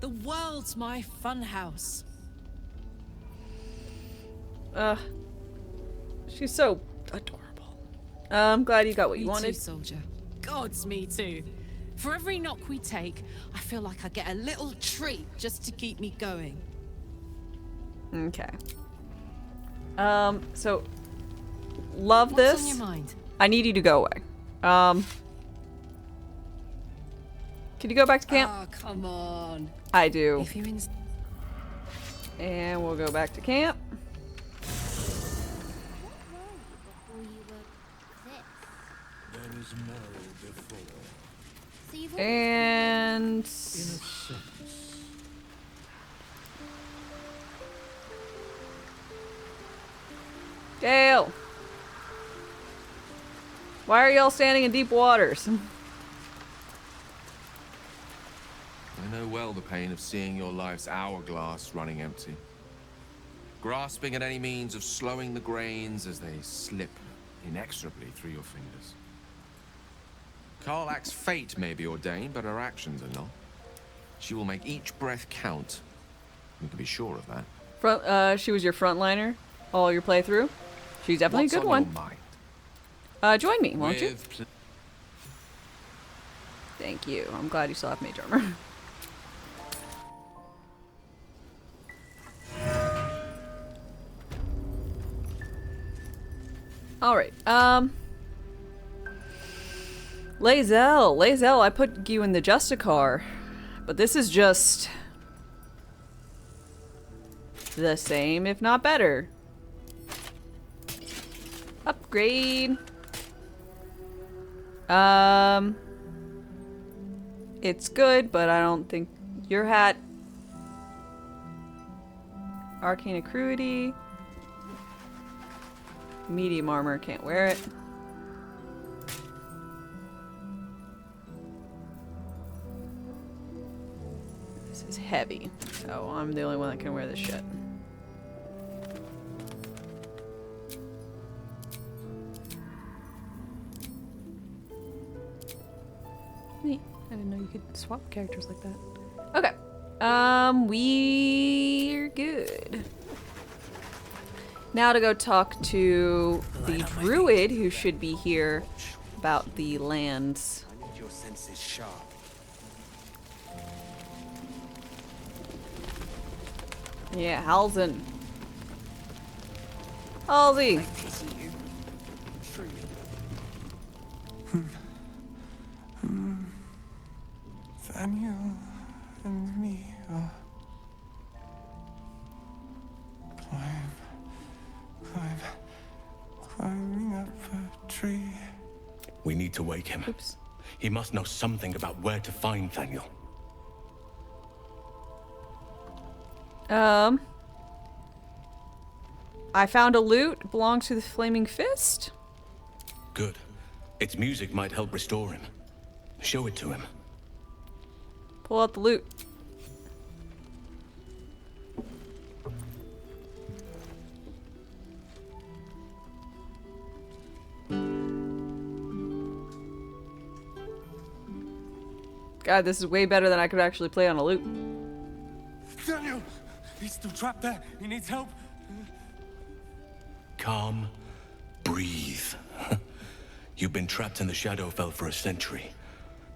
The world's my funhouse. She's so adorable. I'm glad you got what you wanted. Me too, soldier. Gods, me too. For every knock we take, I feel like I get a little treat just to keep me going. Okay. So love this. What's on your mind? I need you to go away. Can you go back to camp? Oh, come on. I do. If you're in... And we'll go back to camp. There is no before. And Dale, why are y'all standing in deep waters? I know well the pain of seeing your life's hourglass running empty. Grasping at any means of slowing the grains as they slip inexorably through your fingers. Karlach's fate may be ordained, but her actions are not. She will make each breath count. You can be sure of that. She was your frontliner all your playthrough. She's definitely a good one. Join me, won't you? Thank you. I'm glad you still have mage armor. Alright, Lae'zel, I put you in the Justicar, but this is just the same, if not better. Upgrade. It's good, but I don't think your hat. Arcane Accruity. Medium armor, can't wear it. This is heavy, so I'm the only one that can wear this shit. Neat. I didn't know you could swap characters like that. Okay. We're good. Now to go talk to the druid who should be here about the lands. I need your senses sharp. Yeah, Halsey. Halsey. Daniel and me are climbing up a tree. We need to wake him. Oops. He must know something about where to find Daniel. I found a lute. It belongs to the Flaming Fist. Good. Its music might help restore him. Show it to him. Pull out the loot. God, this is way better than I could actually play on a lute. Daniel! He's still trapped there. He needs help. Calm. Breathe. You've been trapped in the Shadowfell for a century.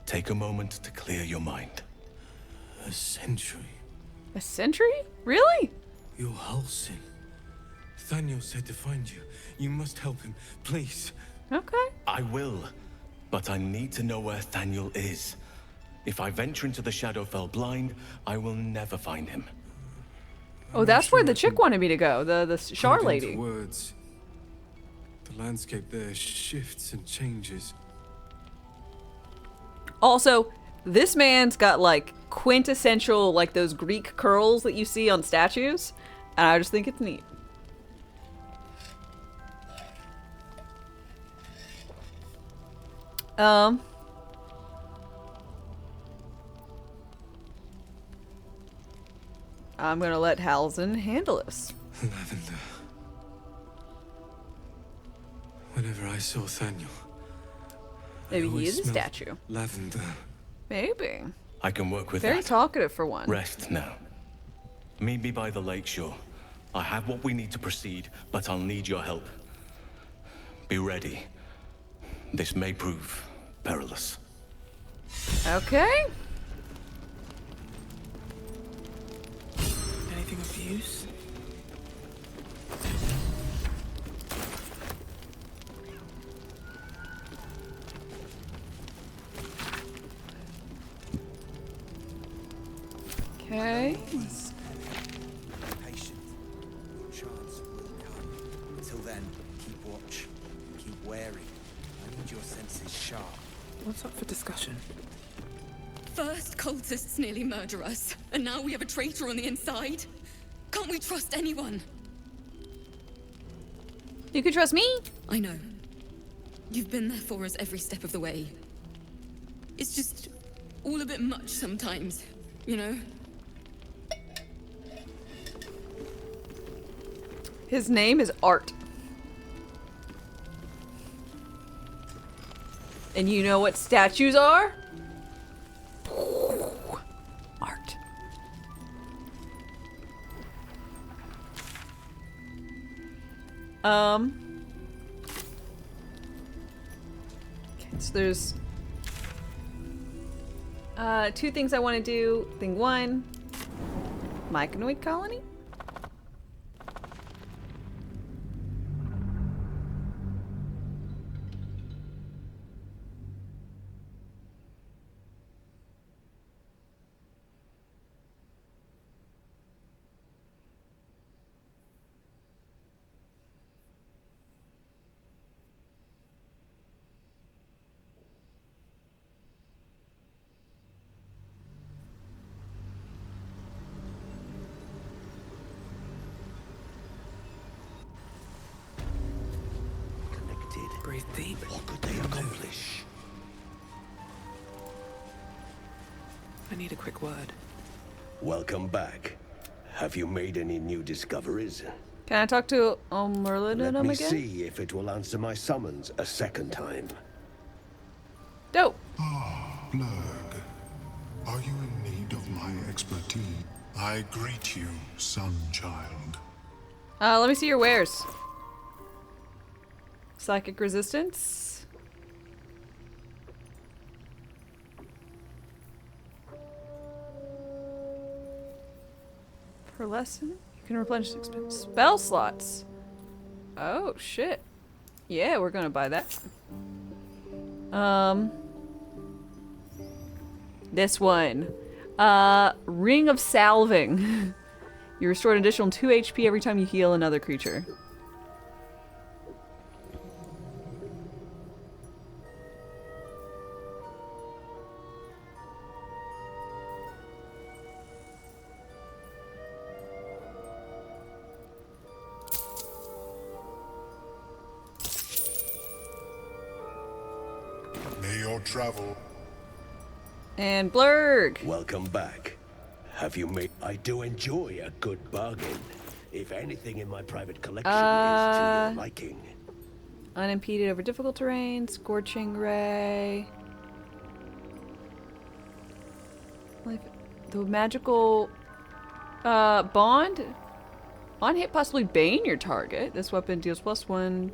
Take a moment to clear your mind. A century? A century? Really? You're Halsey. Daniel said to find you. You must help him, please. Okay. I will, but I need to know where Daniel is. If I venture into the Shadowfell blind, I will never find him. Oh, that's where the chick wanted me to go. The Shar lady. Words. The landscape there shifts and changes. Also, this man's got like quintessential, like those Greek curls that you see on statues. And I just think it's neat. I'm gonna let Halzen handle this. Lavender. Whenever I saw Thaniel, Maybe I he always is a smelled statue. Lavender. Maybe. I can work with Very that. talkative for one. Rest now. Meet me by the lakeshore. I have what we need to proceed, but I'll need your help. Be ready. This may prove perilous. Okay. Anything of use? Okay. Patient. Your chance will come. Until then, keep watch. Keep wary. I need your senses sharp. What's up for discussion? First, cultists nearly murder us, and now we have a traitor on the inside. Can't we trust anyone? You can trust me. I know. You've been there for us every step of the way. It's just all a bit much sometimes, you know? His name is Art. And you know what statues are? Art. Okay, so there's two things I want to do. Thing one, Myconoid colony. Breathe deep. What could they accomplish? I need a quick word. Welcome back. Have you made any new discoveries? Can I talk to Merlin Let again? me see if it will answer my summons a second time. Dope. Ah, Blurg. Are you in need of my expertise? I greet you, son child. Let me see your wares. Psychic resistance. Per lesson, you can replenish spell slots. Oh shit. Yeah, we're gonna buy that. This one. Ring of Salving. You restore an additional 2 HP every time you heal another creature. May your travel. And Blurg. Welcome back. Have you made... I do enjoy a good bargain. If anything in my private collection is to your liking. Unimpeded over difficult terrain, Scorching Ray. The magical bond. On hit, possibly bane your target. This weapon deals +1.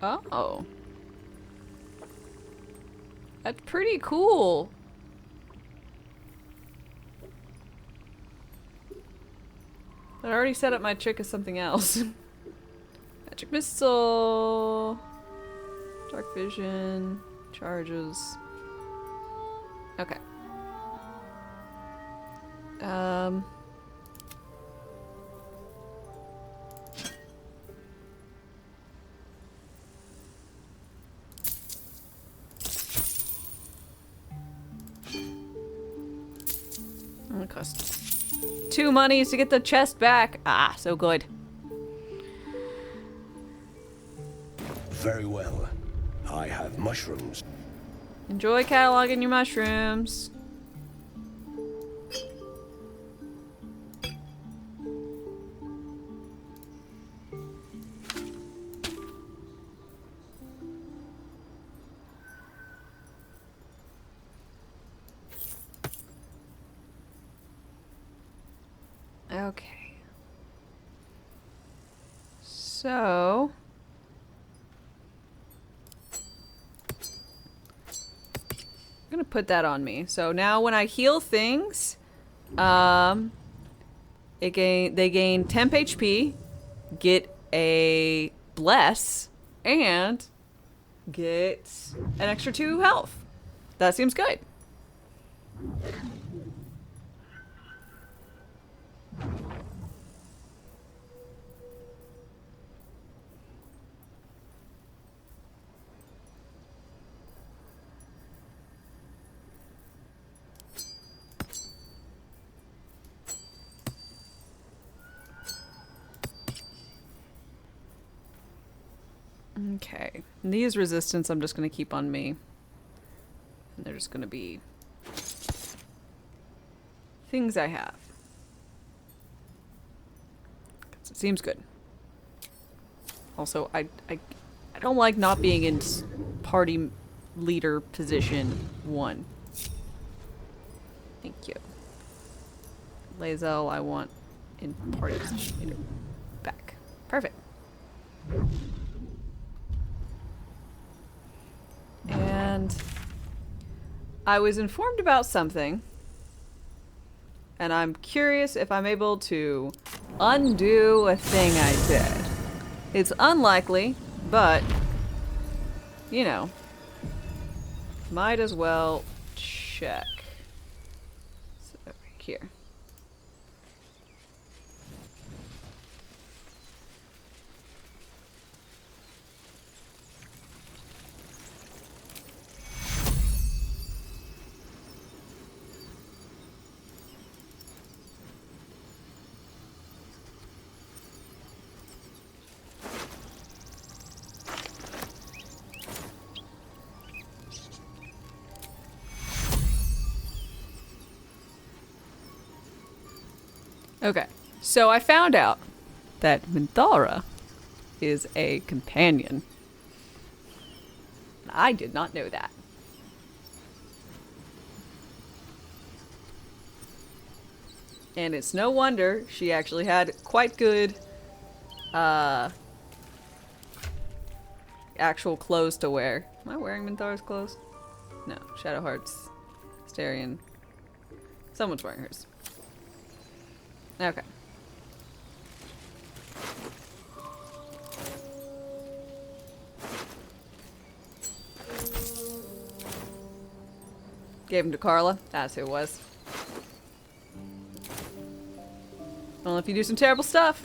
Oh. That's pretty cool. I already set up my trick as something else. Magic Missile. Dark Vision. Charges. Okay. It costs 2 monies to get the chest back. Ah, so good. Very well. I have mushrooms. Enjoy cataloging your mushrooms. Okay. So... I'm gonna put that on me. So now when I heal things, they gain temp HP, get a bless, and get an extra 2 health. That seems good. Okay. And these resistance I'm just going to keep on me. And they're just going to be things I have. 'Cause it seems good. Also, I don't like not being in party leader position 1. Thank you. Lae'zel, I want in party position leader. Back. Perfect. And I was informed about something, and I'm curious if I'm able to undo a thing I did. It's unlikely, but, you know, might as well check. So, over here. Okay, so I found out that Minthara is a companion. I did not know that. And it's no wonder she actually had quite good actual clothes to wear. Am I wearing Minthara's clothes? No, Shadowheart's, Astarion. Someone's wearing hers. Okay. Gave him to Carla. That's who it was. Well, if you do some terrible stuff.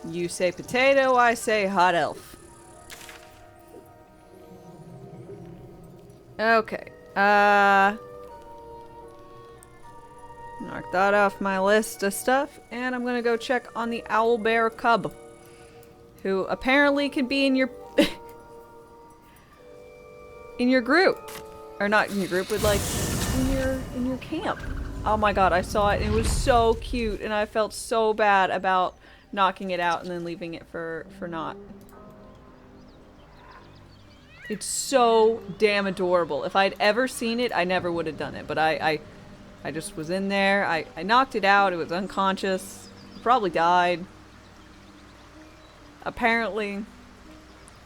You say potato, I say hot elf. Okay. Knock that off my list of stuff, and I'm gonna go check on the owlbear cub, who apparently can be in your in your group, or not in your group, but like in your camp. Oh my god, I saw it and it was so cute, and I felt so bad about knocking it out and then leaving it for naught. It's so damn adorable. If I'd ever seen it, I never would have done it. But I just was in there. I knocked it out. It was unconscious. It probably died. Apparently.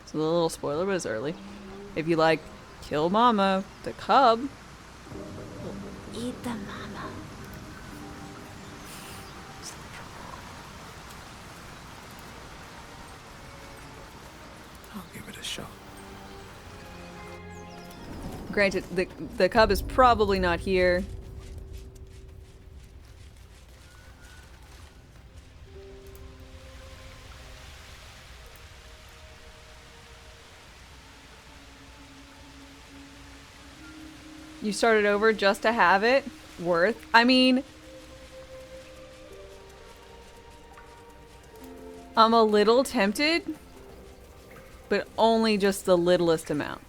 It's a little spoiler, but it's early. If you like Kill Mama, the cub will eat the mama. I'll give it a shot. Granted, the cub is probably not here. You started over just to have it? Worth? I mean, I'm a little tempted, but only just the littlest amount.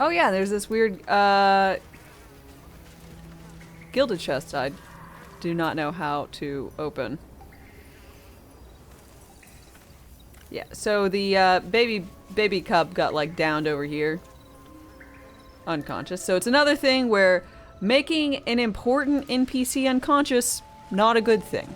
Oh yeah, there's this weird, gilded chest I do not know how to open. Yeah, so the, baby cub got, like, downed over here. Unconscious. So it's another thing where making an important NPC unconscious, not a good thing.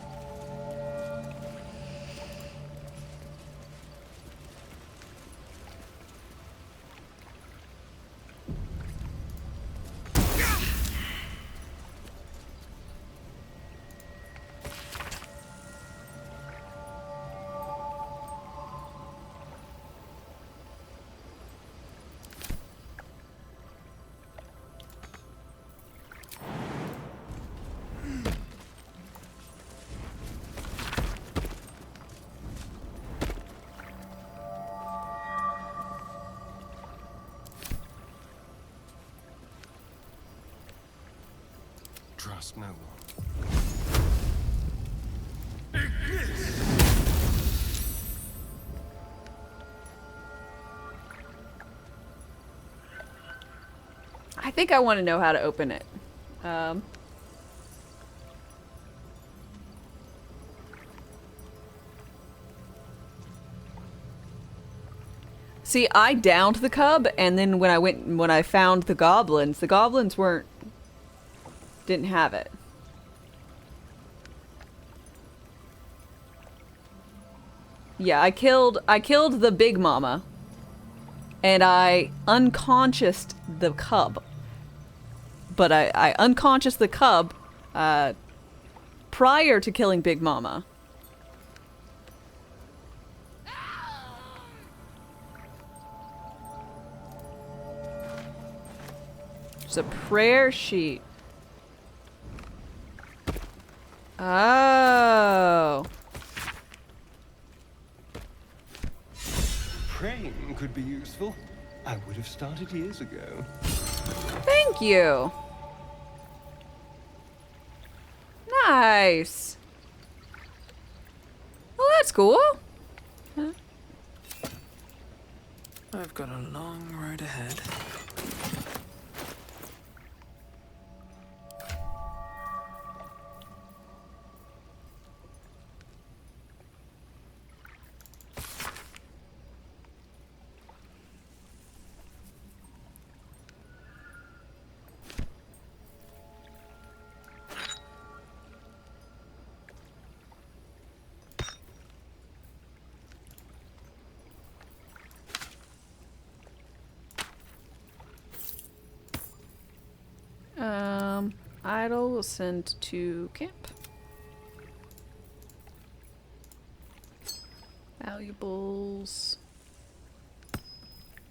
Trust no one. I think I want to know how to open it. See, I downed the cub, and then when I found the goblins didn't have it. Yeah, I killed the big mama, and I unconscioused the cub. But I unconscious the cub prior to killing Big Mama. There's a prayer sheet. Oh. Praying could be useful. I would have started years ago. Thank you. Nice. Well, that's cool. Huh? I've got a long road ahead. Idol was sent to camp. Valuables.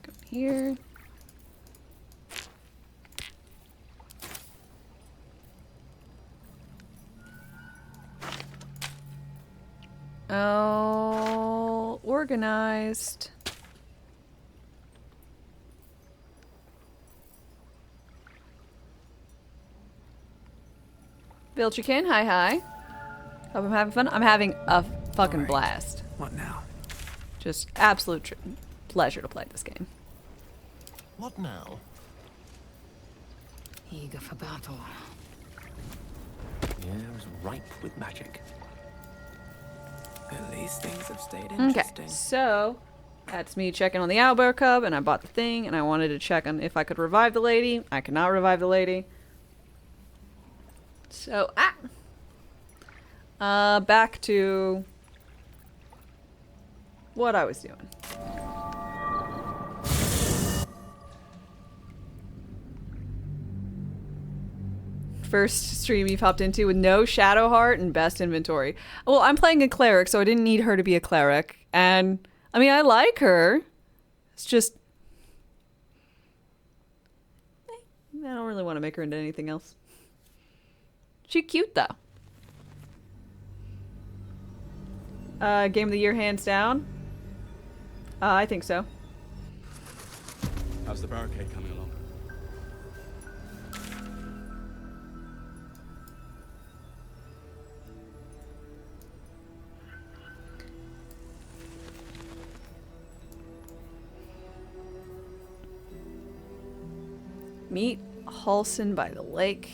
Go here. Oh, organized. Vilchikin, hi. Hope I'm having fun. I'm having a fucking blast. What now? Just absolute pleasure to play this game. What now? Eager for battle. Yeah, it was ripe with magic. At least things have stayed Okay, interesting. so that's me checking on the owlbear cub, and I bought the thing, and I wanted to check on if I could revive the lady. I cannot revive the lady. So, back to what I was doing. First stream you popped into with no shadow heart and best inventory. Well, I'm playing a cleric, so I didn't need her to be a cleric. And, I mean, I like her. It's just... I don't really want to make her into anything else. She's cute, though. Game of the year, hands down. I think so. How's the barricade coming along? Meet Halson by the lake.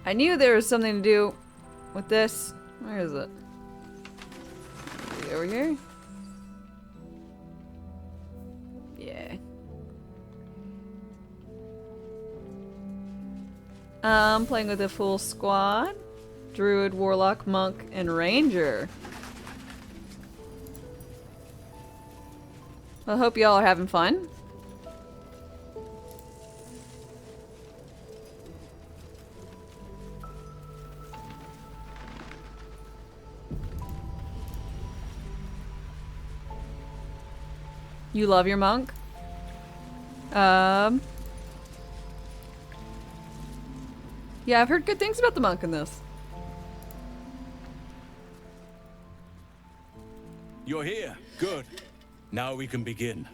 I knew there was something to do with this. Where is it? Is it over here? Yeah. I'm playing with a full squad. Druid, Warlock, Monk, and Ranger. I hope y'all are having fun. You love your monk? Yeah, I've heard good things about the monk in this. You're here. Good. Now we can begin.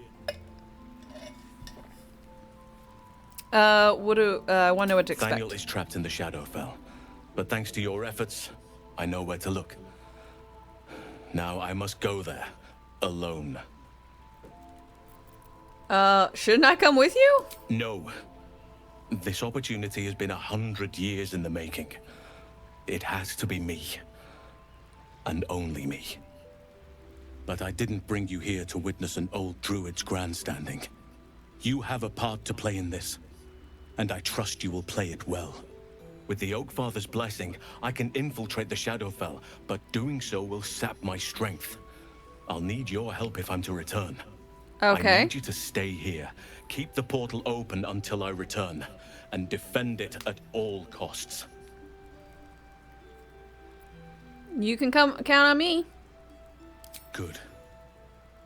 I want to know what to expect. Daniel is trapped in the Shadowfell, but thanks to your efforts, I know where to look. Now I must go there, alone. Shouldn't I come with you? No. This opportunity has been 100 years in the making. It has to be me. And only me. But I didn't bring you here to witness an old druid's grandstanding. You have a part to play in this, and I trust you will play it well. With the Oakfather's blessing, I can infiltrate the Shadowfell, but doing so will sap my strength. I'll need your help if I'm to return. Okay. I need you to stay here, keep the portal open until I return, and defend it at all costs. You can count on me. Good.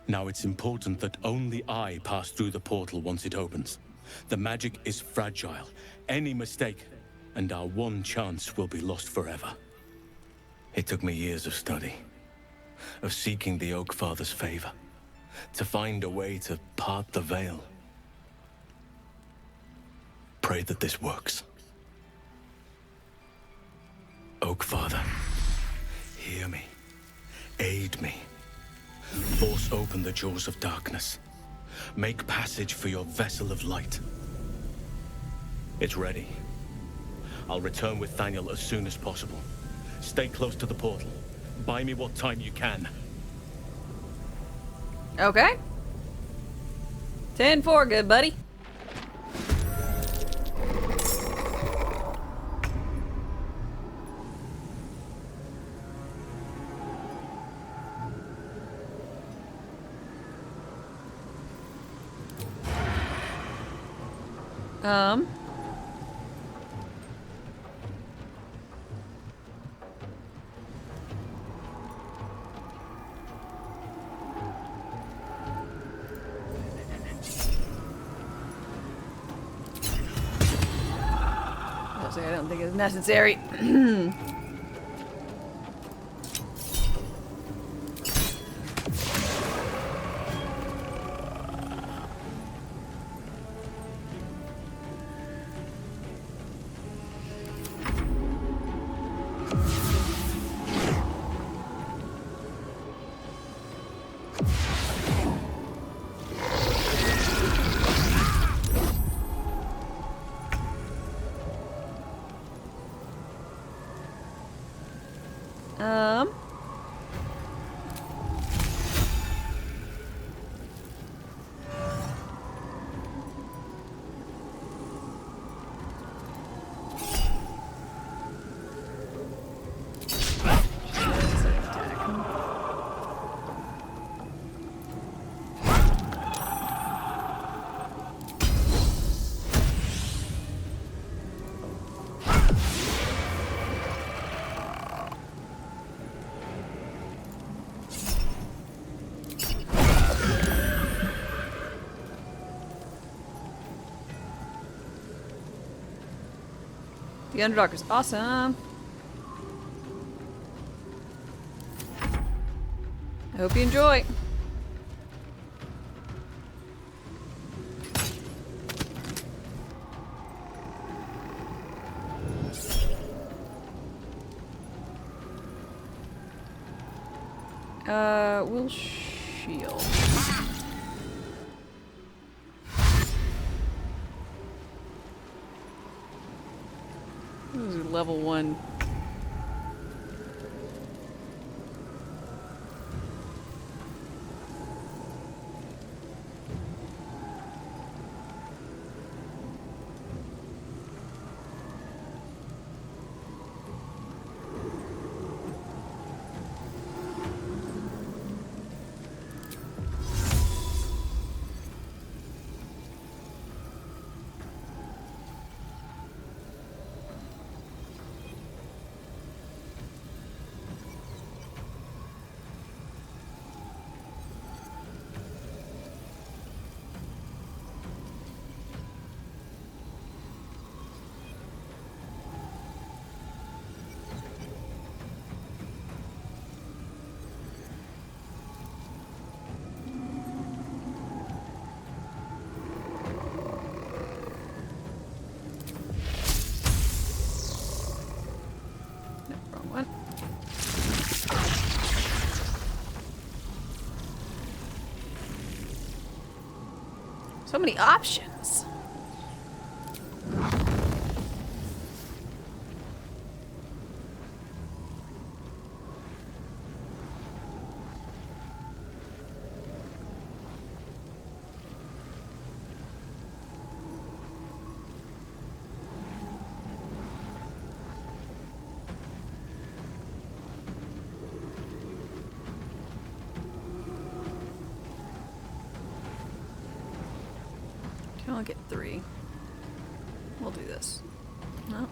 Now it's important that only I pass through the portal once it opens. The magic is fragile. Any mistake, and our one chance will be lost forever. It took me years of study, of seeking the Oakfather's favor, to find a way to part the veil. Pray that this works. Oakfather, hear me. Aid me. Force open the jaws of darkness. Make passage for your vessel of light. It's ready. I'll return with Daniel as soon as possible. Stay close to the portal. Buy me what time you can. Okay. 10-4, good buddy. I don't think it's necessary. The Underdog is awesome. I hope you enjoy. We'll shield. This is level 1. So many options. I'll get 3. We'll do this. No.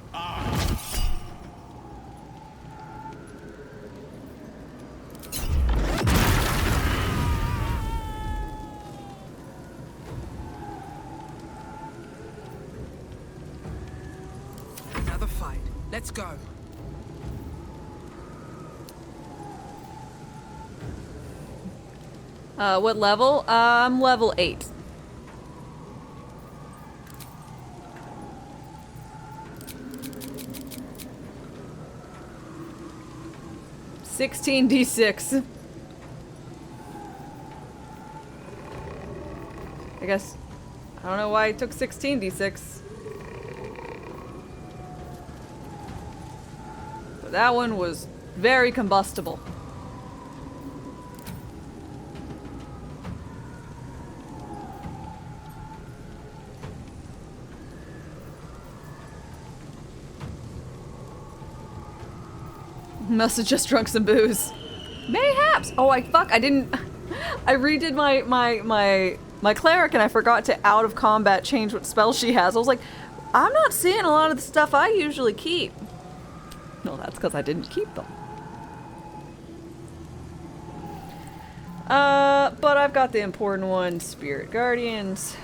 Another fight. Let's go. What level? I'm level 8. $16d6. I guess I don't know why I took 16d6. But that one was very combustible. Must have just drunk some booze. Mayhaps. Oh, I didn't. I redid my cleric and I forgot to out of combat change what spell she has. I was like, I'm not seeing a lot of the stuff I usually keep. No, that's because I didn't keep them. But I've got the important one, Spirit Guardians.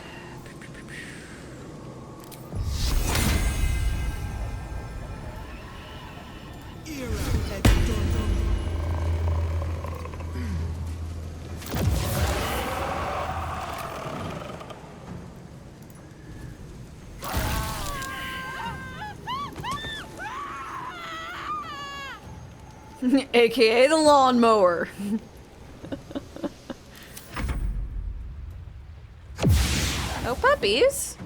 AKA the lawnmower. Oh, puppies.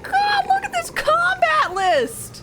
God, look at this combat list.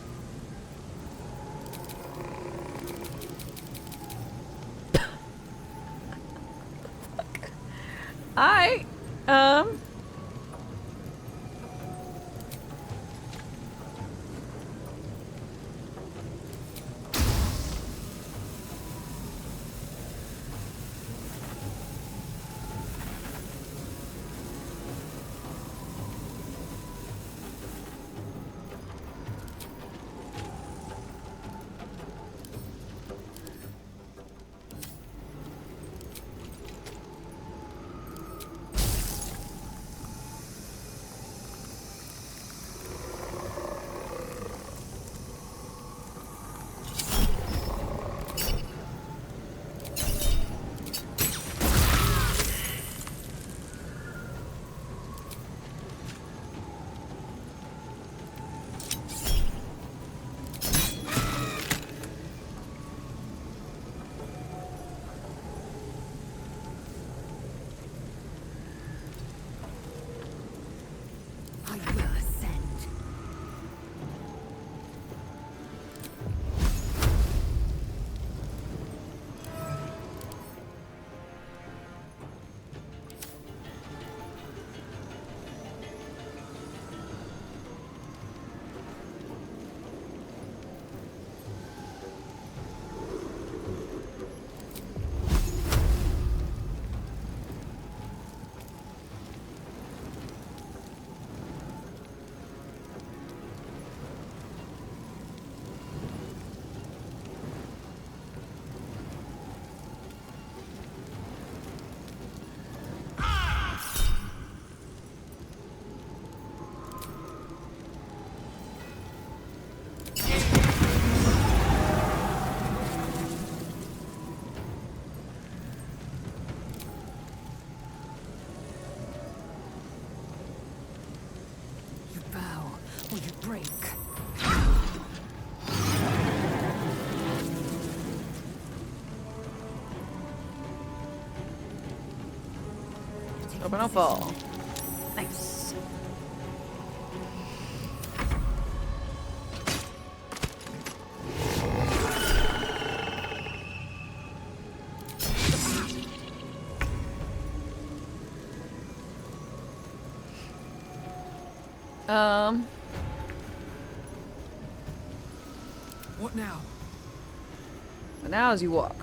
Open up all. Nice. What now? But now as you walk.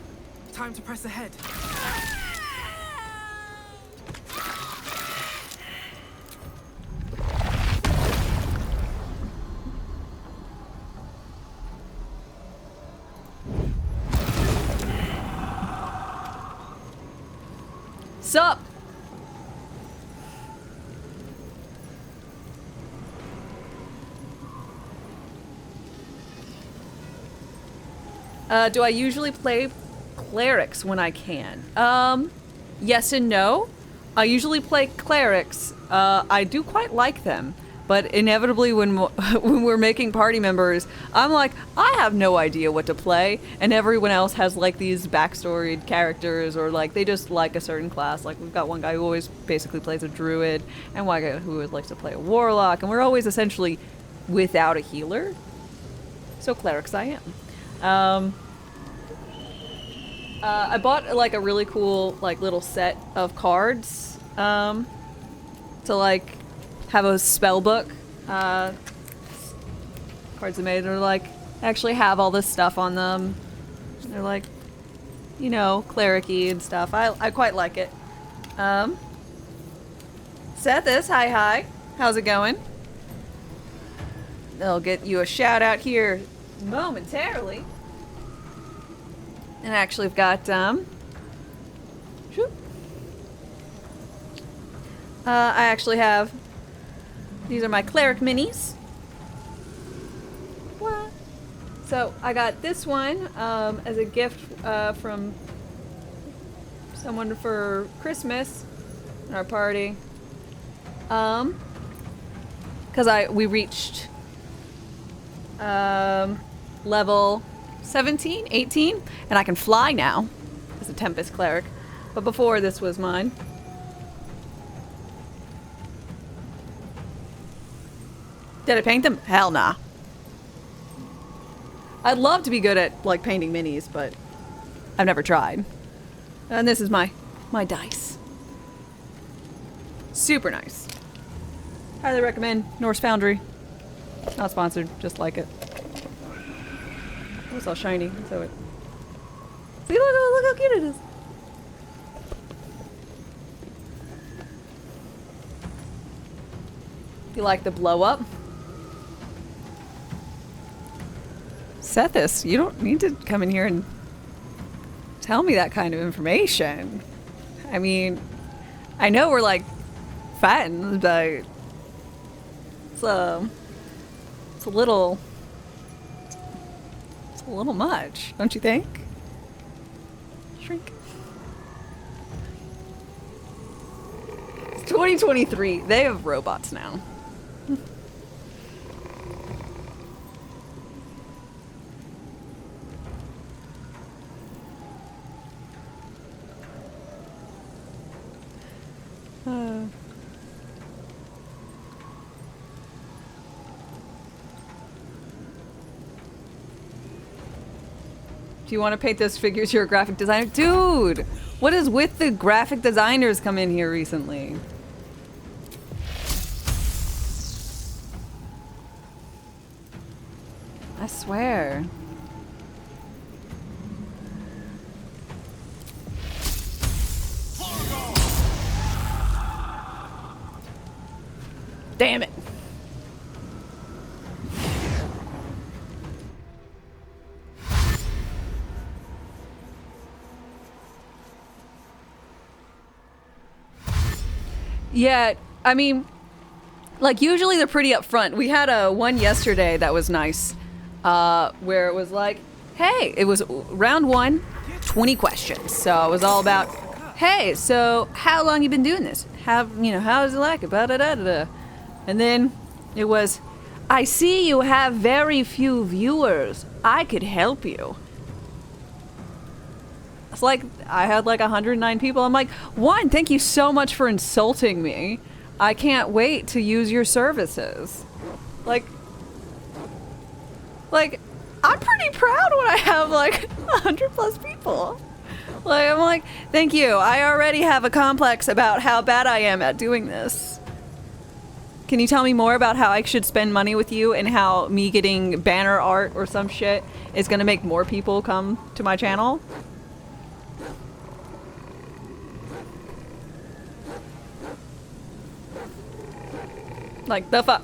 Time to press ahead. Sup? Do I usually play clerics when I can? Yes and no. I usually play clerics. I do quite like them, but inevitably when we're making party members, I'm like, I have no idea what to play, and everyone else has like these backstoried characters, or like they just like a certain class. Like we've got one guy who always basically plays a druid, and one guy who likes to play a warlock, and we're always essentially without a healer. So clerics I am. I bought like a really cool like little set of cards to like have a spell book. Cards I made are like actually have all this stuff on them. They're like, you know, cleric-y and stuff. I quite like it. Sethis, hi. How's it going? They'll get you a shout out here momentarily. And actually, I've got, I actually have, these are my cleric minis. What? So, I got this one, as a gift, from someone for Christmas in our party. Cause we reached, level 17, 18, and I can fly now as a Tempest Cleric. But before, this was mine. Did I paint them? Hell nah. I'd love to be good at, like, painting minis, but I've never tried. And this is my dice. Super nice. Highly recommend Norse Foundry. Not sponsored, just like it. Oh, it's all shiny. So it. See, look how cute it is. You like the blow up? Sethis, you don't need to come in here and tell me that kind of information. I mean, I know we're like friends, but it's a little much, don't you think? Shrink. It's 2023. They have robots now. Do you want to paint those figures? You're a graphic designer? Dude! What is with the graphic designers come in here recently? I swear. Damn it. Yeah, I mean, like usually they're pretty upfront. We had a one yesterday that was nice, where it was like, hey, it was round 1, 20 questions. So it was all about, hey, so how long you been doing this? How does it like it? Blah, da, da, da, da. And then it was, I see you have very few viewers. I could help you. It's like, I had like 109 people. I'm like, one, thank you so much for insulting me. I can't wait to use your services. Like, I'm pretty proud when I have like 100 plus people. Like, I'm like, thank you. I already have a complex about how bad I am at doing this. Can you tell me more about how I should spend money with you and how me getting banner art or some shit is gonna make more people come to my channel? Like, the fuck?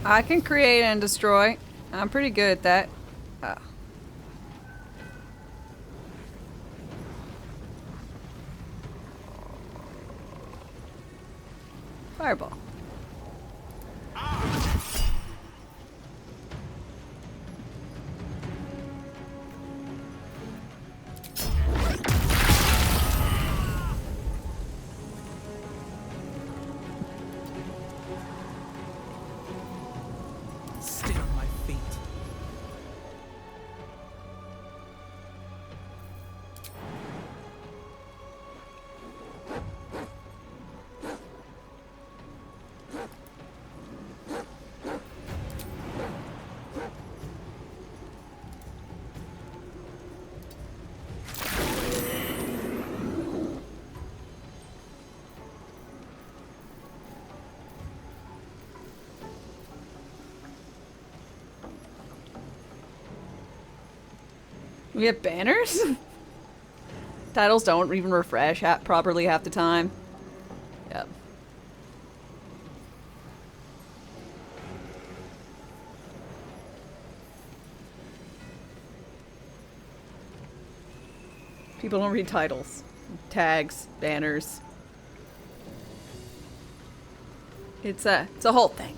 I can create and destroy. I'm pretty good at that. Fireball. Stay on my feet. We have banners? Titles don't even refresh properly half the time. Yep. People don't read titles. Tags, banners. It's a whole thing.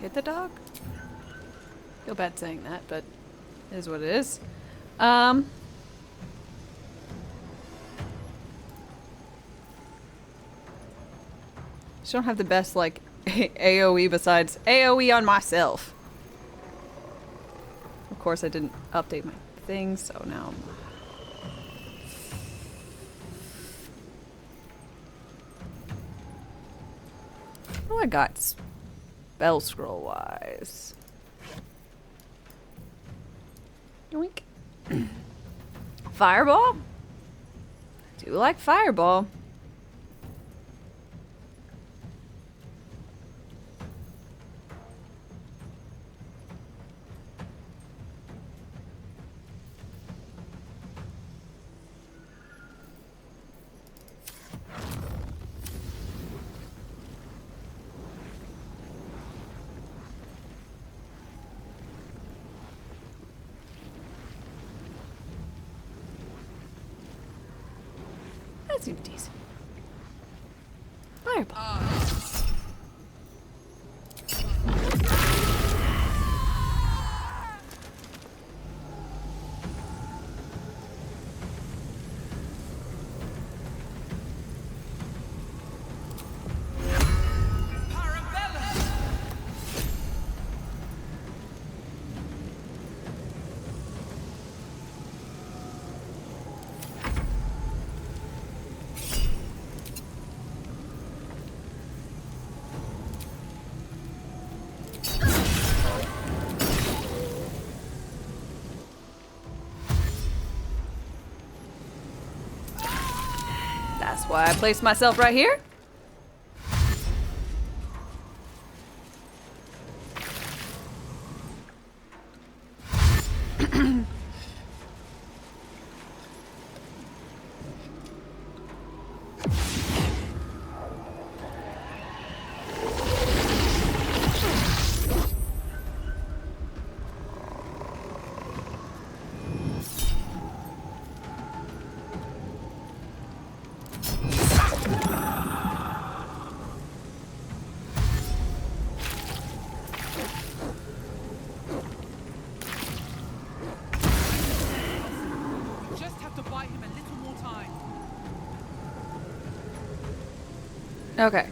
Hit the dog? Feel bad saying that, but it is what it is. just don't have the best, like, AoE besides AoE on myself. Of course, I didn't update my thing, so now what do I got spell scroll wise? Yoink. Fireball? I do like fireball. That seems decent. Fireball. That's why I placed myself right here. Okay.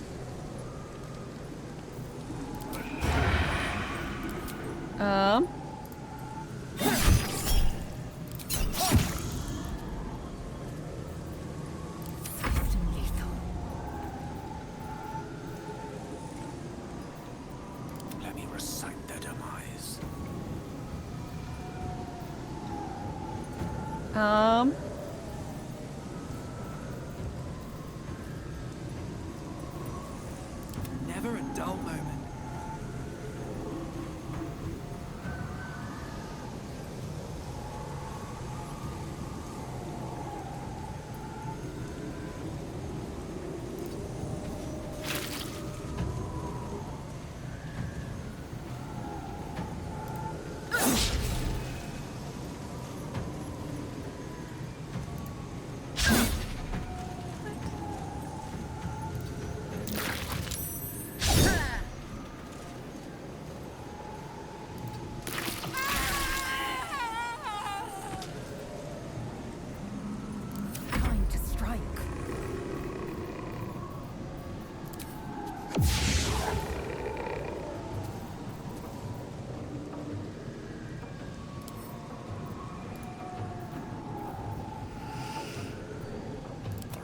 Let me recite their demise. Never a dull moment.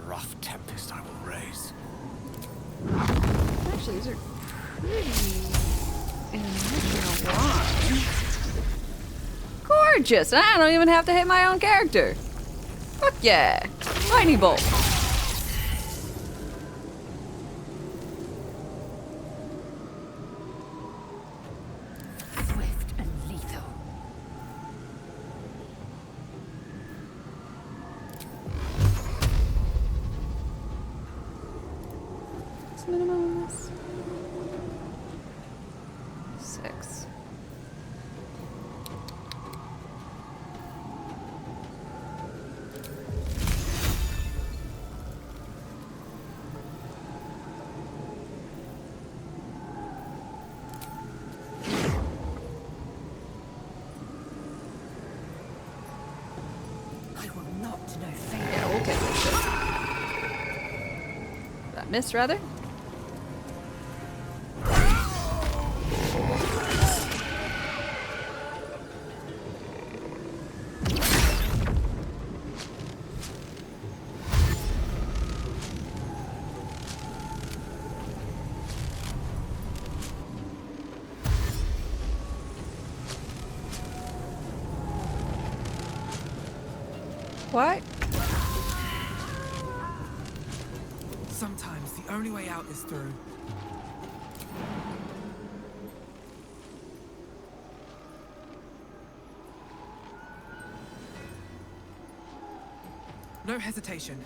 Rough tempest I will raise. Actually, these are pretty in a line. Gorgeous! And I don't even have to hit my own character. Fuck yeah! Lightning bolt. Swift and lethal. What's minimum on this? 6. I will not know failure. Yeah, we'll take this shit. That miss, rather? What? Sometimes the only way out is through. No hesitation.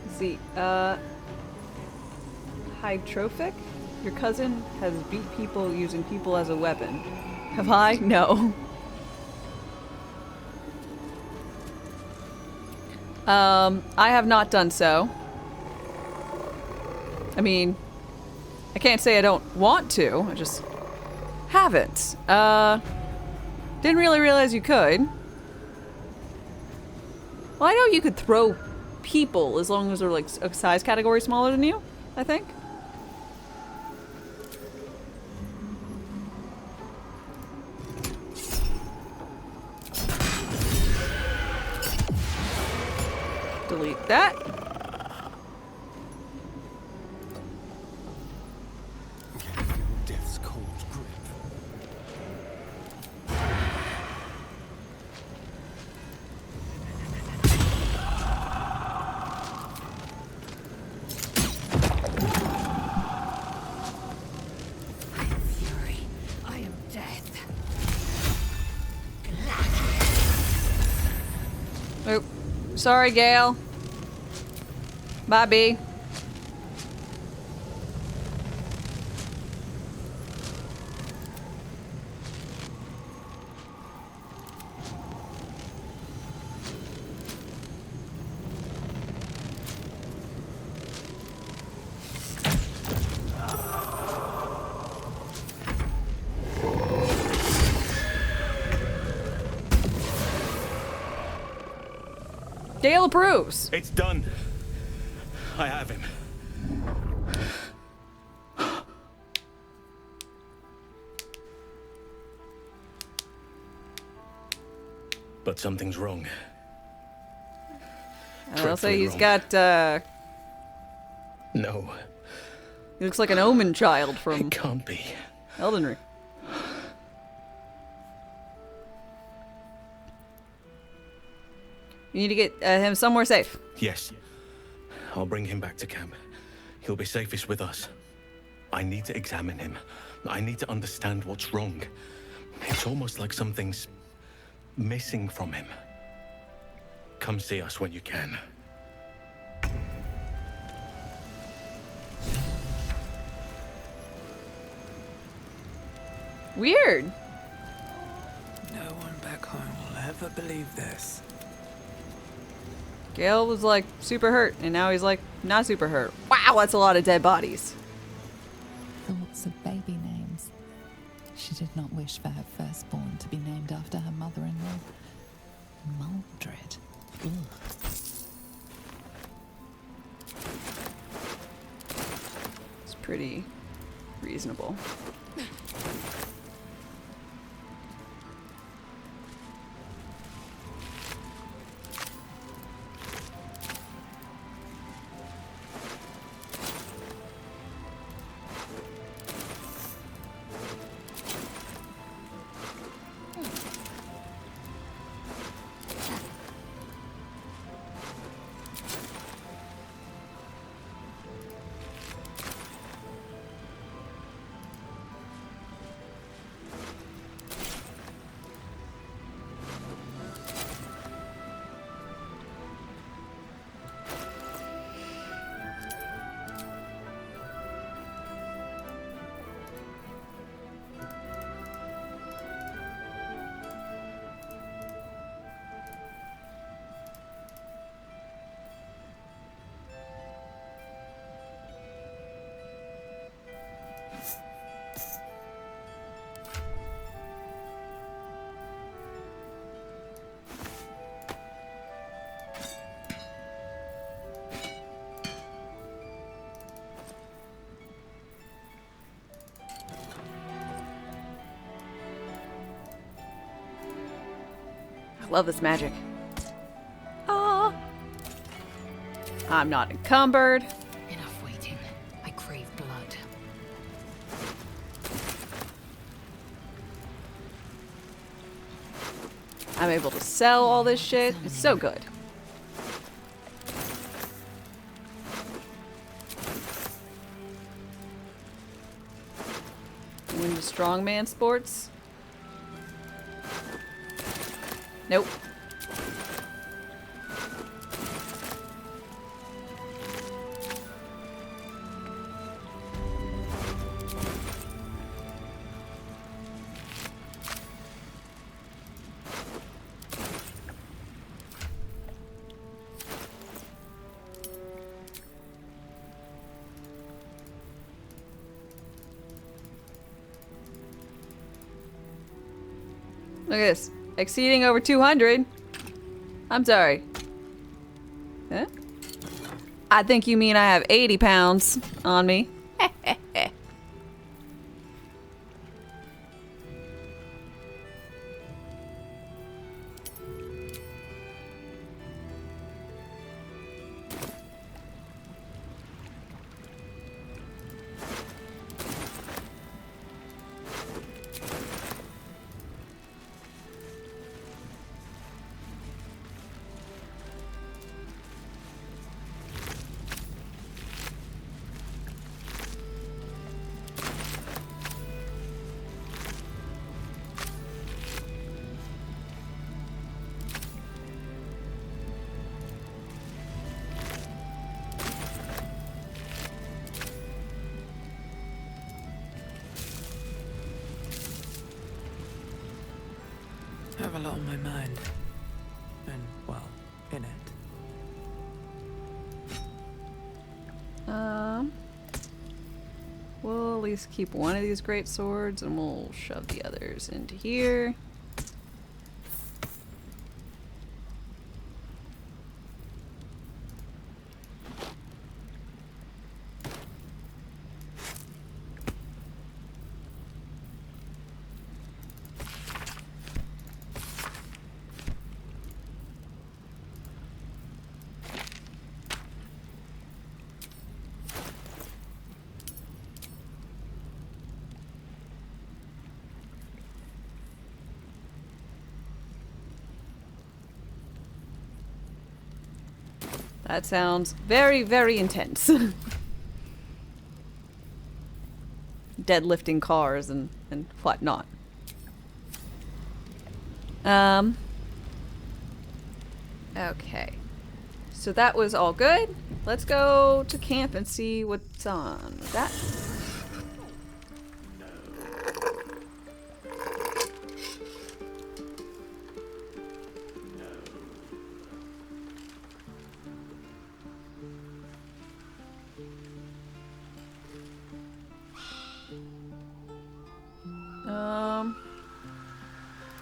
Let's see, Hydrophic? Your cousin has beat people using people as a weapon. Have I? No. I have not done so. I mean, I can't say I don't want to, I just haven't. Didn't really realize you could. Well, I know you could throw people as long as they're like a size category smaller than you, I think. Delete that. Death's cold grip. Fury, I am death. Oh, sorry, Gale. Bye, B. Gale approves. It's done. I have him. But something's wrong. I'll say he's wrong. got, No. he looks like an omen child from It can't be. Elden Ring. You need to get him somewhere safe. Yes. I'll bring him back to camp. He'll be safest with us. I need to examine him. I need to understand what's wrong. It's almost like something's missing from him. Come see us when you can. Weird. No one back home will ever believe this. Gale was like super hurt, and now he's like not super hurt. Wow, that's a lot of dead bodies. Thoughts of baby names. She did not wish for her firstborn to be named after her mother-in-law. Maldred. Ugh. It's pretty reasonable. love this magic. Ah. I'm not encumbered. Enough waiting. I crave blood. I'm able to sell all this shit. It's so good. Into strongman sports. Nope. Look at this. Exceeding over 200. I'm sorry. Huh? I think you mean I have 80 pounds on me. I have a lot on my mind. And, well, in it. We'll at least keep one of these great swords and we'll shove the others into here. That sounds very, very intense. Deadlifting cars and whatnot. Okay. So that was all good. Let's go to camp and see what's on with that.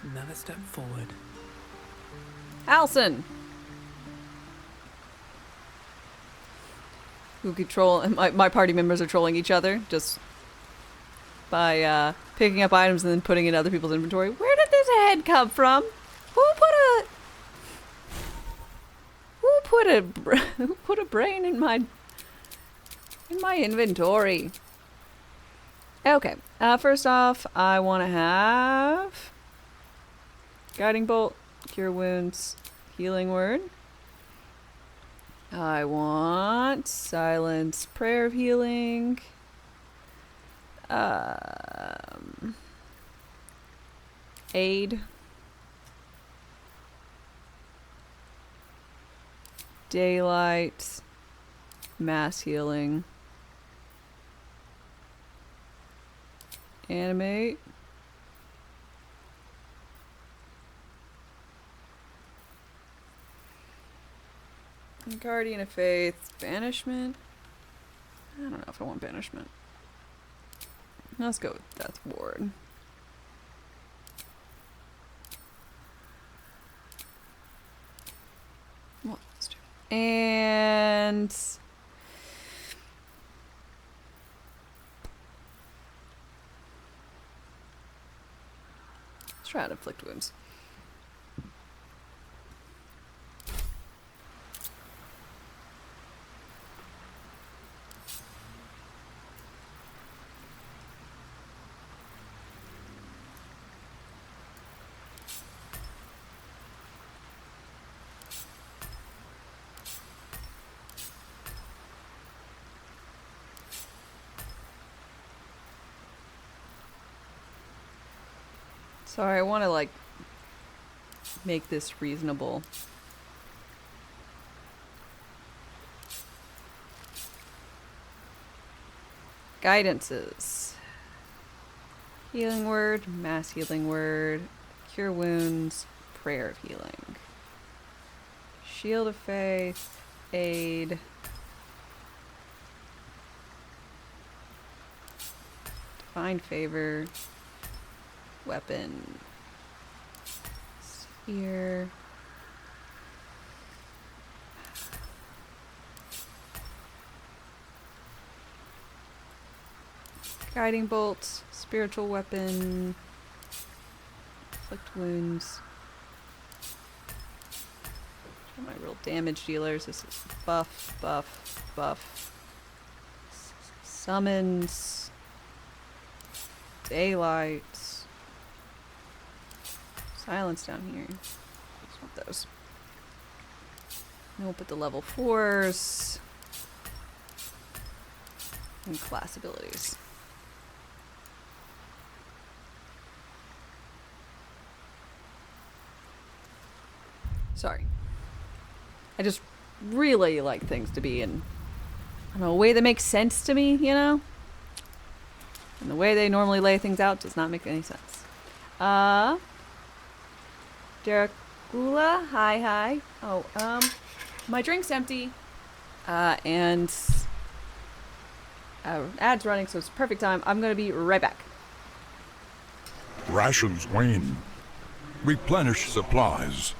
Another step forward. Alison! Who control, and my party members are trolling each other just by picking up items and then putting in other people's inventory. Where did this head come from? Who put a brain in my inventory? Okay, first off, I want to have Guiding Bolt, Cure Wounds, Healing Word. I want Silence, Prayer of Healing. Aid. Daylight. Mass Healing. Animate. Guardian of Faith. Banishment. I don't know if I want banishment. Let's go with Death Ward. Well, let's do it. And let's try to inflict wounds. Sorry, I want to, like, make this reasonable. Guidances. Healing word, mass healing word, cure wounds, prayer of healing. Shield of faith, aid. Divine favor, weapon, sphere. Guiding bolt, spiritual weapon, inflict wounds. My real damage dealers. This is buff, buff, buff. Summons. Daylight. Silence down here. Just want those. Then we'll put the level 4s. And class abilities. Sorry. I just really like things to be in, I don't know, a way that makes sense to me, you know? And the way they normally lay things out does not make any sense. Dracula, hi. Oh, my drink's empty. And ad's running, so it's perfect time. I'm gonna be right back. Rations wane. Replenish supplies.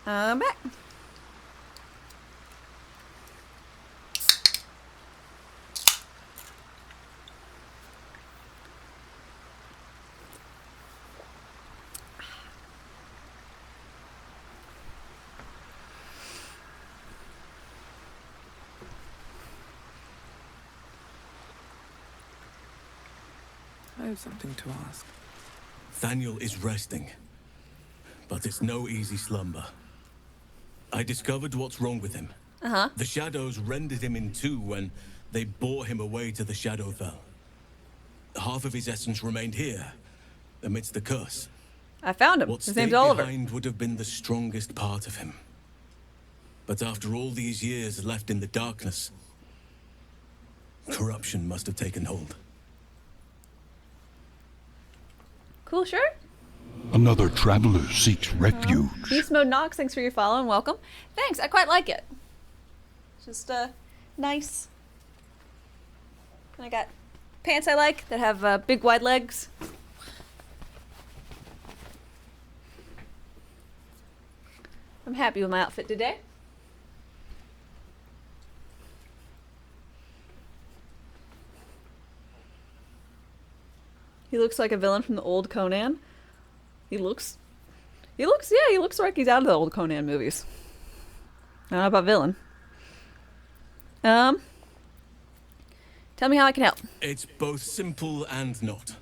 I'm back. I have something to ask. Thaniel is resting, but it's no easy slumber. I discovered what's wrong with him. Uh-huh. The shadows rendered him in two when they bore him away to the Shadowfell. Half of his essence remained here, amidst the curse. I found him. What His name's stayed Oliver. behind would have been the strongest part of him. But after all these years left in the darkness, corruption must have taken hold. Cool shirt. Another traveler seeks refuge. Beast Mode Knox, thanks for your follow and welcome. Thanks, I quite like it. Just nice. I got pants I like that have big wide legs. I'm happy with my outfit today. He looks like a villain from the old Conan. He looks like he's out of the old Conan movies. I don't know about villain. Tell me how I can help. It's both simple and not.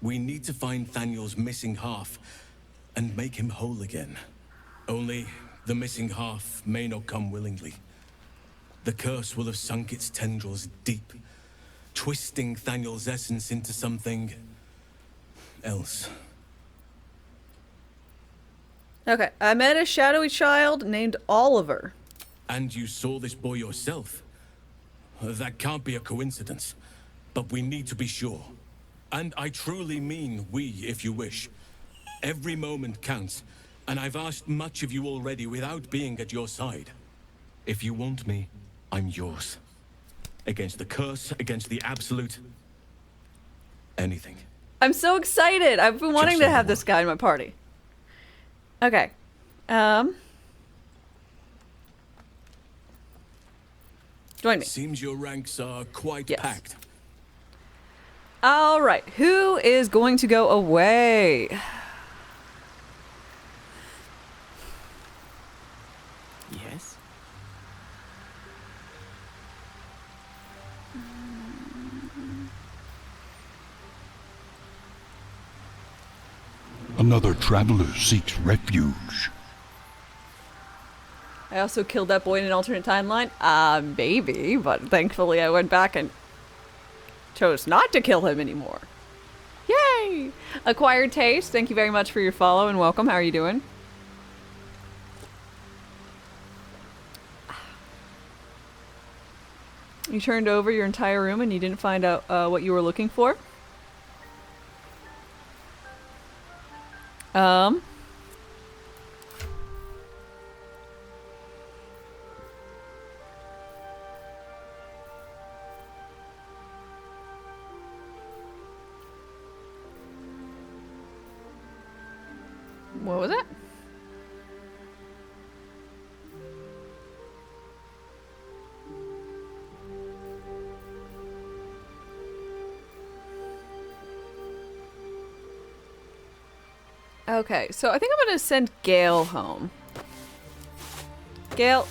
We need to find Thaniel's missing half and make him whole again. Only the missing half may not come willingly. The curse will have sunk its tendrils deep, twisting Thaniel's essence into something else. Okay, I met a shadowy child named Oliver. And you saw this boy yourself? That can't be a coincidence, but we need to be sure. And I truly mean we, if you wish. Every moment counts, and I've asked much of you already without being at your side. If you want me, I'm yours. Against the curse, against the absolute. Anything. I'm so excited. I've been wanting to have this guy in my party. Okay. Join me. Seems your ranks are quite packed. All right. Who is going to go away? Yes? Another traveler seeks refuge. I also killed that boy in an alternate timeline. Maybe, but thankfully I went back and chose not to kill him anymore. Yay! Acquired Taste, thank you very much for your follow and welcome. How are you doing? You turned over your entire room and you didn't find out what you were looking for? What was it? Okay, so I think I'm gonna send Gale home. Gale,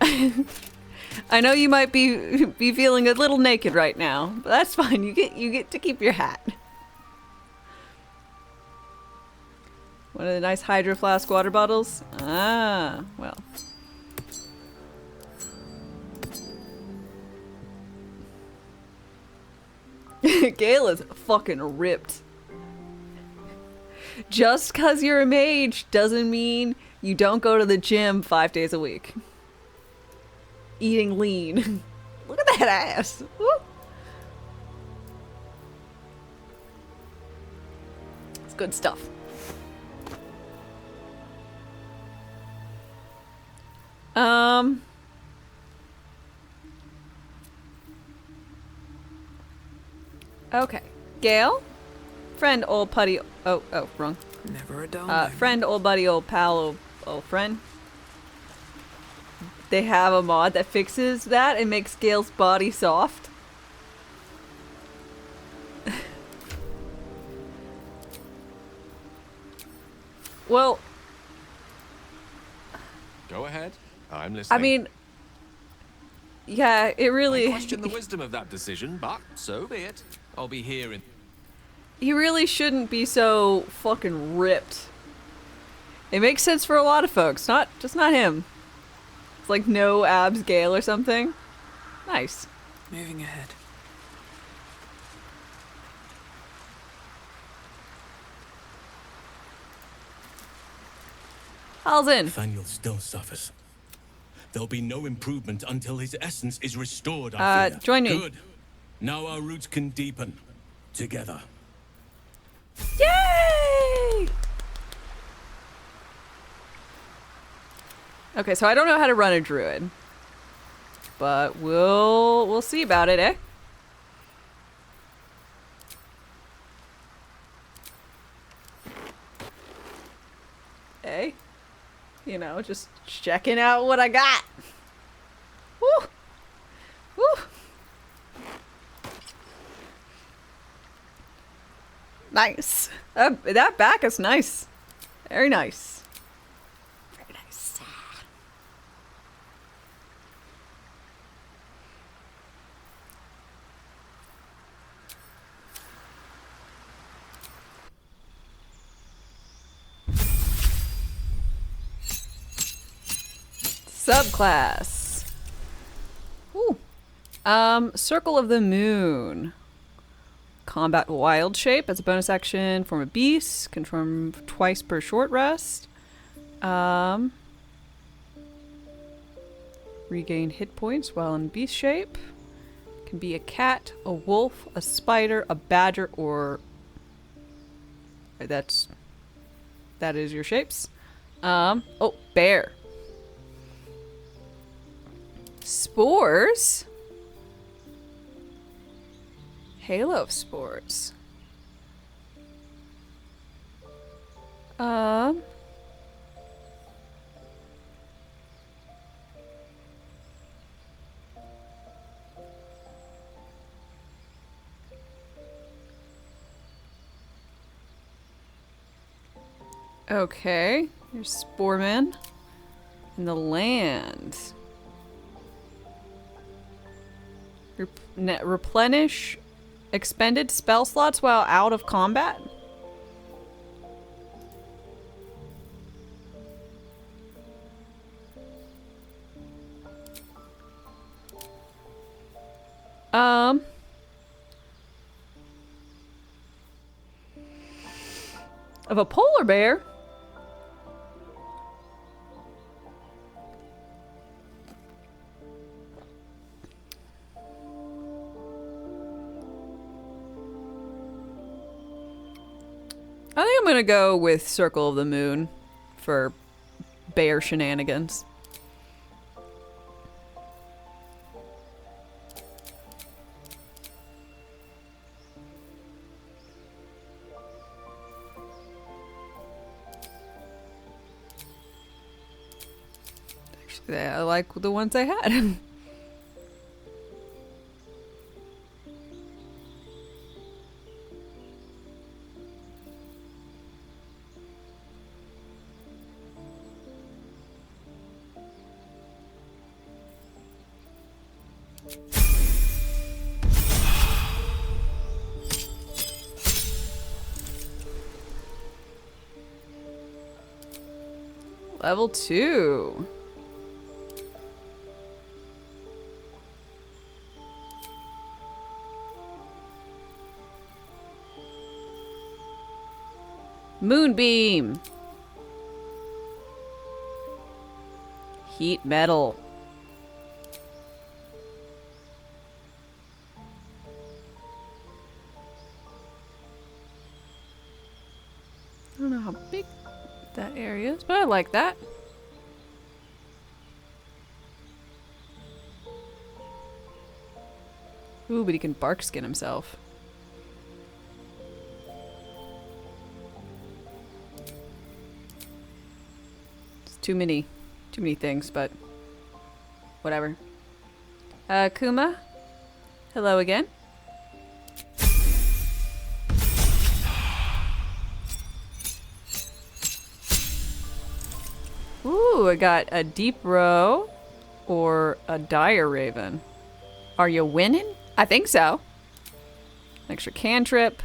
I know you might be feeling a little naked right now, but that's fine. You get to keep your hat. One of the nice Hydro Flask water bottles. Ah, well. Gale is fucking ripped. Just because you're a mage doesn't mean you don't go to the gym 5 days a week. Eating lean. Look at that ass. Woo. It's good stuff. Okay. Gale? Friend, old putty. Oh, wrong. Never a dull moment. Friend, old buddy, old pal, little friend. They have a mod that fixes that and makes Gale's body soft. Well, Go ahead. I'm listening. I mean, yeah, it really... I question the wisdom of that decision, but so be it. I'll be here in... He really shouldn't be so fucking ripped. It makes sense for a lot of folks, just not him. It's like no abs Gale or something. Nice. Moving ahead. Halsin. Nathaniel still suffers. There'll be no improvement until his essence is restored, I fear. Join me. Good. Now our roots can deepen. Together. Yay! Okay, so I don't know how to run a druid. But we'll see about it, eh? Eh? You know, just checking out what I got. Woo! Woo! Nice. That back is nice. Very nice. Very nice. Subclass. Ooh. Circle of the Moon. Combat Wild Shape as a bonus action. Form a beast. Confirm twice per short rest. Regain hit points while in beast shape. Can be a cat, a wolf, a spider, a badger, or... That is your shapes. Oh, bear. Spores. Halo of Spores. Okay, here's Sporeman. In the land. Replenish expended spell slots while out of combat? Of a polar bear? I think I'm gonna go with Circle of the Moon for bear shenanigans. Actually, I like the ones I had. Level 2. Moonbeam. Heat metal. I don't know how big that area is, but I like that. Ooh, but he can bark skin himself. Let's too many things, but whatever. Kuma, hello again. Ooh, I got a deep row or a dire raven. Are you winning? I think so. Extra cantrip.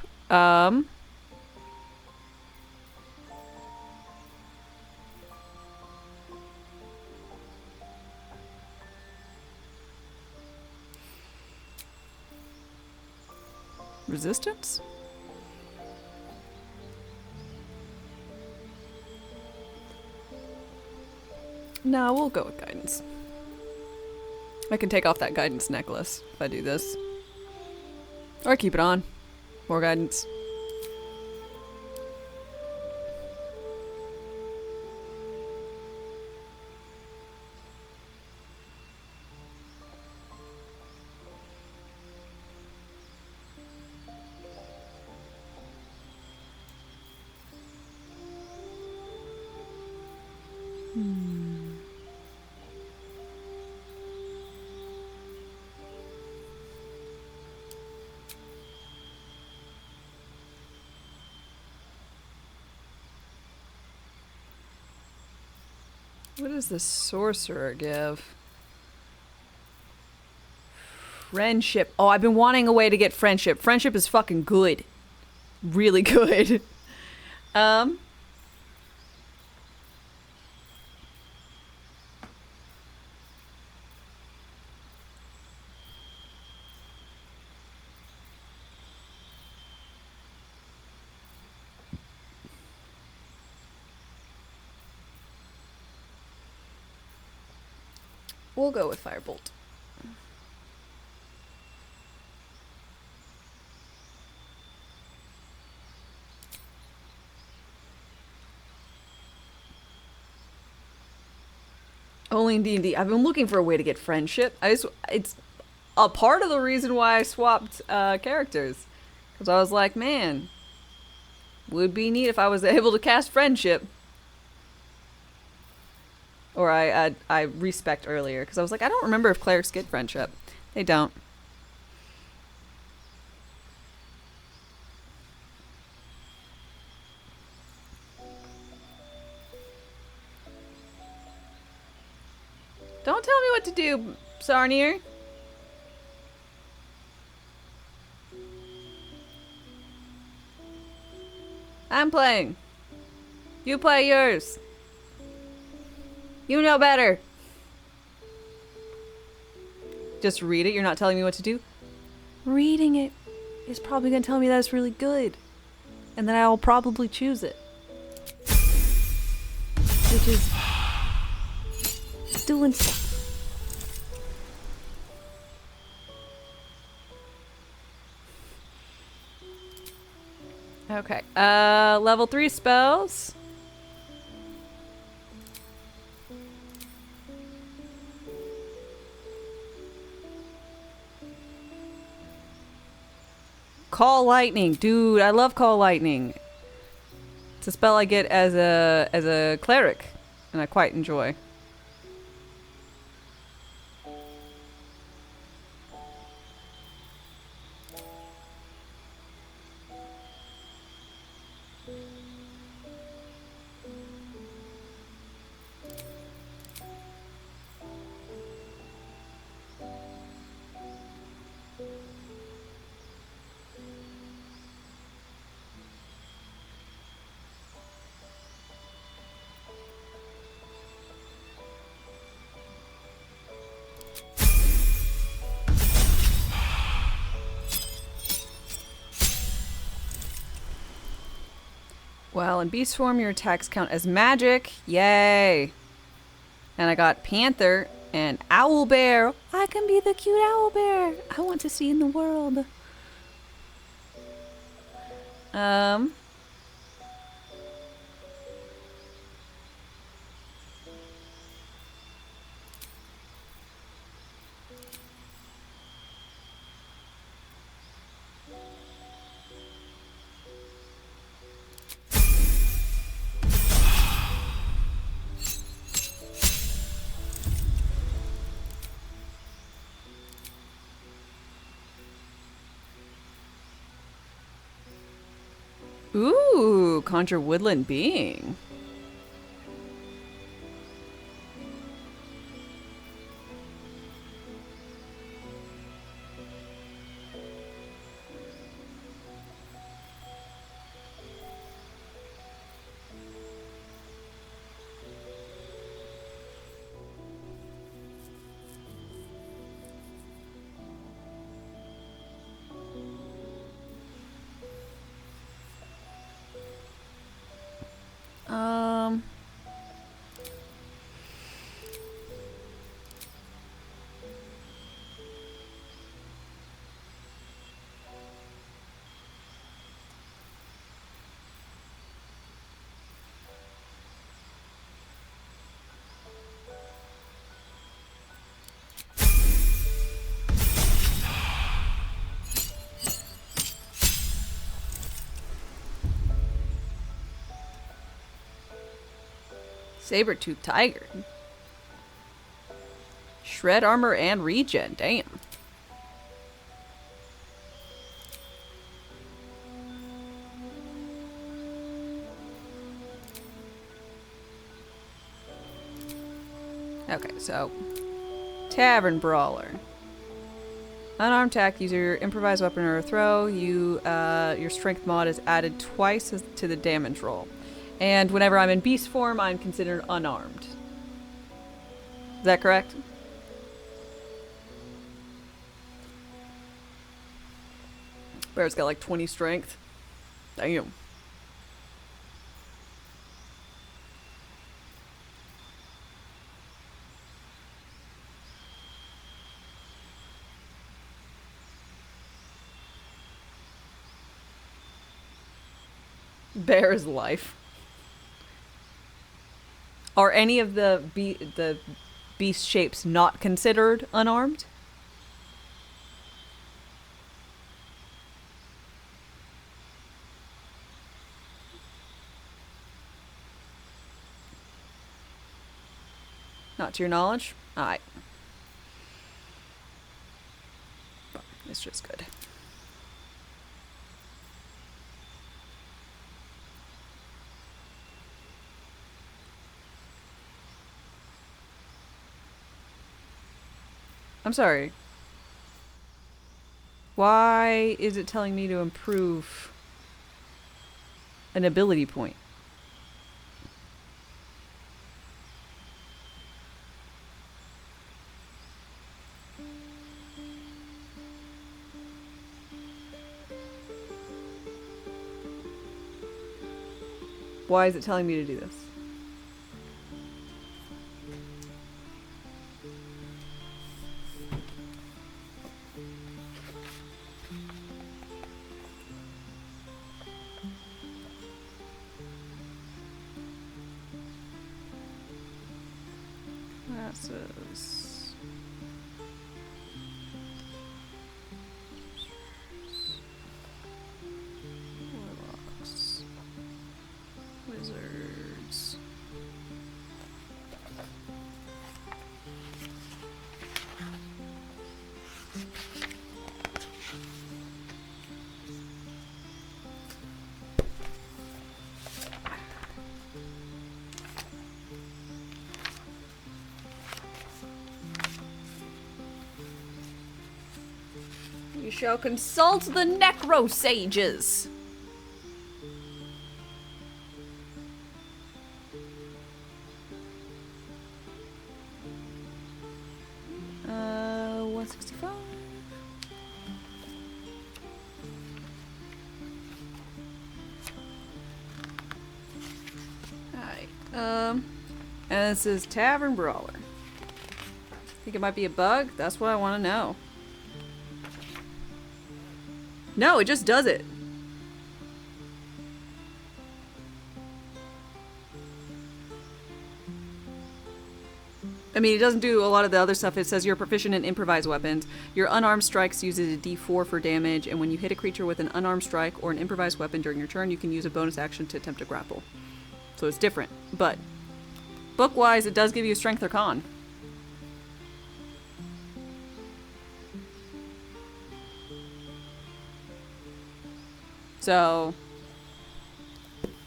Resistance? No, we'll go with guidance. I can take off that guidance necklace if I do this. Or keep it on. More guidance. What does the sorcerer give? Friendship. Oh, I've been wanting a way to get friendship. Friendship is fucking good. Really good. We'll go with Firebolt. Only in D&D. I've been looking for a way to get friendship. It's a part of the reason why I swapped characters. Because I was like, man, would be neat if I was able to cast friendship. Or I respect earlier, because I was like, I don't remember if clerics get friendship. They don't. Don't tell me what to do, Sarnier. I'm playing. You play yours. You know better. Just read it. You're not telling me what to do. Reading it is probably going to tell me that it's really good. And then I'll probably choose it. Which is doing stuff. Okay. Level 3 spells. Call Lightning. Dude, I love Call Lightning. It's a spell I get as a cleric, and I quite enjoy. Well, in beast form, your attacks count as magic. Yay! And I got Panther and Owl Bear. I can be the cute Owl Bear I want to see in the world. Ooh, conjure woodland being. Um, Saber-tooth tiger. Shred armor and regen. Damn. Okay, so Tavern Brawler. Unarmed attack, use your improvised weapon or a throw. Your strength mod is added twice to the damage roll. And whenever I'm in beast form, I'm considered unarmed. Is that correct? Bear's got like 20 strength. Damn. Bear's life. Are any of the beast shapes not considered unarmed? Not to your knowledge? Alright. It's just good. I'm sorry. Why is it telling me to improve an ability point? Why is it telling me to do this? Classes. Warlocks. Wizards. You shall consult the necro sages. And this is Tavern Brawler. Think it might be a bug? That's what I want to know. No, it just does it. I mean, it doesn't do a lot of the other stuff. It says you're proficient in improvised weapons. Your unarmed strikes uses a d4 for damage, and when you hit a creature with an unarmed strike or an improvised weapon during your turn, you can use a bonus action to attempt to grapple. So it's different, but book-wise, it does give you a strength or con. So,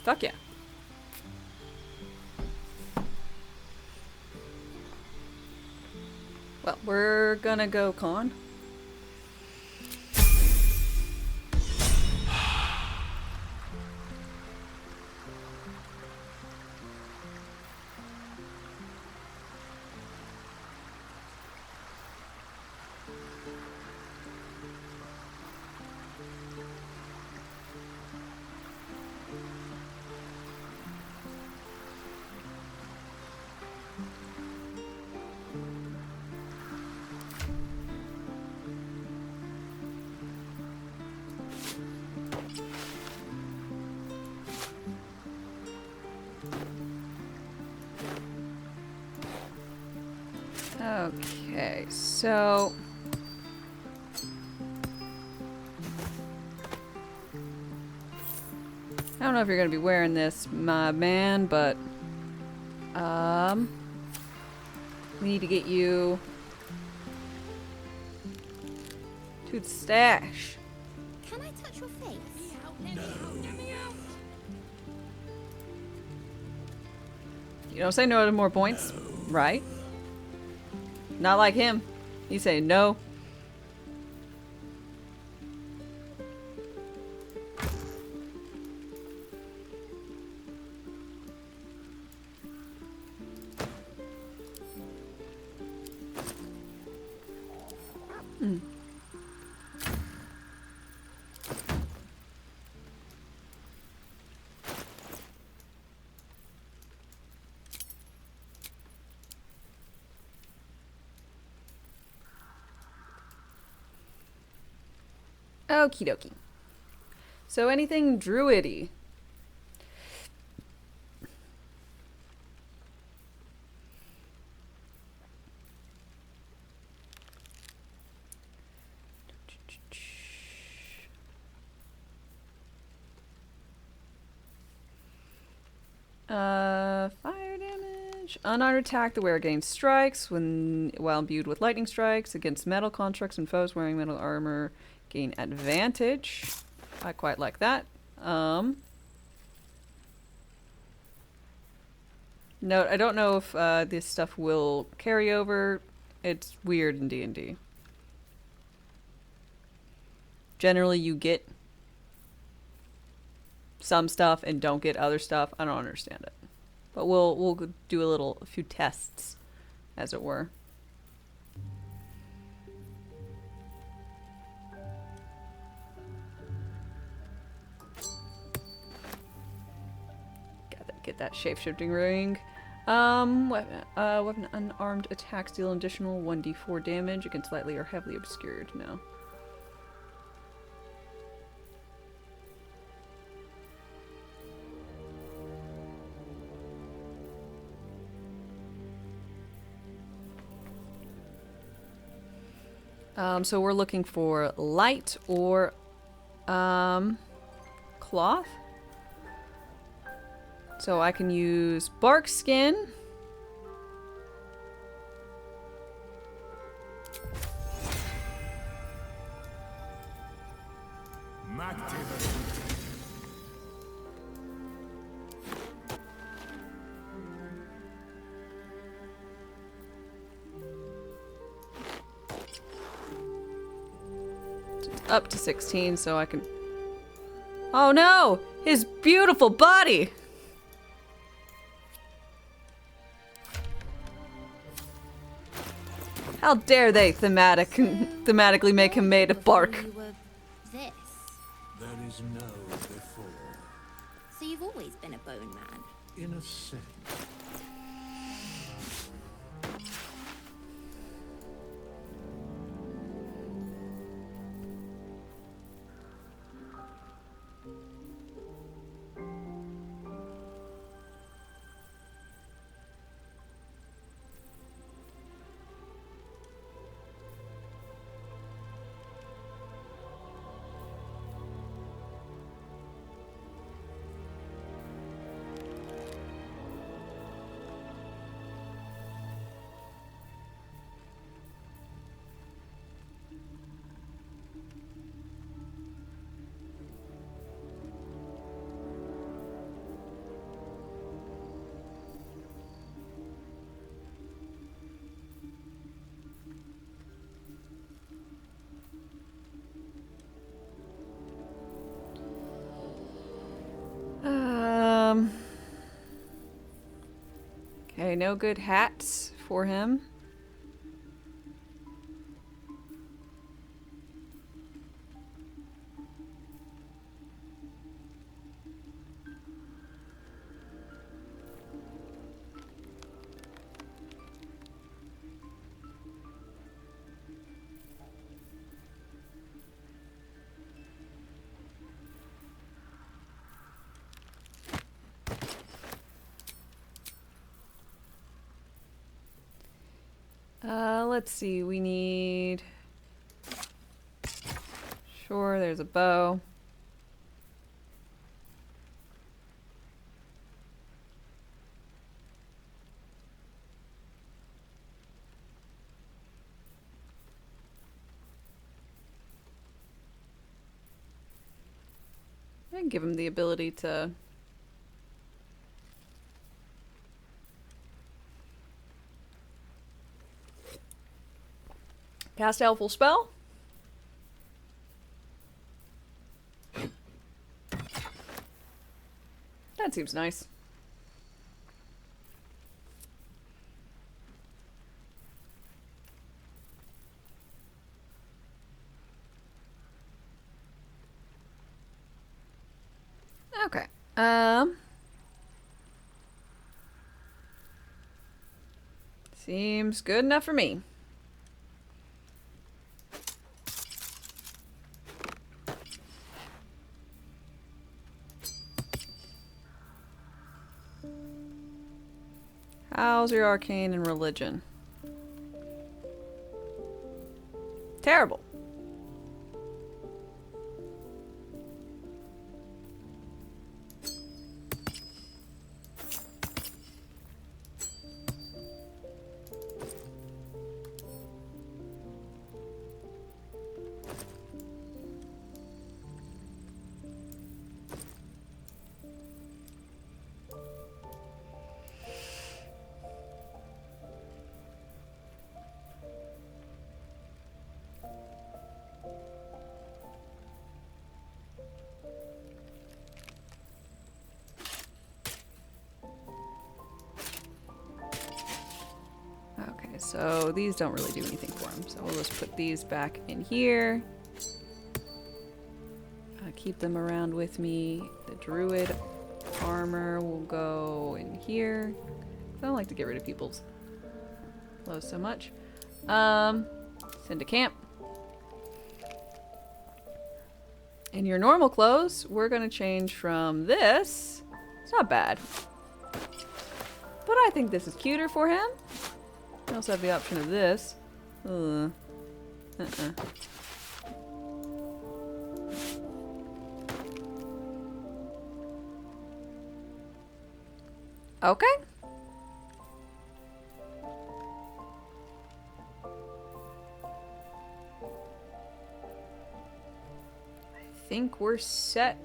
Fuck yeah. Well, we're gonna go con. Okay, so I don't know if you're gonna be wearing this, my man, but we need to get you to the stash. Can I touch your face? You don't say no to more points, right? Not like him. You say no. Okie dokie. So anything druidy? Fire damage. Unarmed attack. The wearer gains strikes while imbued with lightning strikes against metal constructs and foes wearing metal armor. Gain advantage. I quite like that. Note, I don't know if this stuff will carry over. It's weird in D&D. Generally, you get some stuff and don't get other stuff. I don't understand it. But we'll do a few tests, as it were. Get that shape-shifting ring. Weapon unarmed attacks deal an additional 1d4 damage against lightly or heavily obscured. No. So we're looking for light or cloth. So I can use bark skin. Up to 16, so I can... Oh no! His beautiful body! How dare they thematically make him made of bark? This. There is no before. So you've always been a bone man? In a sense. Okay, no good hats for him. Let's see, we need... Sure, there's a bow. I can give him the ability to... cast Helpful Spell. That seems nice. Okay. Seems good enough for me. How's your arcane and religion? Terrible. So these don't really do anything for him. So we'll just put these back in here. Keep them around with me. The druid armor will go in here. I don't like to get rid of people's clothes so much. Send to camp. In your normal clothes, we're gonna change from this. It's not bad. But I think this is cuter for him. I also have the option of this. Okay. I think we're set.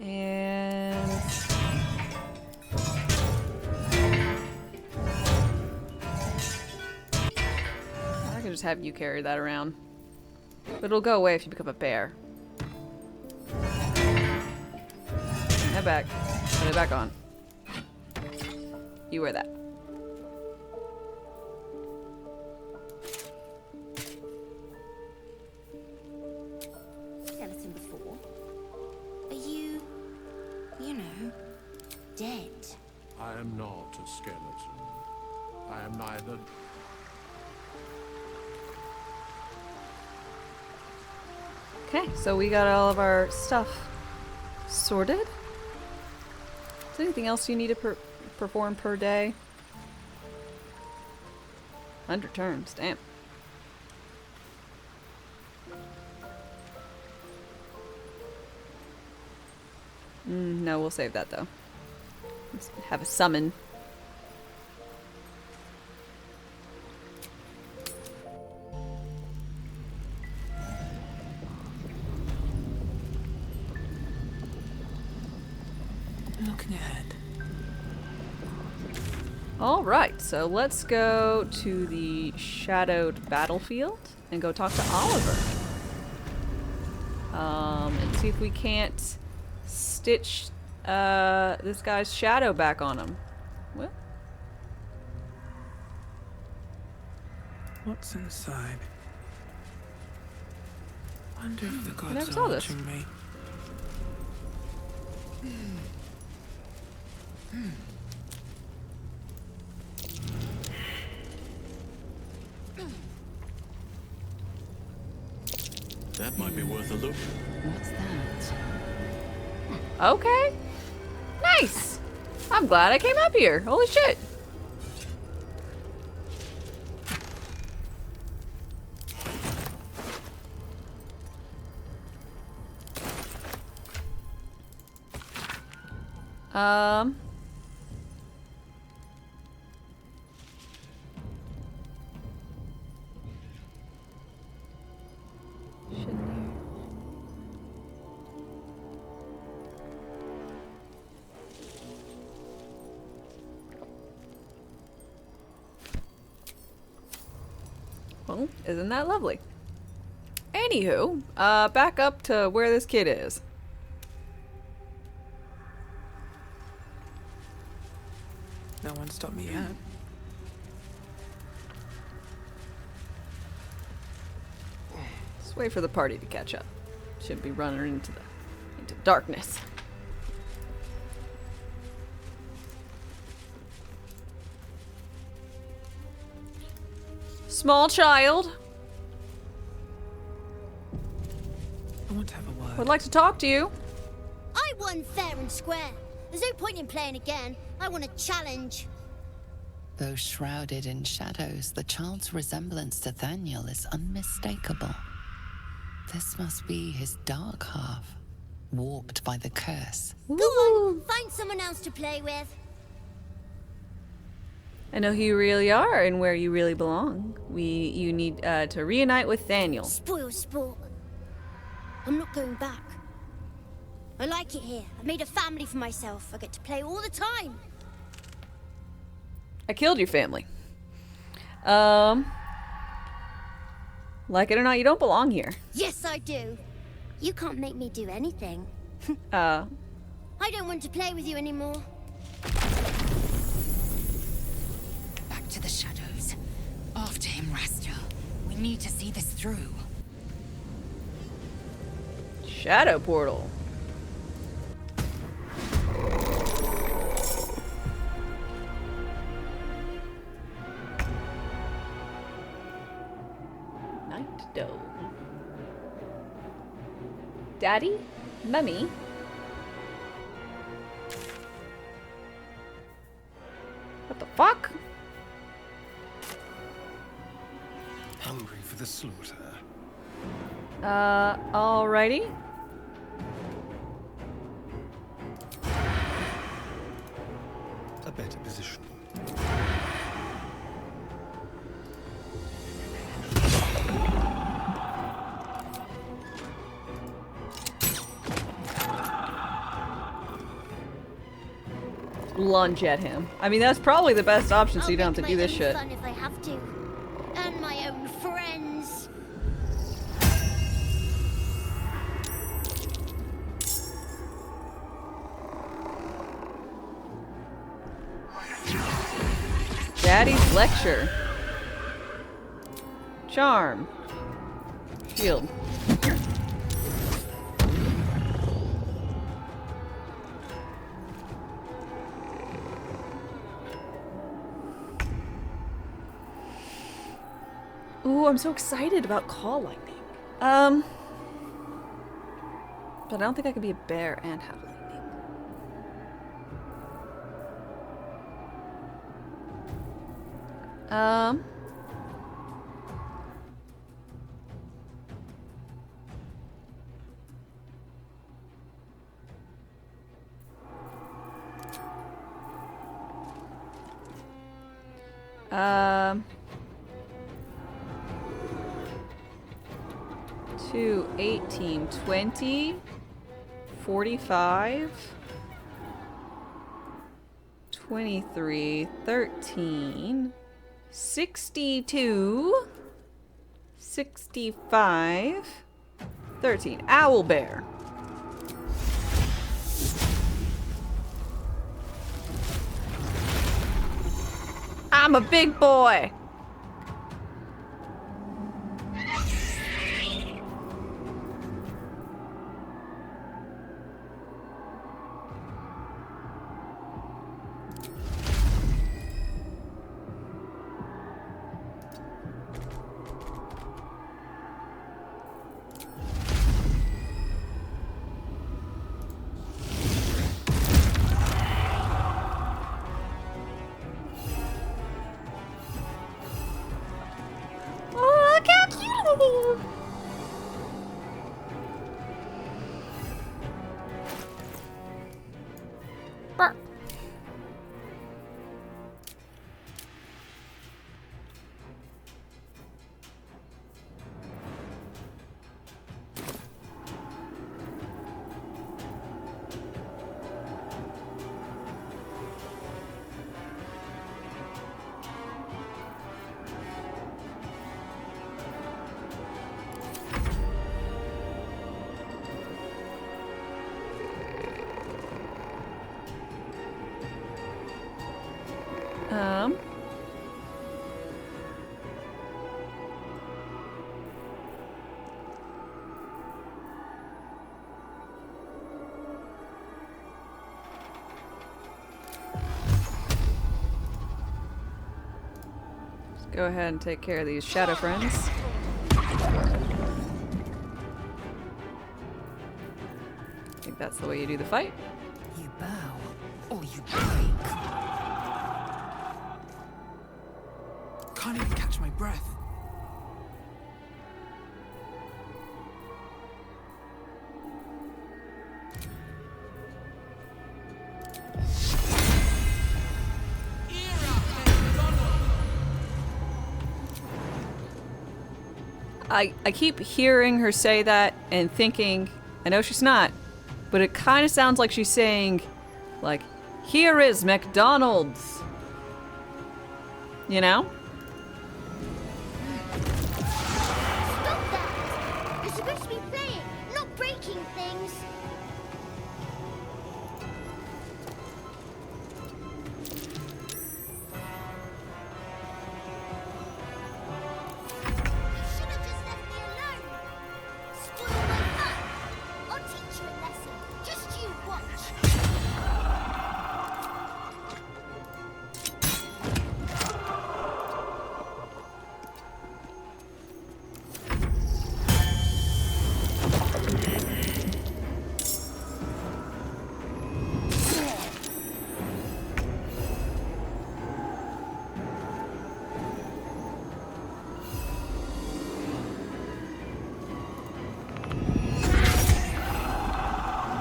And I could just have you carry that around. But it'll go away if you become a bear. Head back. Put it back on. You wear that. Skeleton before. Are you know, dead? I am not a skeleton. I am neither. Okay, so we got all of our stuff sorted. Is there anything else you need to perform per day? 100 turns, damn. No, we'll save that though. Let's have a summon. Looking ahead. All right, so let's go to the shadowed battlefield and go talk to Oliver. And see if we can't stitch this guy's shadow back on him. What? What's inside? Wonder if the I never gods saw are this. watching me. That might be worth a look. What's that? Okay. Nice. I'm glad I came up here. Holy shit. Well, isn't that lovely? Anywho, back up to where this kid is. No one stopped me yet. Just wait for the party to catch up. Should be running into darkness. Small child. I want to have a word. Would like to talk to you. I won fair and square. There's no point in playing again. I want a challenge. Though shrouded in shadows, the child's resemblance to Thaniel is unmistakable. This must be his dark half, warped by the curse. Go on, find someone else to play with. I know who you really are and where you really belong. You need to reunite with Thaniel. Spoiled sport. I'm not going back. I like it here. I've made a family for myself. I get to play all the time. I killed your family. Like it or not, you don't belong here. Yes, I do. You can't make me do anything. Uh. I don't want to play with you anymore. Back to the shadows. After him, Rascal. We need to see this through. Shadow portal. Night Dome. Daddy? Mummy? What the fuck? Hungry for the slaughter. Alrighty. A better position. Lunge at him. I mean, that's probably the best option, so you don't have to do this shit. Fun if I have to. And my own friends. Daddy's lecture. Charm. Shield. Ooh, I'm so excited about Call Lightning. But I don't think I could be a bear and have lightning. To 18, 20, 45, 23, 13, 62, 65, 13. Owl bear. I'm a big boy. Oh, look how cute it is. Burp. Let's go ahead and take care of these shadow friends. I think that's the way you do the fight. You bow, or you break. Can't even catch my breath. I keep hearing her say that and thinking, I know she's not, but it kind of sounds like she's saying, like, here is McDonald's. You know? Stop that! You're supposed to be playing, not breaking things. You should have just left me alone. Spoil my fun. I'll teach you a lesson. Just you watch.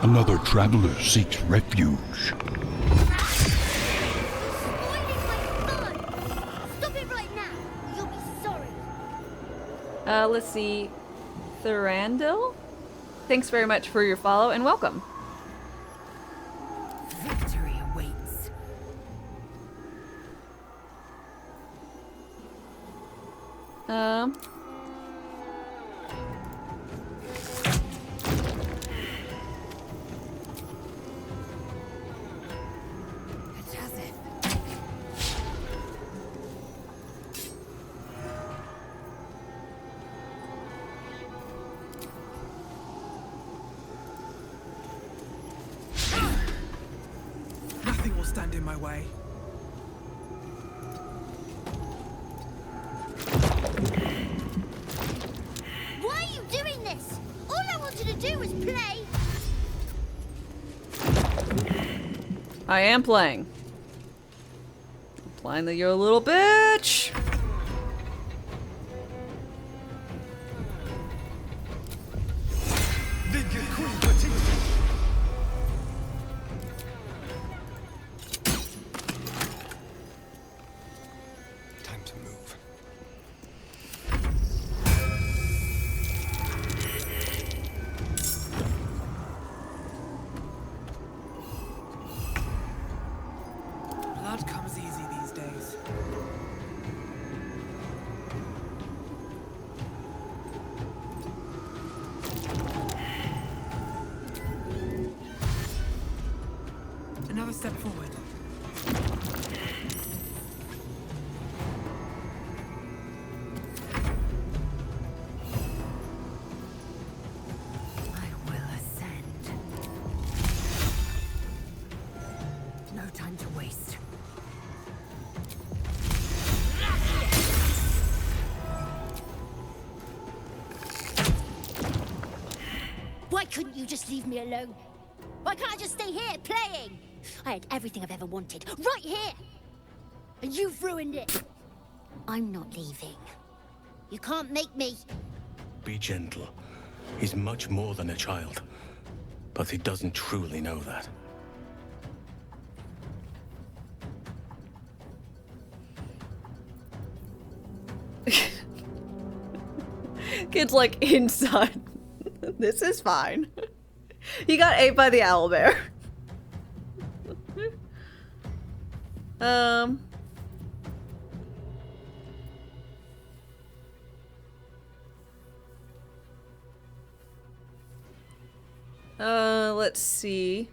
Another traveler seeks refuge. Stop it right now. You'll be sorry. Let's see. Thurandil? Thanks very much for your follow and welcome. Victory awaits. It has it. Nothing will stand in my way. Why are you doing this? All I wanted to do was play. I am playing. Implying that you're a little bitch. Time to move. Blood comes easy these days. Step forward. I will ascend. No time to waste. Why couldn't you just leave me alone? Why can't I just stay here, playing? I had everything I've ever wanted, right here! And you've ruined it. I'm not leaving. You can't make me. Be gentle. He's much more than a child. But he doesn't truly know that. Kid's like inside. This is fine. He got ate by the owlbear. Let's see.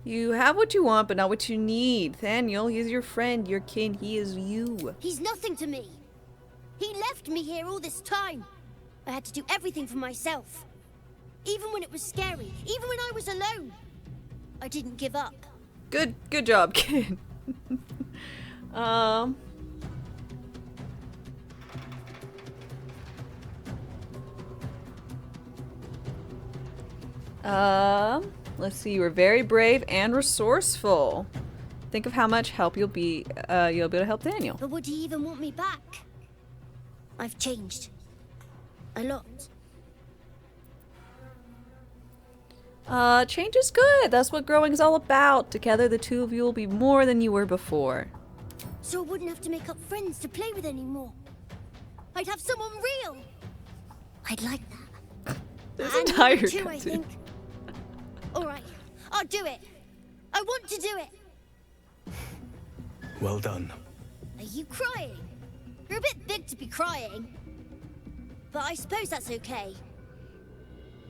You have what you want, but not what you need. Thaniel, he is your friend, your kin, he is you. He's nothing to me. He left me here all this time. I had to do everything for myself. Even when it was scary, even when I was alone. I didn't give up. Good job, kid. Let's see. You were very brave and resourceful. Think of how much help you'll be able to help Daniel. But would he even want me back? I've changed. A lot. Change is good. That's what growing is all about. Together, the two of you will be more than you were before. So I wouldn't have to make up friends to play with anymore. I'd have someone real. I'd like that. There's And entire you too, I cutscene. think. All right, I'll do it. I want to do it. Well done. Are you crying? You're a bit big to be crying. But I suppose that's okay.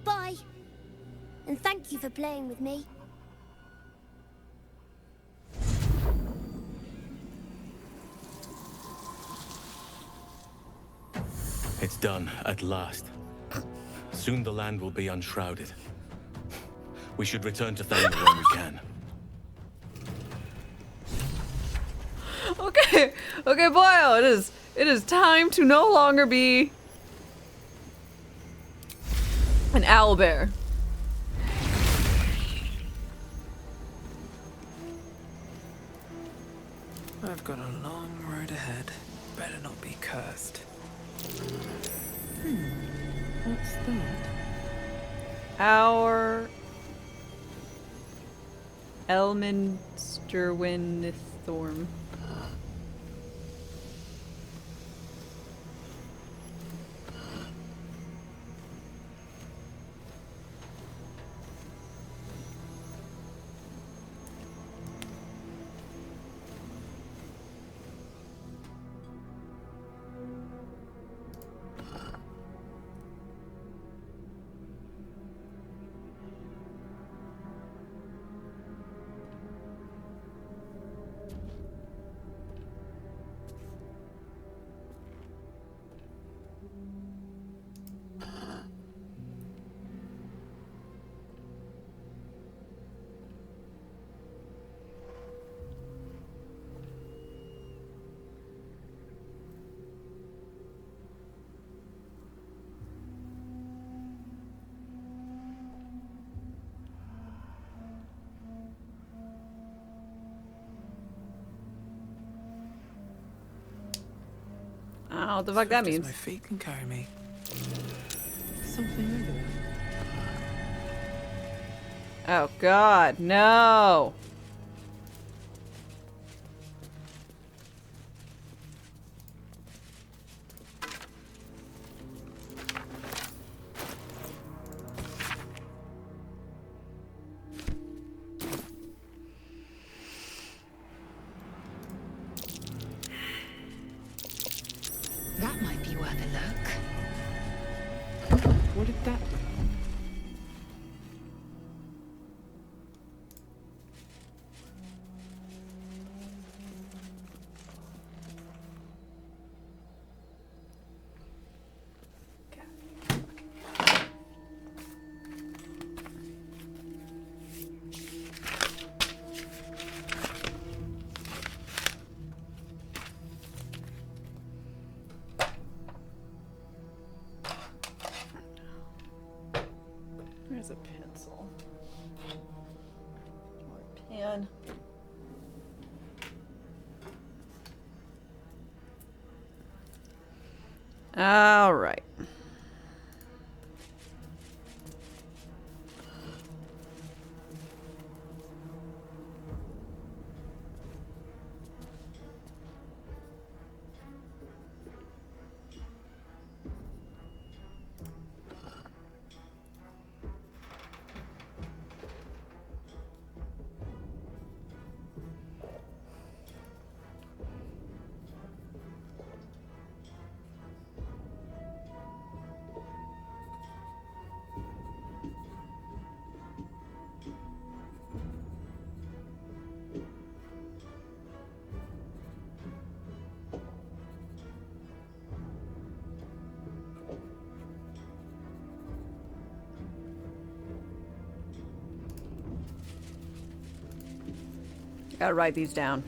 Bye. And thank you for playing with me. It's done, at last. Soon the land will be unshrouded. We should return to Thanagar when we can. Okay, boyo, it is time to no longer be an owlbear. I've got a long road ahead. Better not be cursed. What's that? Our Elminsterwinthorm. I don't know what the fuck that Swift as means. my feet can carry me. Something over there. Oh god, no! That might be worth a look. What did that do? All right. Gotta write these down.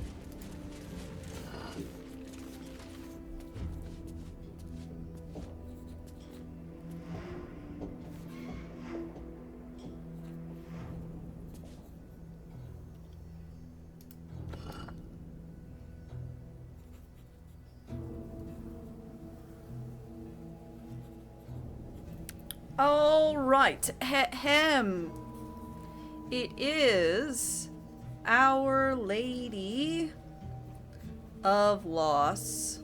All right. Ahem. It is Our Lady of Loss,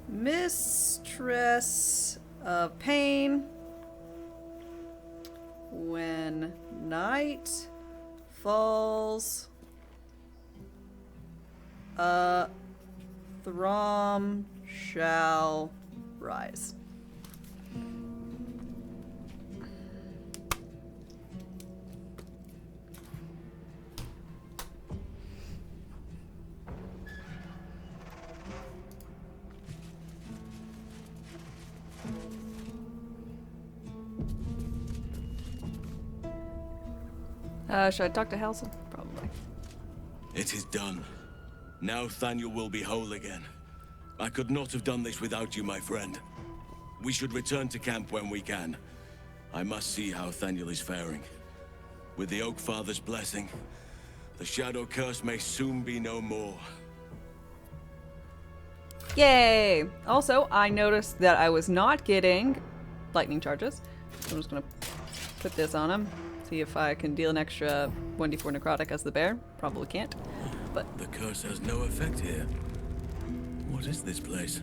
Mistress of Pain, when night falls, a throm shall rise. Should I talk to Halson? Probably. It is done. Now Thaniel will be whole again. I could not have done this without you, my friend. We should return to camp when we can. I must see how Thaniel is faring. With the Oak Father's blessing, the Shadow Curse may soon be no more. Yay! Also, I noticed that I was not getting lightning charges. So I'm just gonna put this on him. See if I can deal an extra 1d4 necrotic as the bear. Probably can't. But the curse has no effect here. What is this place?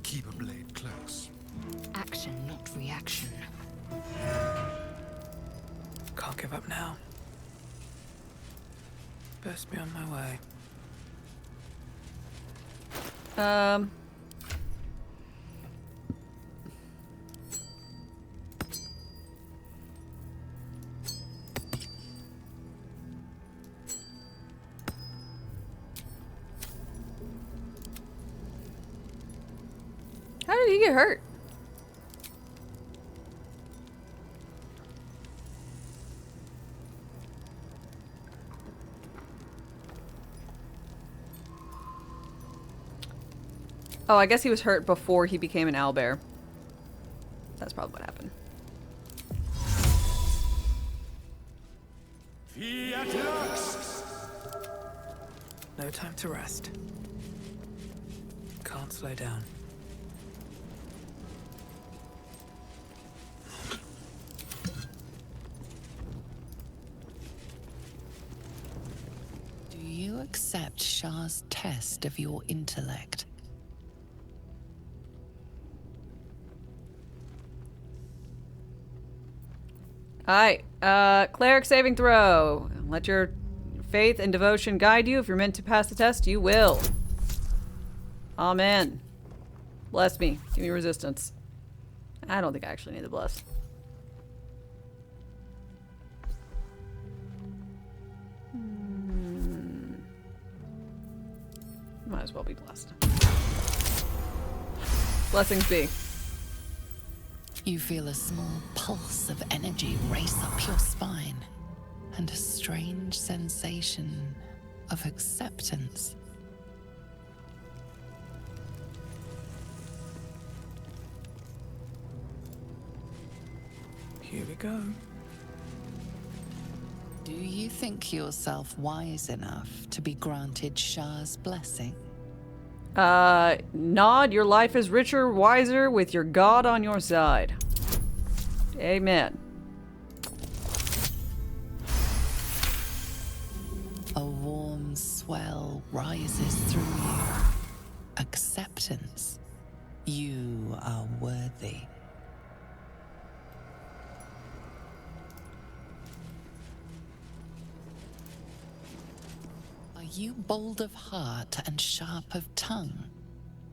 Keep a blade close. Action, not reaction. Can't give up now. Best be on my way. How did he get hurt? Oh, I guess he was hurt before he became an owlbear. That's probably what happened. No time to rest. Can't slow down. Do you accept Shah's test of your intellect? Alright, cleric saving throw. Let your faith and devotion guide you. If you're meant to pass the test, you will. Amen. Bless me. Give me resistance. I don't think I actually need the bless. Might as well be blessed. Blessings be. You feel a small pulse of energy race up your spine, and a strange sensation of acceptance. Here we go. Do you think yourself wise enough to be granted Shah's blessing? Nod, your life is richer, wiser, with your God on your side. Amen. A warm swell rises through you. Acceptance. You are worthy. Are you bold of heart and sharp of tongue?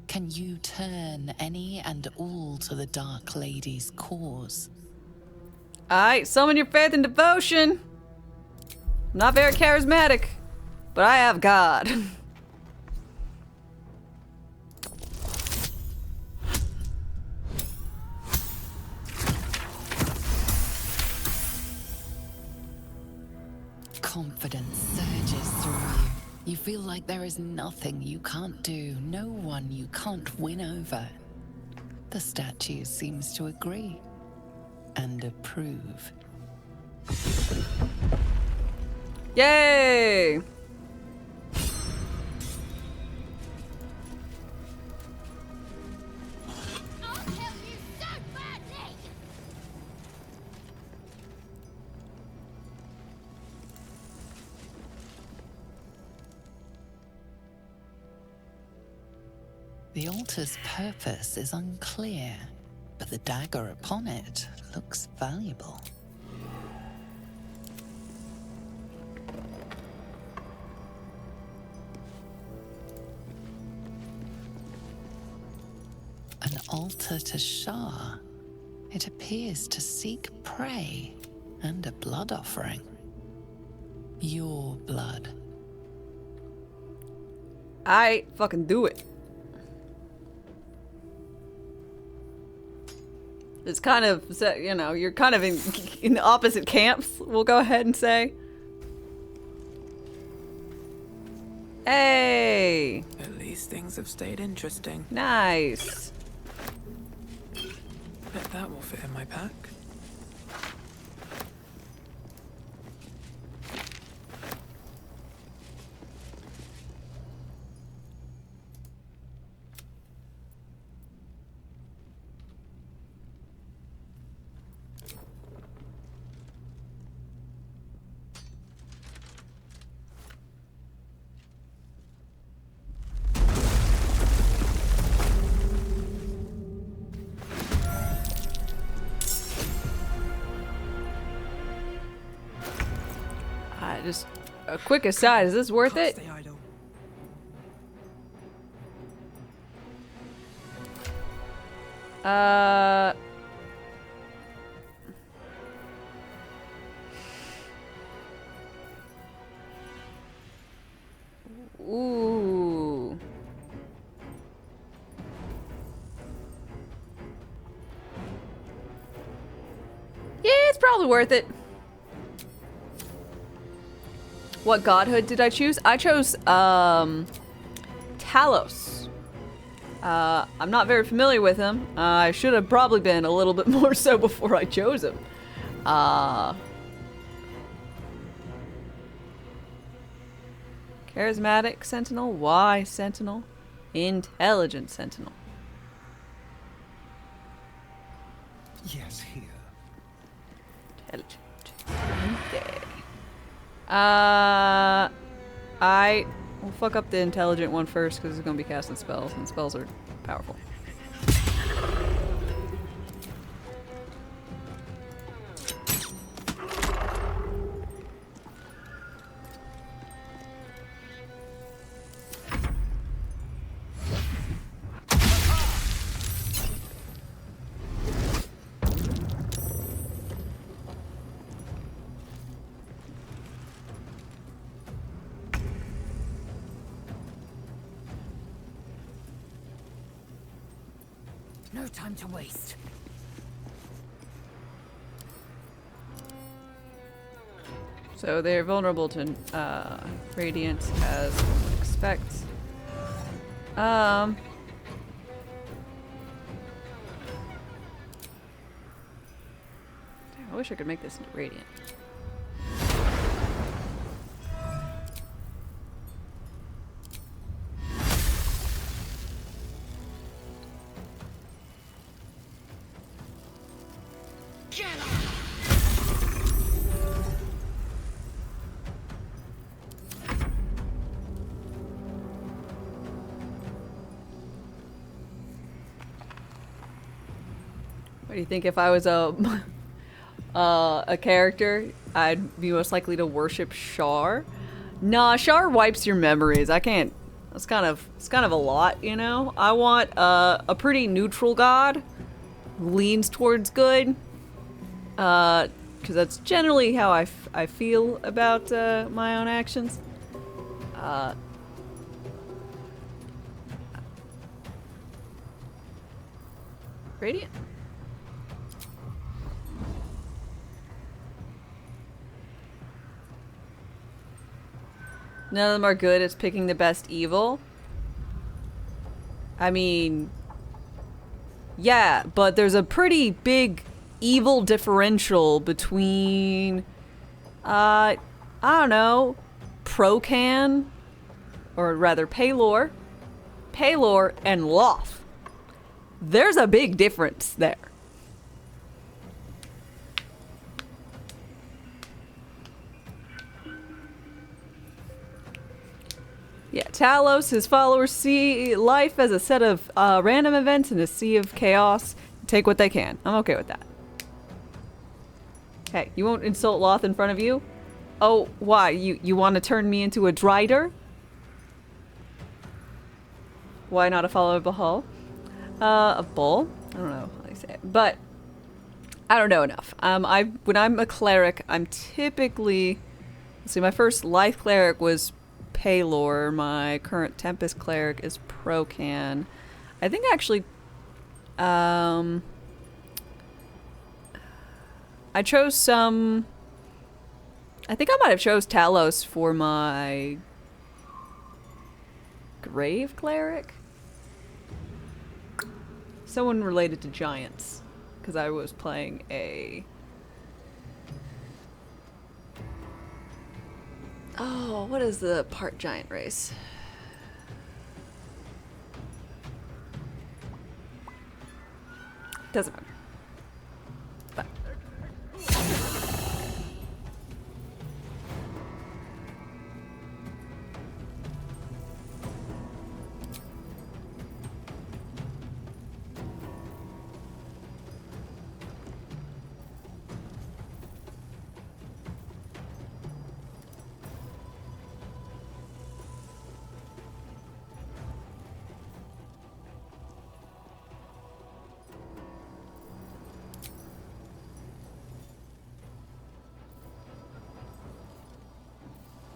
Can you turn any and all to the Dark Lady's cause? Alright, summon your faith and devotion. I'm not very charismatic, but I have God. Confidence surges through you. You feel like there is nothing you can't do, no one you can't win over. The statue seems to agree and approve. Yay! The altar's purpose is unclear, but the dagger upon it looks valuable. An altar to Shah. It appears to seek prey and a blood offering. Your blood. I fucking do it. It's kind of, you know, you're kind of in the opposite camps, we'll go ahead and say. Hey! At least things have stayed interesting. Nice. Bet that will fit in my pack. Just a quick aside, is this worth it? Ooh. Yeah, it's probably worth it. What godhood did I choose? I chose, Talos. I'm not very familiar with him. I should have probably been a little bit more so before I chose him. Charismatic Sentinel, wise Sentinel, intelligent Sentinel. Yes, here. Intelligent. Okay. I will fuck up the intelligent one first because it's gonna be casting spells, and spells are powerful. No time to waste. So they're vulnerable to radiance as one would expect. wish I could make this into radiant. What do you think if I was a character, I'd be most likely to worship Shar? Nah, Shar wipes your memories. I can't. It's kind of a lot, you know? I want a pretty neutral god who leans towards good. Because that's generally how I feel about my own actions. Radiant. None of them are good. It's picking the best evil. I mean, yeah, but there's a pretty big evil differential between, I don't know, Procan, or rather Paylor, and Loth. There's a big difference there. Yeah, Talos, his followers see life as a set of random events in a sea of chaos. Take what they can. I'm okay with that. Hey, you won't insult Loth in front of you? Oh, why? You want to turn me into a Drider? Why not a follower of Bahal? A bull? I don't know how you say it. But, I don't know enough. When I'm a cleric, I'm typically... Let's see, my first life cleric was Paylor. My current Tempest cleric is Procan. I think actually, I chose some. I think I might have chose Talos for my Grave cleric. Someone related to giants, because I was playing a. Oh, what is the part giant race? Doesn't matter. But.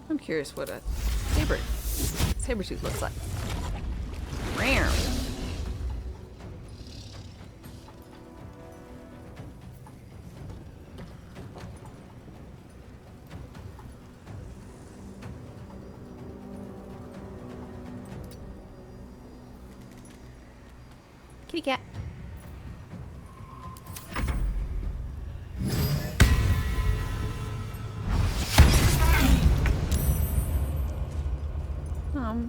I'm curious what a saber-tooth looks like. Rare. Kitty cat.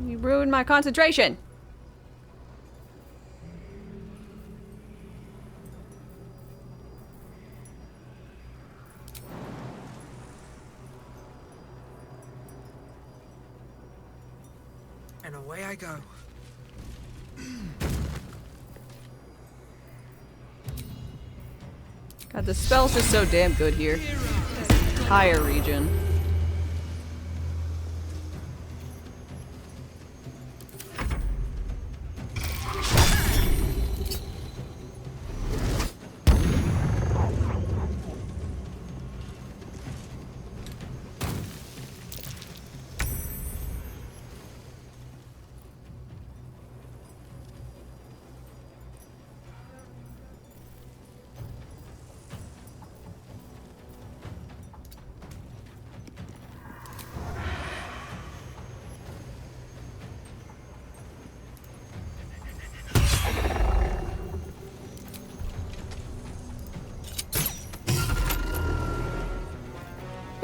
You ruined my concentration. And away I go. God, the spell's just so damn good here. This entire region.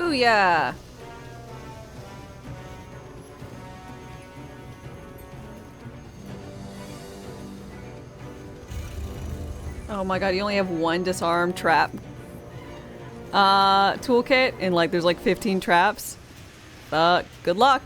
Booyah! Oh my god, you only have one disarm trap toolkit, and like there's like 15 traps. Good luck.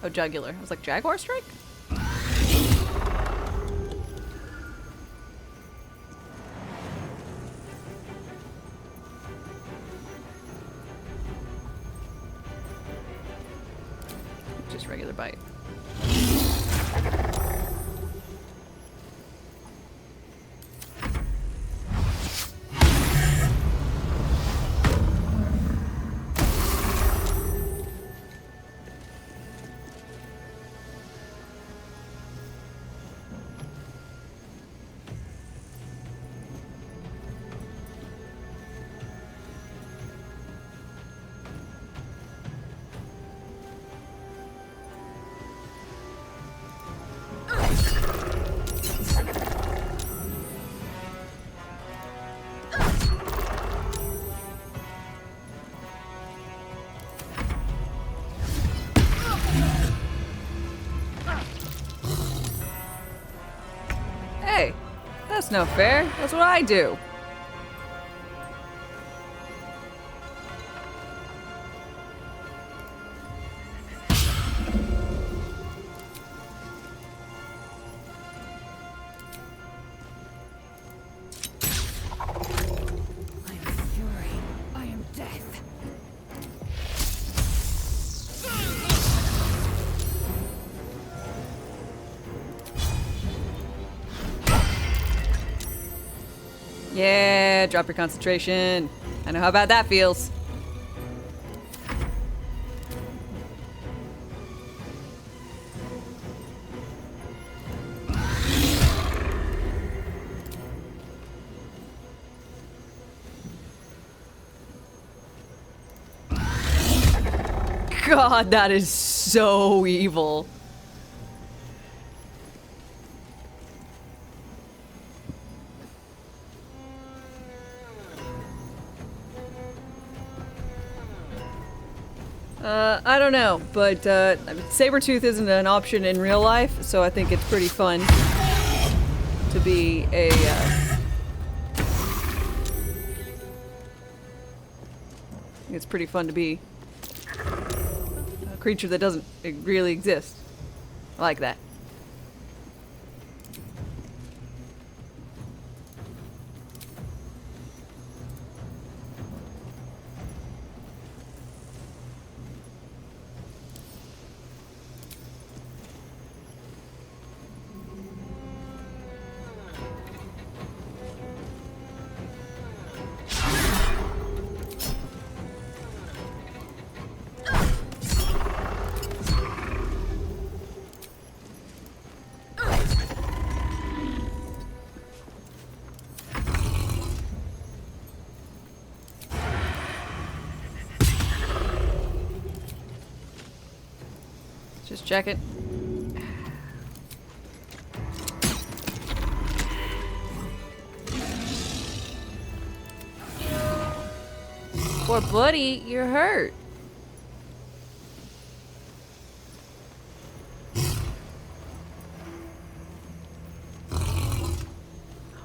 Oh, jugular. I was like, Jaguar Strike? Just regular bite. Hey, that's no fair. That's what I do. Yeah, drop your concentration. I know how bad that feels. God, that is so evil. I don't know, but Sabretooth isn't an option in real life, so I think it's pretty fun to be a it's pretty fun to be a creature that doesn't really exist. I like that. Just check it. Poor buddy, you're hurt.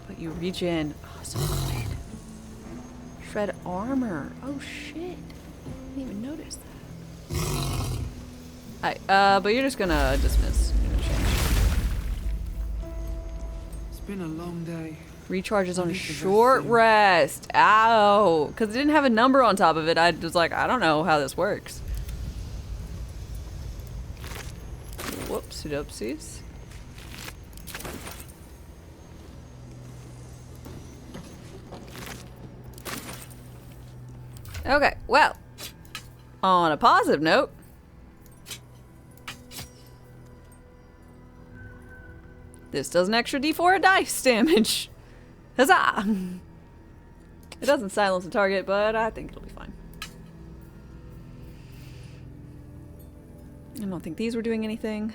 But you reach in. Oh, so good. Shred armor. Oh shit. I didn't even notice that. Alright, but you're just gonna dismiss. You're gonna change. It's been a long day. Recharges on a short rest. Ow. Because it didn't have a number on top of it. I was like, I don't know how this works. Whoopsie-doopsies. Okay, well, on a positive note, this does an extra d4 of dice damage. Huzzah! It doesn't silence the target, but I think it'll be fine. I don't think these were doing anything.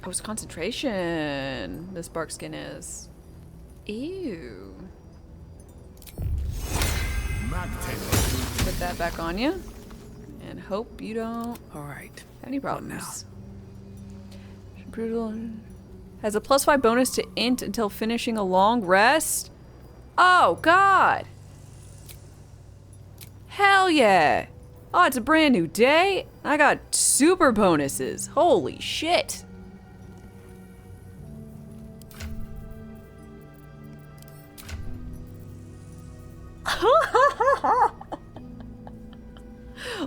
Oh, it's concentration. This bark skin is. Ew. Put that back on you. And hope you don't Alright. have any problems. Brutal. Has a +5 bonus to int until finishing a long rest. Oh, God. Hell yeah. Oh, it's a brand new day. I got super bonuses. Holy shit.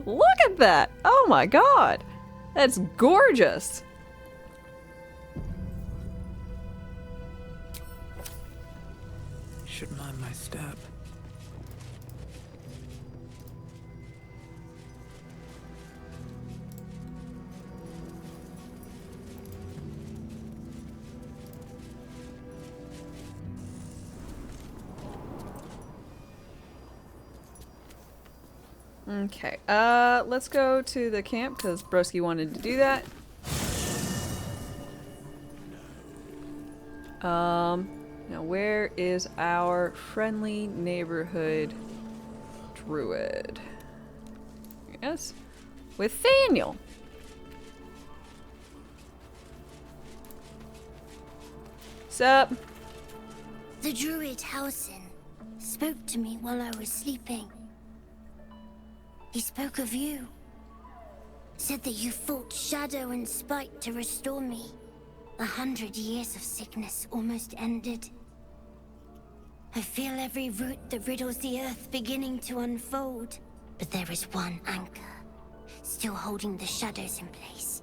Look at that! Oh my god! That's gorgeous! Should mind my step. Okay, let's go to the camp because Broski wanted to do that. Now where is our friendly neighborhood druid? Yes, with Thaniel. Sup? The druid Howson spoke to me while I was sleeping. He spoke of you. Said that you fought shadow and spite to restore me. 100 years of sickness almost ended. I feel every root that riddles the earth beginning to unfold. But there is one anchor, still holding the shadows in place.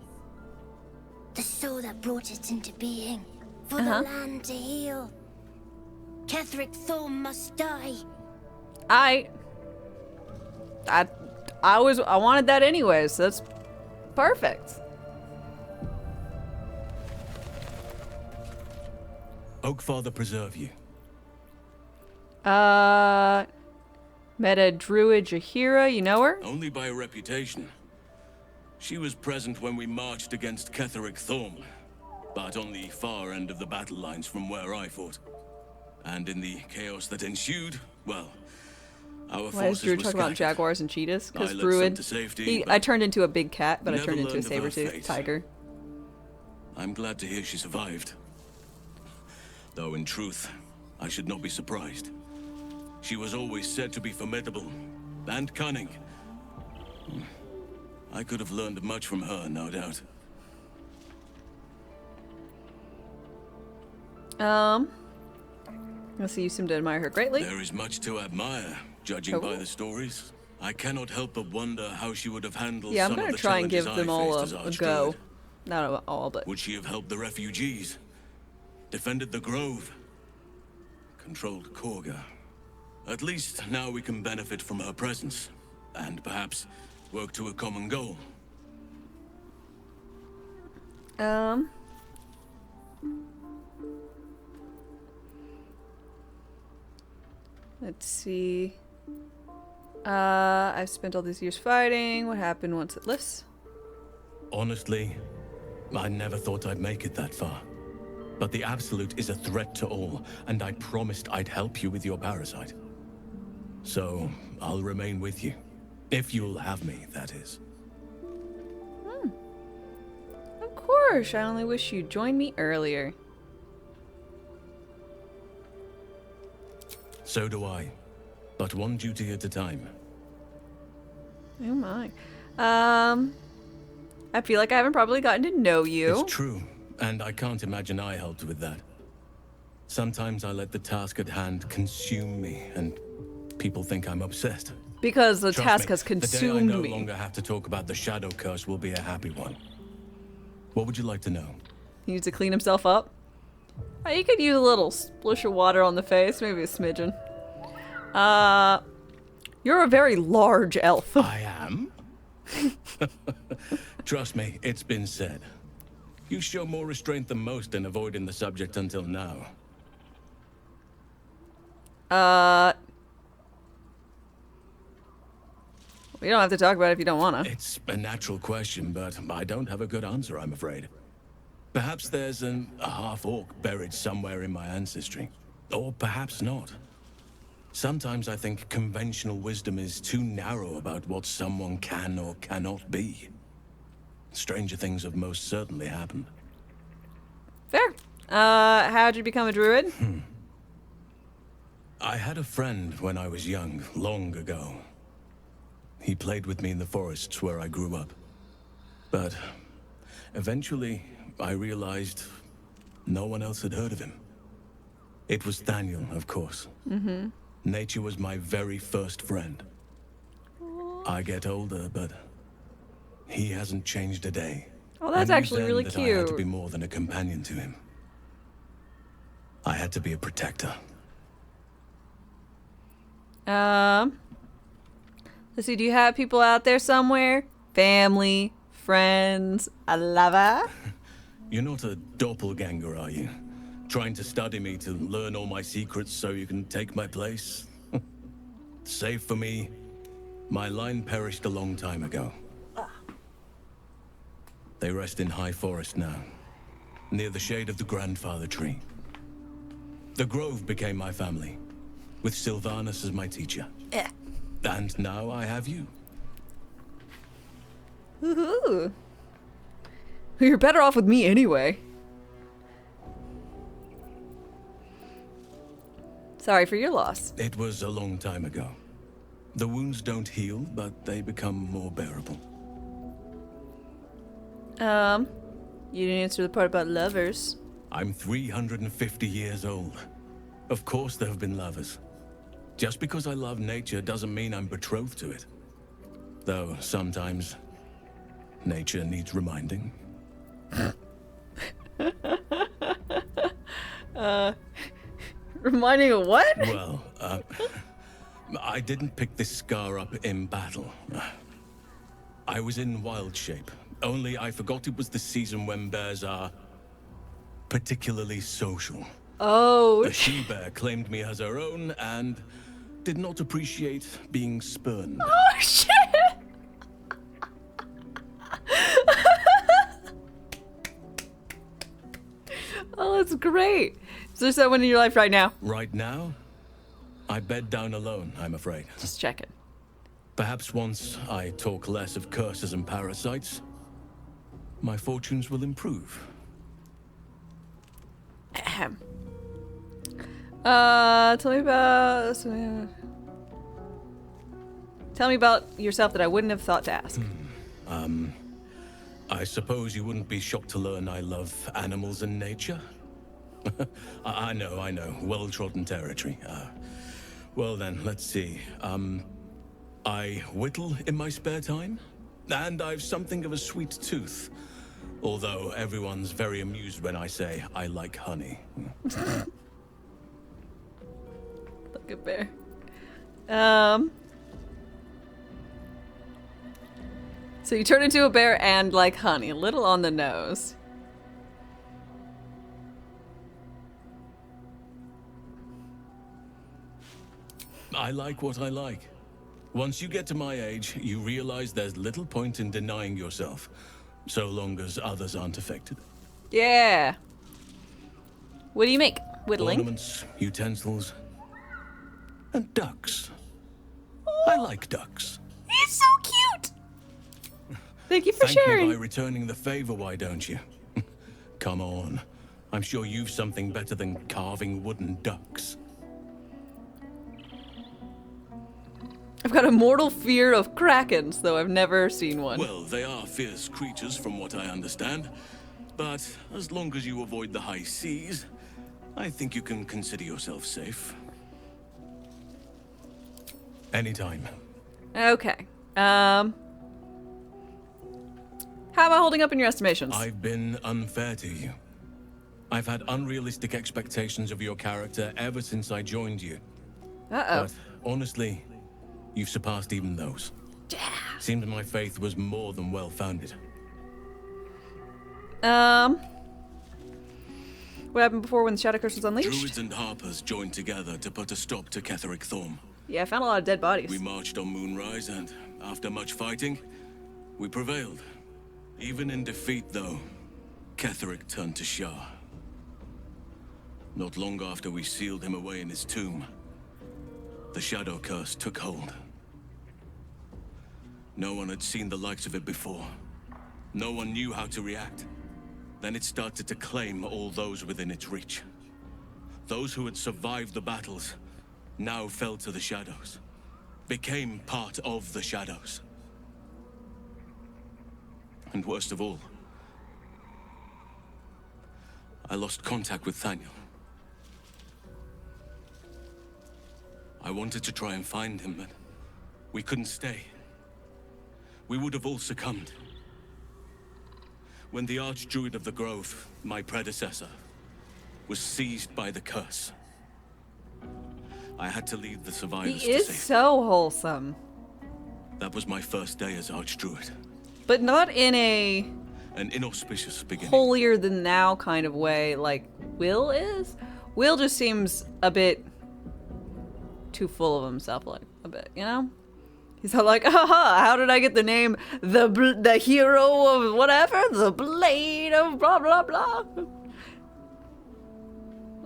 The soul that brought it into being, for the land to heal. Ketheric Thorm must die. I wanted that anyways, so that's perfect. Oakfather preserve you. Met a druid Jahira, you know her? Only by reputation. She was present when we marched against Ketheric Thorm, but on the far end of the battle lines from where I fought. And in the chaos that ensued, well, our Why is forces Drew were talking about scattered. jaguars and cheetahs? Because I led druid, some to safety, I turned into a big cat, but I never turned into a learned of her saber-toothed fate. tiger. I'm glad to hear she survived. Though in truth, I should not be surprised. She was always said to be formidable and cunning. I could have learned much from her, no doubt. Let's see, you seem to admire her greatly. There is much to admire, judging by the stories. I cannot help but wonder how she would have handled Yeah, I'm some of gonna the try and give challenges them I all faced as a go. Archdruid. Not all, but... Would she have helped the refugees? Defended the Grove? Controlled Korga? At least now we can benefit from her presence. And perhaps work to a common goal. Let's see. I've spent all these years fighting. What happened once it lifts? Honestly, I never thought I'd make it that far. But the Absolute is a threat to all, and I promised I'd help you with your parasite. So, I'll remain with you. If you'll have me, that is. Of course, I only wish you'd joined me earlier. So do I. but one duty at a time. Oh my. I feel like I haven't probably gotten to know you. It's true, and I can't imagine I helped with that. Sometimes I let the task at hand consume me, and people think I'm obsessed. Because the Trust task me, has consumed the day I no me. longer have to talk about the shadow curse will be a happy one. What would you like to know? He needs to clean himself up. Oh, you could use a little splish of water on the face, maybe a smidgen. You're a very large elf. I am? Trust me, it's been said. You show more restraint than most in avoiding the subject until now. We don't have to talk about it if you don't want to. It's a natural question, but I don't have a good answer, I'm afraid. Perhaps there's a half-orc buried somewhere in my ancestry. Or perhaps not. Sometimes I think conventional wisdom is too narrow about what someone can or cannot be. Stranger things have most certainly happened. Fair. How'd you become a druid? I had a friend when I was young, long ago. He played with me in the forests where I grew up. But eventually, I realized no one else had heard of him. It was Daniel, of course. Mm-hmm. Nature was my very first friend. I get older, but he hasn't changed a day. Oh, that's I knew actually then really that I had to cute. be more than a companion to him. I had to be a protector. Let's see, do you have people out there somewhere? Family, friends, a lover? You're not a doppelganger, are you? Trying to study me to learn all my secrets so you can take my place? Save for me, my line perished a long time ago. They rest in High Forest now, near the shade of the grandfather tree. The Grove became my family, with Sylvanus as my teacher. And now I have you. Woohoo! You're better off with me anyway. Sorry for your loss. It was a long time ago. The wounds don't heal, but they become more bearable. You didn't answer the part about lovers. I'm 350 years old. Of course there have been lovers. Just because I love nature doesn't mean I'm betrothed to it. Though sometimes nature needs reminding. Reminding of what? Well, I didn't pick this scar up in battle. I was in wild shape. Only I forgot it was the season when bears are particularly social. Oh. A she-bear claimed me as her own and did not appreciate being spurned. Oh, shit! Oh, that's great. Is there someone in your life right now? Right now, I bed down alone, I'm afraid. Just checking. Perhaps once I talk less of curses and parasites, my fortunes will improve. Ahem. Tell me about... Tell me about yourself that I wouldn't have thought to ask. I suppose you wouldn't be shocked to learn I love animals and nature? I know. Well-trodden territory. Well then, let's see. I whittle in my spare time, and I've something of a sweet tooth. Although everyone's very amused when I say I like honey. Like a bear. So you turn into a bear and like honey. A little on the nose. I like what I like. Once you get to my age, you realize there's little point in denying yourself, so long as others aren't affected. Yeah. What do you make? Whittling? Ornaments, utensils, and ducks. I like ducks. He's so cute! Thank you for Thank sharing. me by returning the favor, why don't you? Come on. I'm sure you've something better than carving wooden ducks. I've got a mortal fear of krakens, though I've never seen one. Well, they are fierce creatures from what I understand. But as long as you avoid the high seas, I think you can consider yourself safe. Anytime. Okay. How am I holding up in your estimations? I've been unfair to you. I've had unrealistic expectations of your character ever since I joined you. Uh-oh. But honestly, you've surpassed even those. Seems my faith was more than well-founded. What happened before when the Shadow Curse was unleashed? Druids and Harpers joined together to put a stop to Ketheric Thorm. Yeah, I found a lot of dead bodies. We marched on Moonrise, and after much fighting, we prevailed. Even in defeat, though, Ketheric turned to Shah. Not long after we sealed him away in his tomb, the Shadow Curse took hold. No one had seen the likes of it before. No one knew how to react. Then it started to claim all those within its reach. Those who had survived the battles now fell to the shadows, became part of the shadows. And worst of all, I lost contact with Thaniel. I wanted to try and find him, but we couldn't stay. We would have all succumbed. When the Archdruid of the Grove, my predecessor, was seized by the curse, I had to lead the survivors He is to safety. so wholesome. That was my first day as Archdruid. But not in An inauspicious beginning. holier than thou kind of way like Will is. Will just seems a bit too full of himself, like a bit, you know? He's all like, haha, how did I get the name the hero of whatever? The blade of blah blah blah. I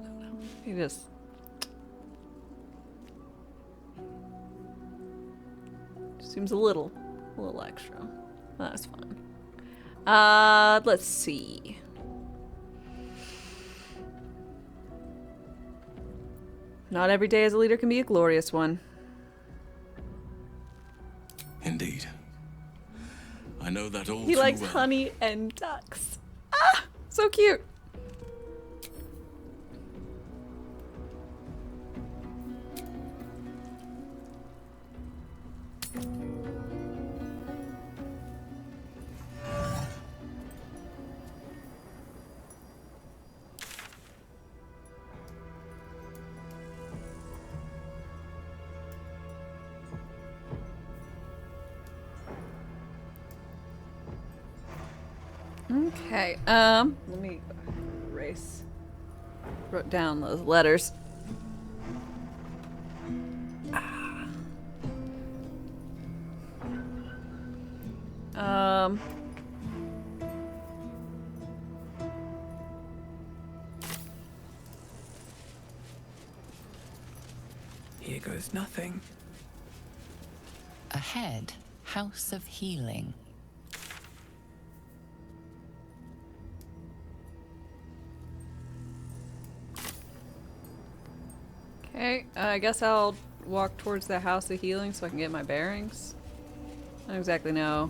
don't know. He just seems a little extra. That's fine. Let's see. Not every day as a leader can be a glorious one. Indeed. I know that all He too likes well. honey and ducks. Ah, so cute. Okay, let me erase. Wrote down those letters. Here goes nothing. Ahead, House of Healing. Okay, I guess I'll walk towards the House of Healing so I can get my bearings. I don't exactly know.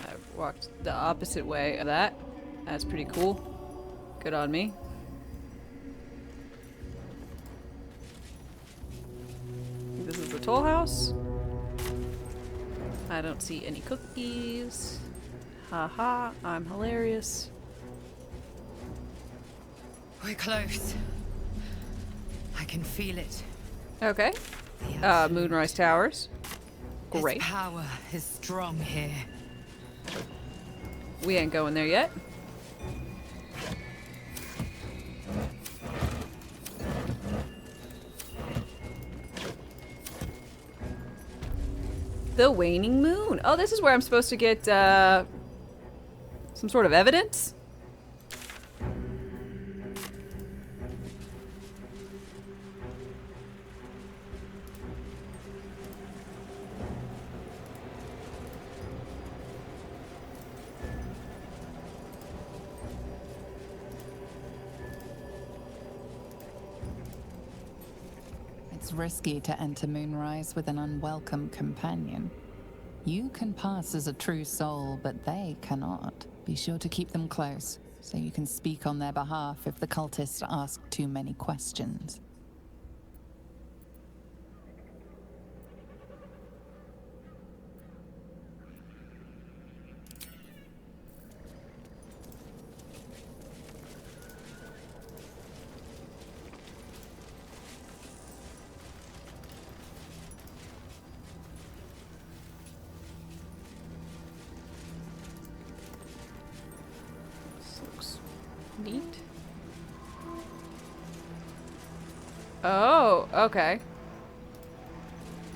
I've walked the opposite way of that. That's pretty cool. Good on me. This is the toll house. I don't see any cookies. Haha, I'm hilarious. We're close. I can feel it. Okay. Moonrise Towers. Great. Its power is strong here. We ain't going there yet. The waning moon. Oh, this is where I'm supposed to get some sort of evidence. It's risky to enter Moonrise with an unwelcome companion. You can pass as a true soul, but they cannot. Be sure to keep them close, so you can speak on their behalf if the cultists ask too many questions. Neat. Oh, okay.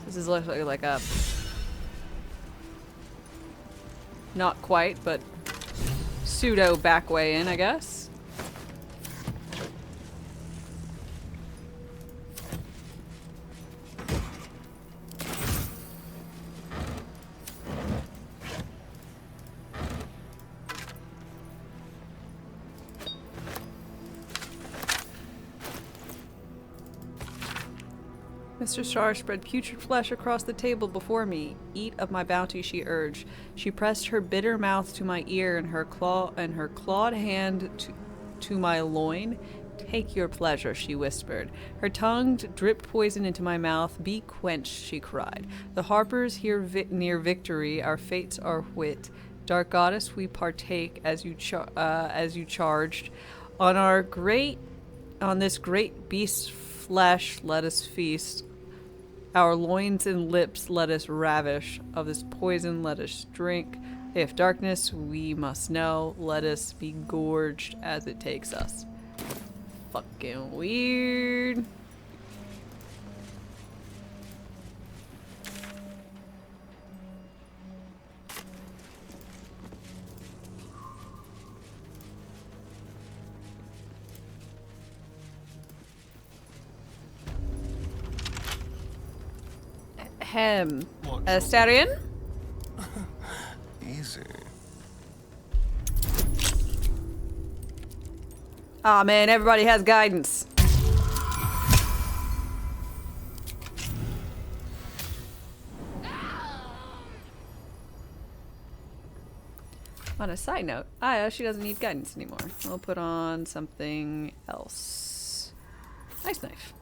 This is literally like a... not quite, but pseudo back way in, I guess. Mr. Shar spread putrid flesh across the table before me. Eat of my bounty, she urged. She pressed her bitter mouth to my ear and her clawed hand to my loin. Take your pleasure, she whispered. Her tongue dripped poison into my mouth. Be quenched, she cried. The harpers here near victory. Our fates are whit. Dark goddess, we partake as you charged. On this great beast's flesh, let us feast. Our loins and lips let us ravish. Of this poison let us drink. If darkness we must know, let us be gorged as it takes us. Fucking weird. Astarion? Easy. Aw, man, everybody has guidance. On a side note, Aya, she doesn't need guidance anymore. We'll put on something else. Nice knife.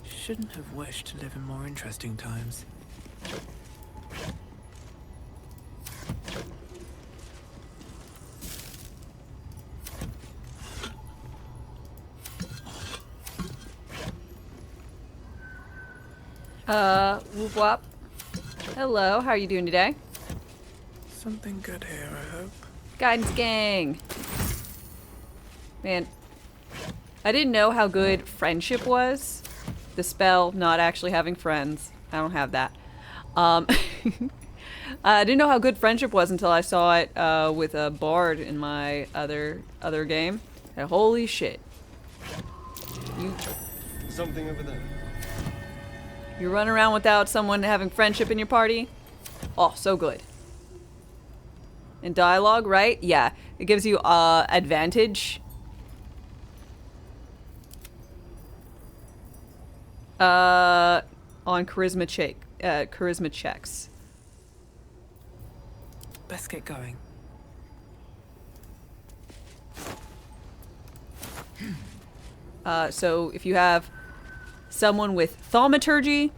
Shouldn't have wished to live in more interesting times. Whoop wop. Hello, how are you doing today? Something good here, I hope. Guidance gang. Man, I didn't know how good friendship was. The spell, not actually having friends. I don't have that. I didn't know how good friendship was until I saw it with a bard in my other game. And holy shit. Something over there. You run around without someone having friendship in your party? Oh, so good. And dialogue, right? Yeah. It gives you advantage. On charisma checks. Best get going. So if you have someone with thaumaturgy,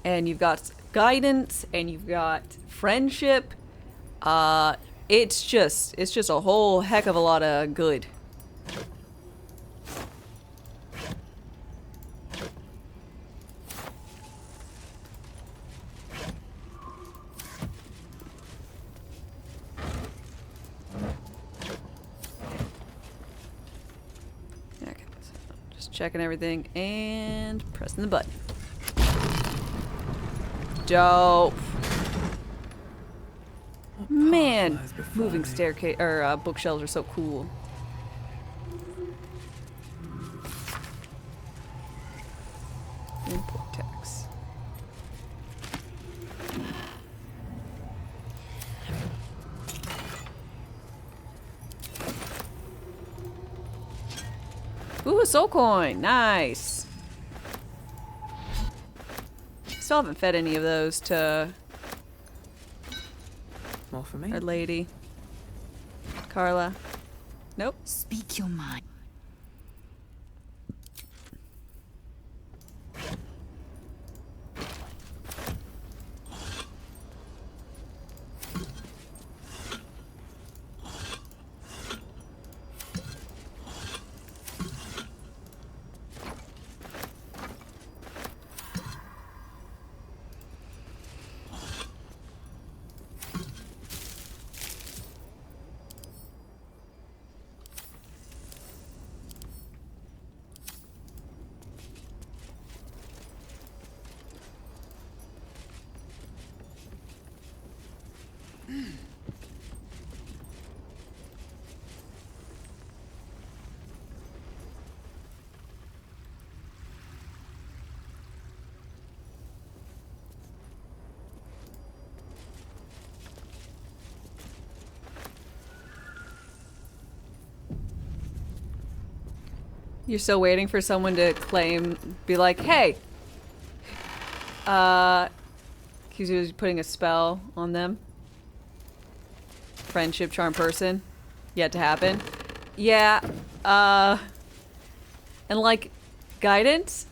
and you've got guidance, and you've got friendship, it's just a whole heck of a lot of good. Checking everything and pressing the button. Dope. Man, moving staircase or bookshelves are so cool. Ooh, a soul coin. Nice. Still haven't fed any of those to More for me. our lady. Carla. Nope. Speak your mind. You're still waiting for someone to claim, be like, hey, he's putting a spell on them. Friendship charm person. Yet to happen. Yeah, and like, guidance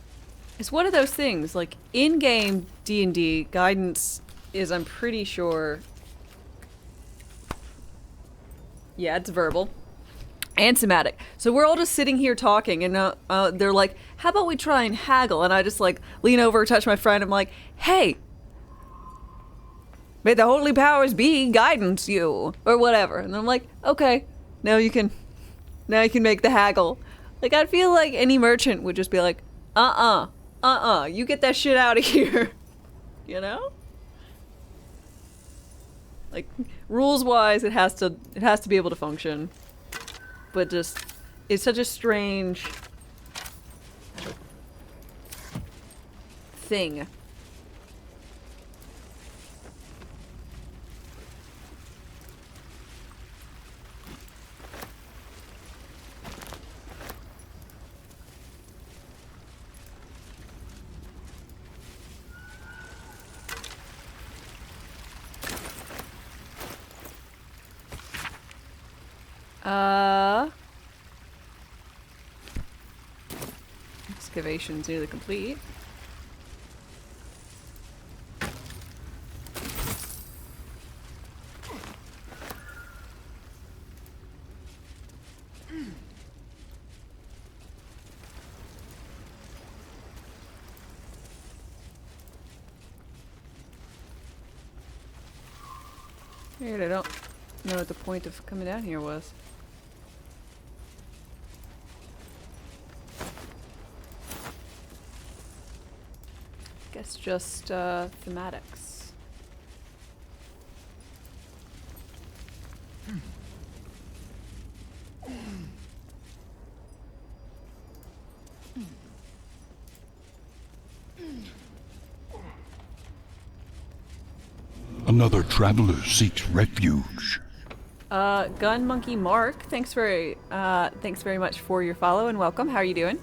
is one of those things, like, in-game D&D, guidance is, I'm pretty sure, yeah, it's verbal. And somatic. So we're all just sitting here talking, and they're like, how about we try and haggle? And I just like lean over, touch my friend, I'm like, hey, may the holy powers be guidance you, or whatever. And I'm like, okay, now you can make the haggle. Like, I feel like any merchant would just be like, you get that shit out of here. You know? Like, rules wise, it has to be able to function. But just, it's such a strange thing. Excavation's nearly complete. Weird, I don't know what the point of coming down here was. Guess just thematics. Another traveler seeks refuge. Gun Monkey Mark, thanks very much for your follow and welcome. How are you doing?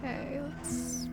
Okay, let's...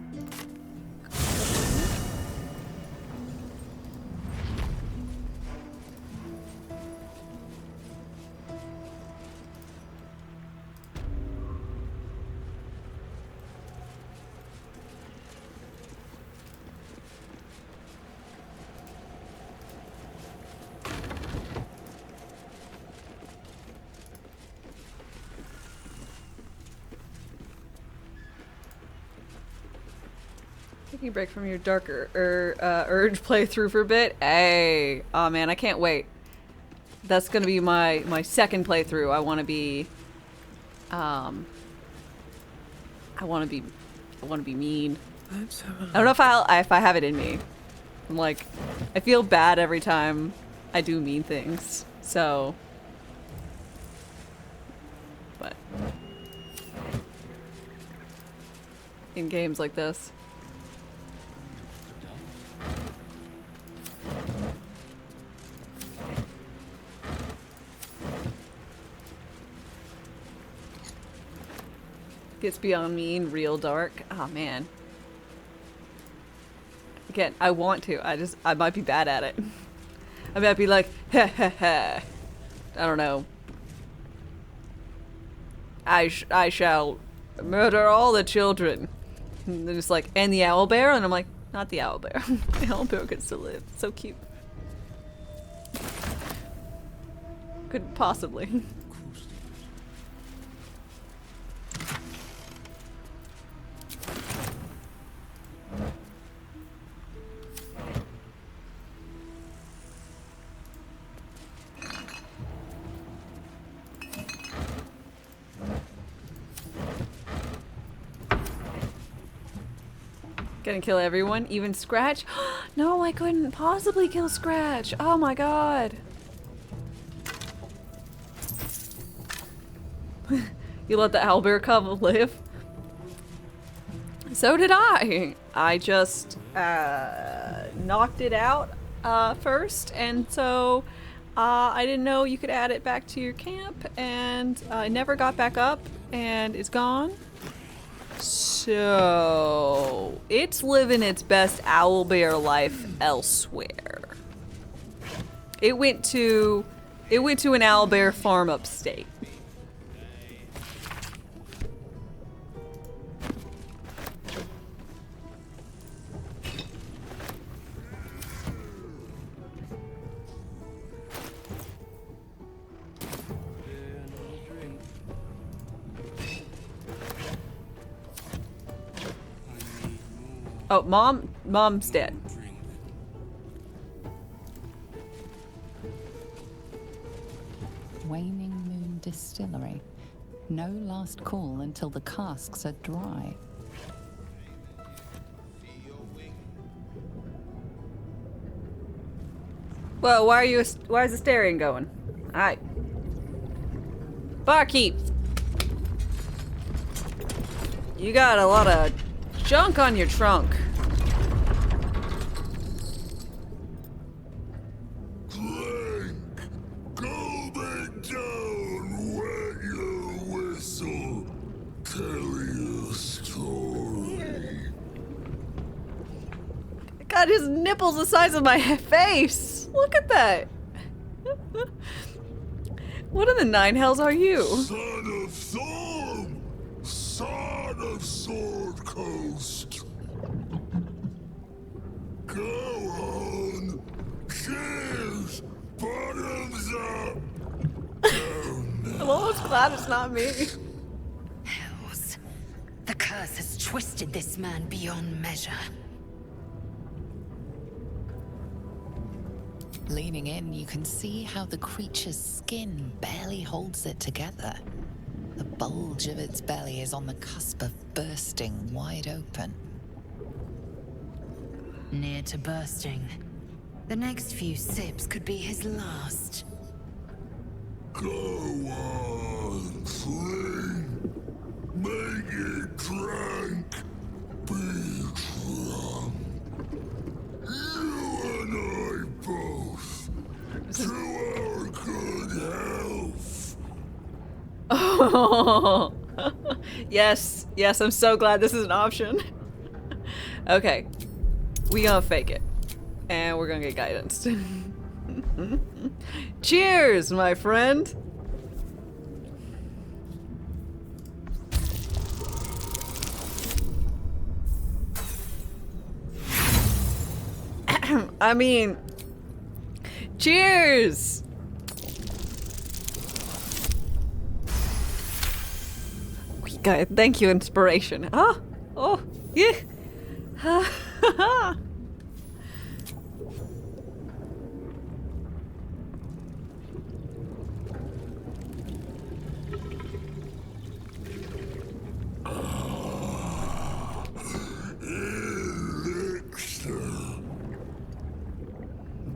Taking a break from your darker Urge playthrough for a bit. Hey, oh man, I can't wait. That's gonna be my second playthrough. I want to be, I want to be mean. I don't know if I have it in me. I'm like, I feel bad every time I do mean things. So, but in games like this. Gets beyond mean, real dark. Oh man. Again, I want to. I might be bad at it. I might be like, ha ha ha. I don't know. I shall murder all the children. And they're just like, and the owlbear? And I'm like, not the owlbear. The owlbear gets to live. So cute. Couldn't possibly. Gonna kill everyone, even Scratch? No, I couldn't possibly kill Scratch. Oh my god. You let the owlbear cub live? So did I. I just knocked it out first, and so I didn't know you could add it back to your camp, and I never got back up, and it's gone. So it's living its best owlbear life elsewhere. It went to an owlbear farm upstate. Oh, mom's dead. Waning Moon Distillery. No last call until the casks are dry. Well, why is the steering going? Alright. Barkeep! You got a lot of junk on your trunk. Go back down, wet your whistle, tell your story. God, his nipples the size of my face! Look at that! What in the nine hells are you? Son of Thorn, son of Sword Coast. Go on. Cheers. Bottoms up. I'm almost glad it's not me. Hells. The curse has twisted this man beyond measure. Leaning in, you can see how the creature's skin barely holds it together. The bulge of its belly is on the cusp of bursting wide open. Near to bursting. The next few sips could be his last. Go on, drink. Make it drink. Be drunk. You and I both. To our good health. Oh. Yes, I'm so glad this is an option. Okay. We gonna fake it. And we're gonna get guidance. Cheers, my friend! I mean, cheers! God, thank you, inspiration. Oh, yeah.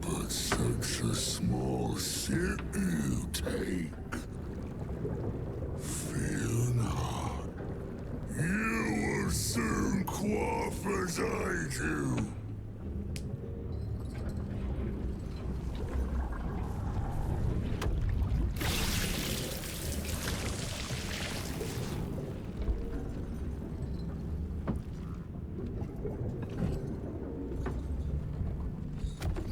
But such a small sip you take. Fear not. You will soon quaff as I do.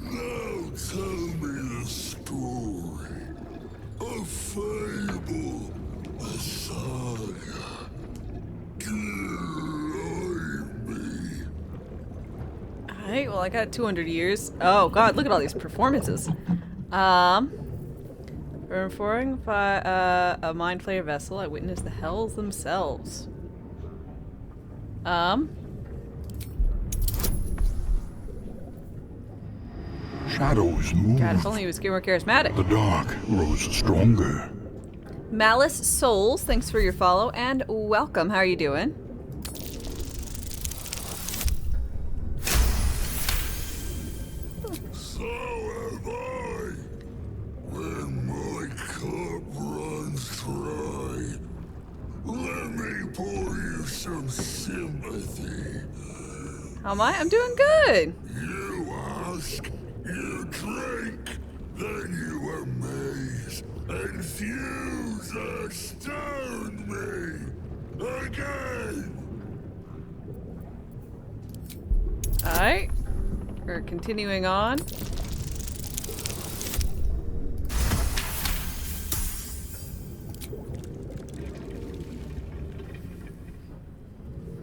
Now tell me the story. A fable, a saga. Alright, well I got 200 years. Oh god, look at all these performances. Performing by a mind flayer vessel, I witnessed the hells themselves. Shadows move. God, if only he was more charismatic. The dark grows stronger. Malice Souls, thanks for your follow and welcome. How are you doing? So have I. When my cup runs dry, let me pour you some sympathy. How am I? I'm doing good. You ask, you drink, then you amaze, and fuse astound me again. Alright. We're continuing on.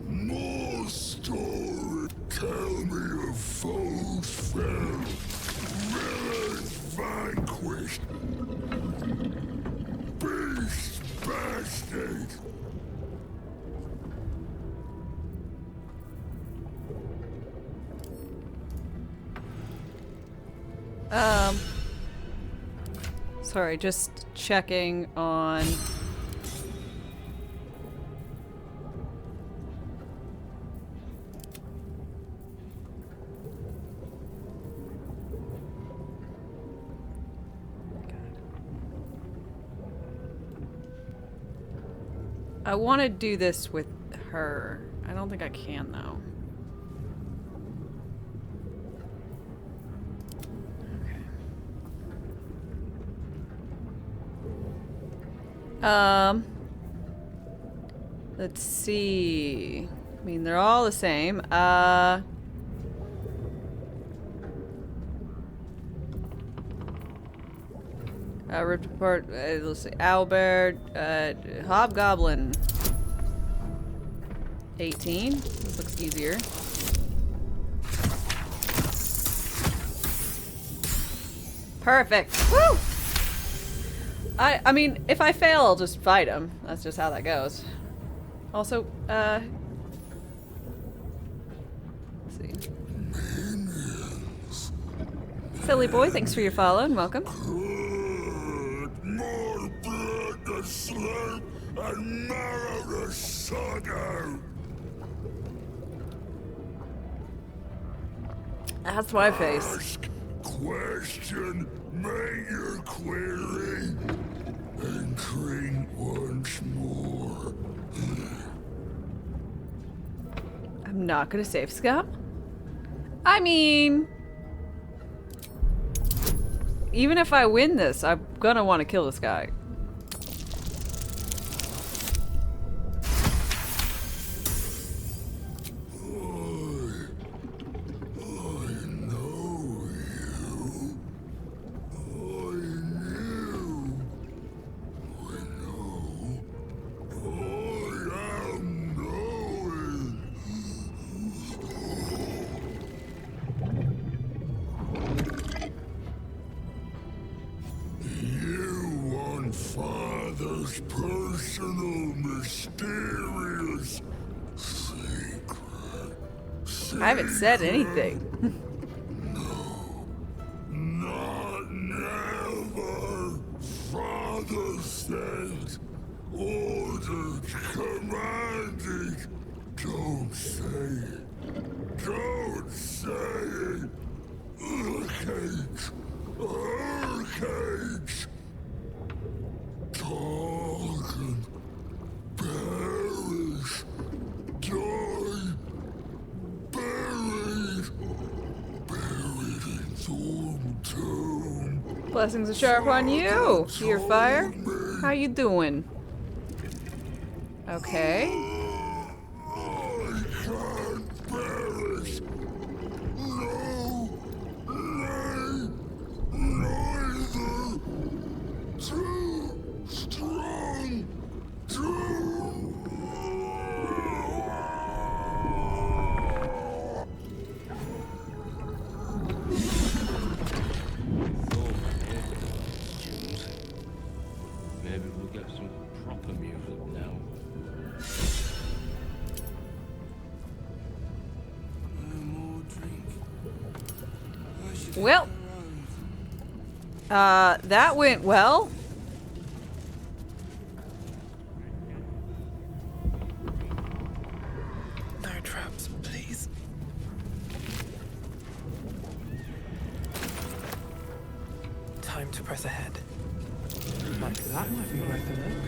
More story. Tell me of foes fell, villains vanquished, beasts bastard. Sorry, just checking on... I want to do this with her. I don't think I can, though. Let's see. I mean, they're all the same. Ripped apart, let's see, Owlbear, Hobgoblin. 18. This looks easier. Perfect. Woo! I mean, if I fail, I'll just fight him. That's just how that goes. Also, let's see. Silly boy, thanks for your follow and welcome. More blood to slurp and marrow to suck out. That's my face. Ask, question, make your query, and drink once more. I'm not gonna save Scum. I mean, even if I win this, I'm gonna want to kill this guy. Personal, mysterious, secret. I haven't said anything. Not never. Father said, ordered, commanded. Don't say it. Don't say it. Hurricanes. Hurricanes. Talk and perish, die Blessings of sharp on you, Dear Fire. How you doing? Okay. I can't bear it. No, nay, neither. Too strong. Maybe we'll get some proper music now. Well, that went well. No traps, please. Time to press ahead. Like that might be worth a look.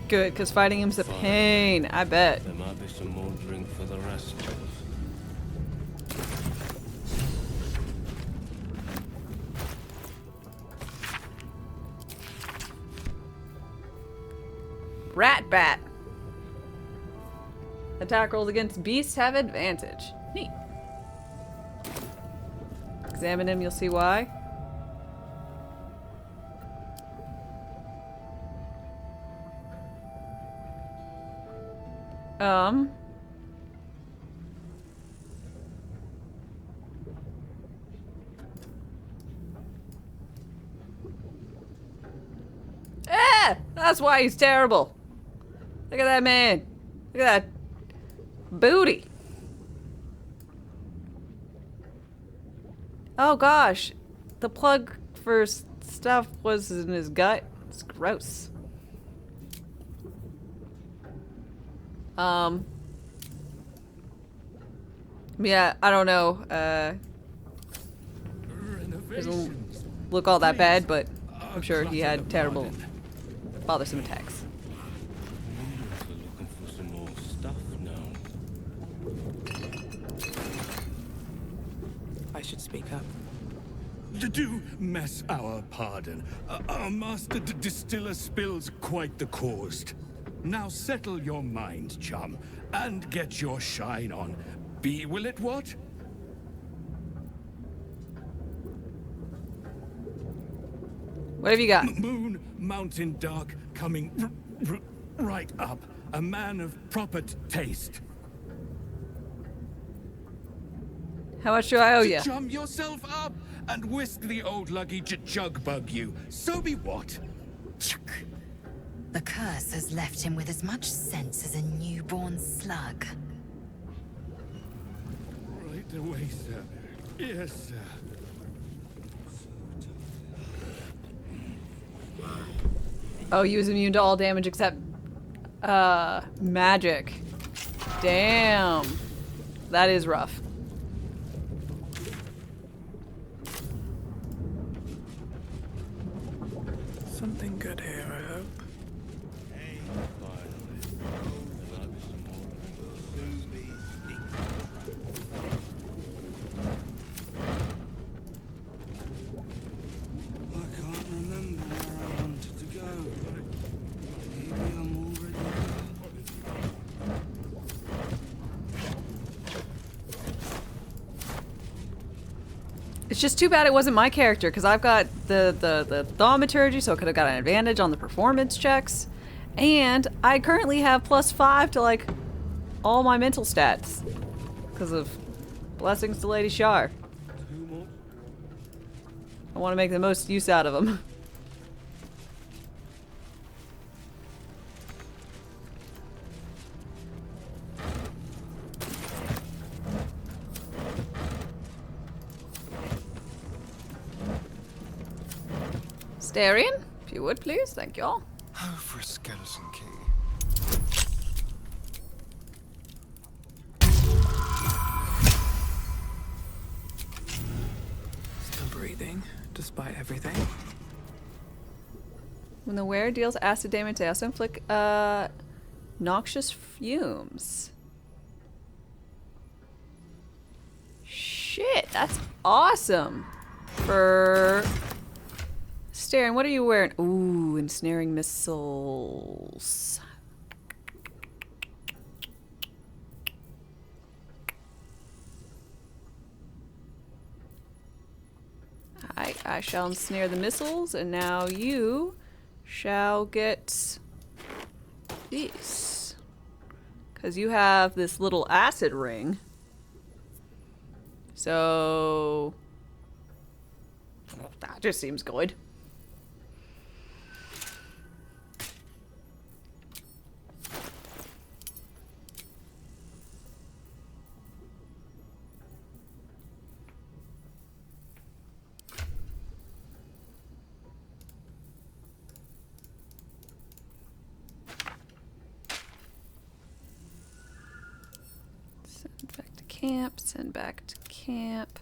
Good, because fighting him's a pain, I bet. There might be some more drink for the rest. Rat bat. Attack rolls against beasts have advantage. Neat. Examine him, you'll see why. That's why he's terrible. Look at that man. Look at that booty. Oh gosh. The plug for stuff was in his gut. It's gross. Yeah, I don't know. Doesn't look all that bad, but I'm sure he had terrible, bothersome attacks. Looking for some more stuff now. I should speak up. Do mess our pardon. Our master distiller spills quite the caused. Now settle your mind, chum, and get your shine on. Be will it what? What have you got? Moon, mountain dark, coming right up. A man of proper taste. How much do I owe you? Chum yourself up and whisk the old luggage jug bug you. So be what? The curse has left him with as much sense as a newborn slug. Right away, sir. Yes, sir. Oh, he was immune to all damage except magic. Damn. That is rough. Something good here, I hope. I can't remember where I wanted to go. Maybe I'm already It's just too bad it wasn't my character, because I've got the thaumaturgy, so I could have got an advantage on the performance checks. And I currently have +5 to, like, all my mental stats. Because of blessings to Lady Shar. I want to make the most use out of them. Starion, if you would please, thank you all. Oh, for a skeleton key. Still breathing, despite everything. When the wearer deals acid damage, they also inflict noxious fumes. shit, that's awesome. For staring, what are you wearing? Ooh, ensnaring missiles. I shall ensnare the missiles, and now you shall get these. Because you have this little acid ring. So that just seems good. Send back to camp, send back to camp.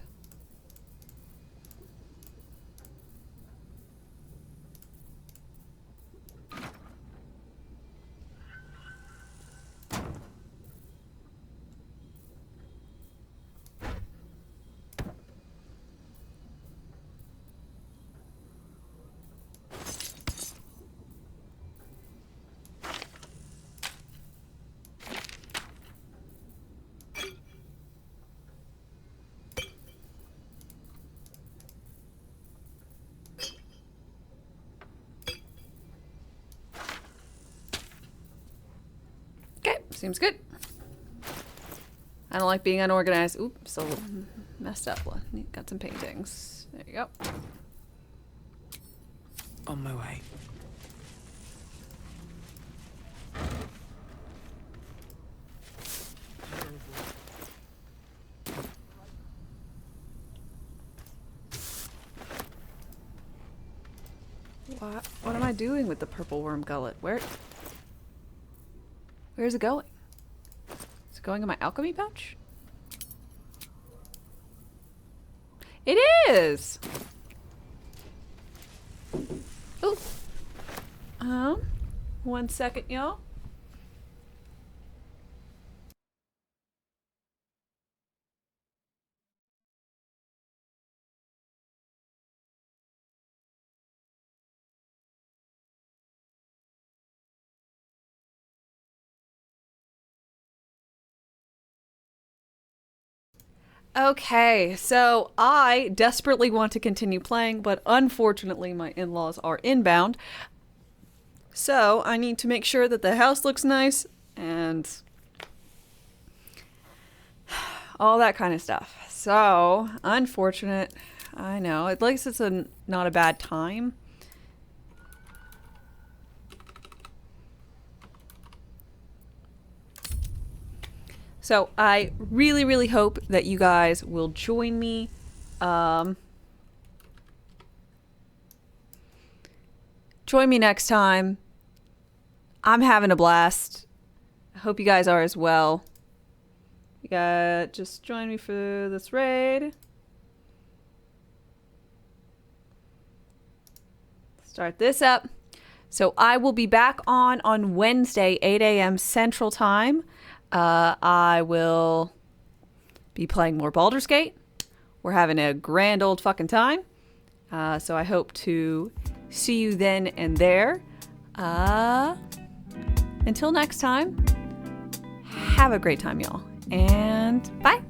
Seems good. I don't like being unorganized. Oops, so messed up one. Got some paintings. There you go. On my way. What am I doing with the purple worm gullet? Where's it going? Is it going in my alchemy pouch? It is! Ooh. 1 second, y'all. Okay, so I desperately want to continue playing, but unfortunately my in-laws are inbound. So I need to make sure that the house looks nice and all that kind of stuff. So, unfortunate. I know. At least it's not a bad time. So I really, really hope that you guys will join me. Join me next time. I'm having a blast. I hope you guys are as well. Just join me for this raid. Start this up. So I will be back on Wednesday, 8 a.m. Central Time. I will be playing more Baldur's Gate. We're having a grand old fucking time. So I hope to see you then and there. Until next time, have a great time, y'all. And bye.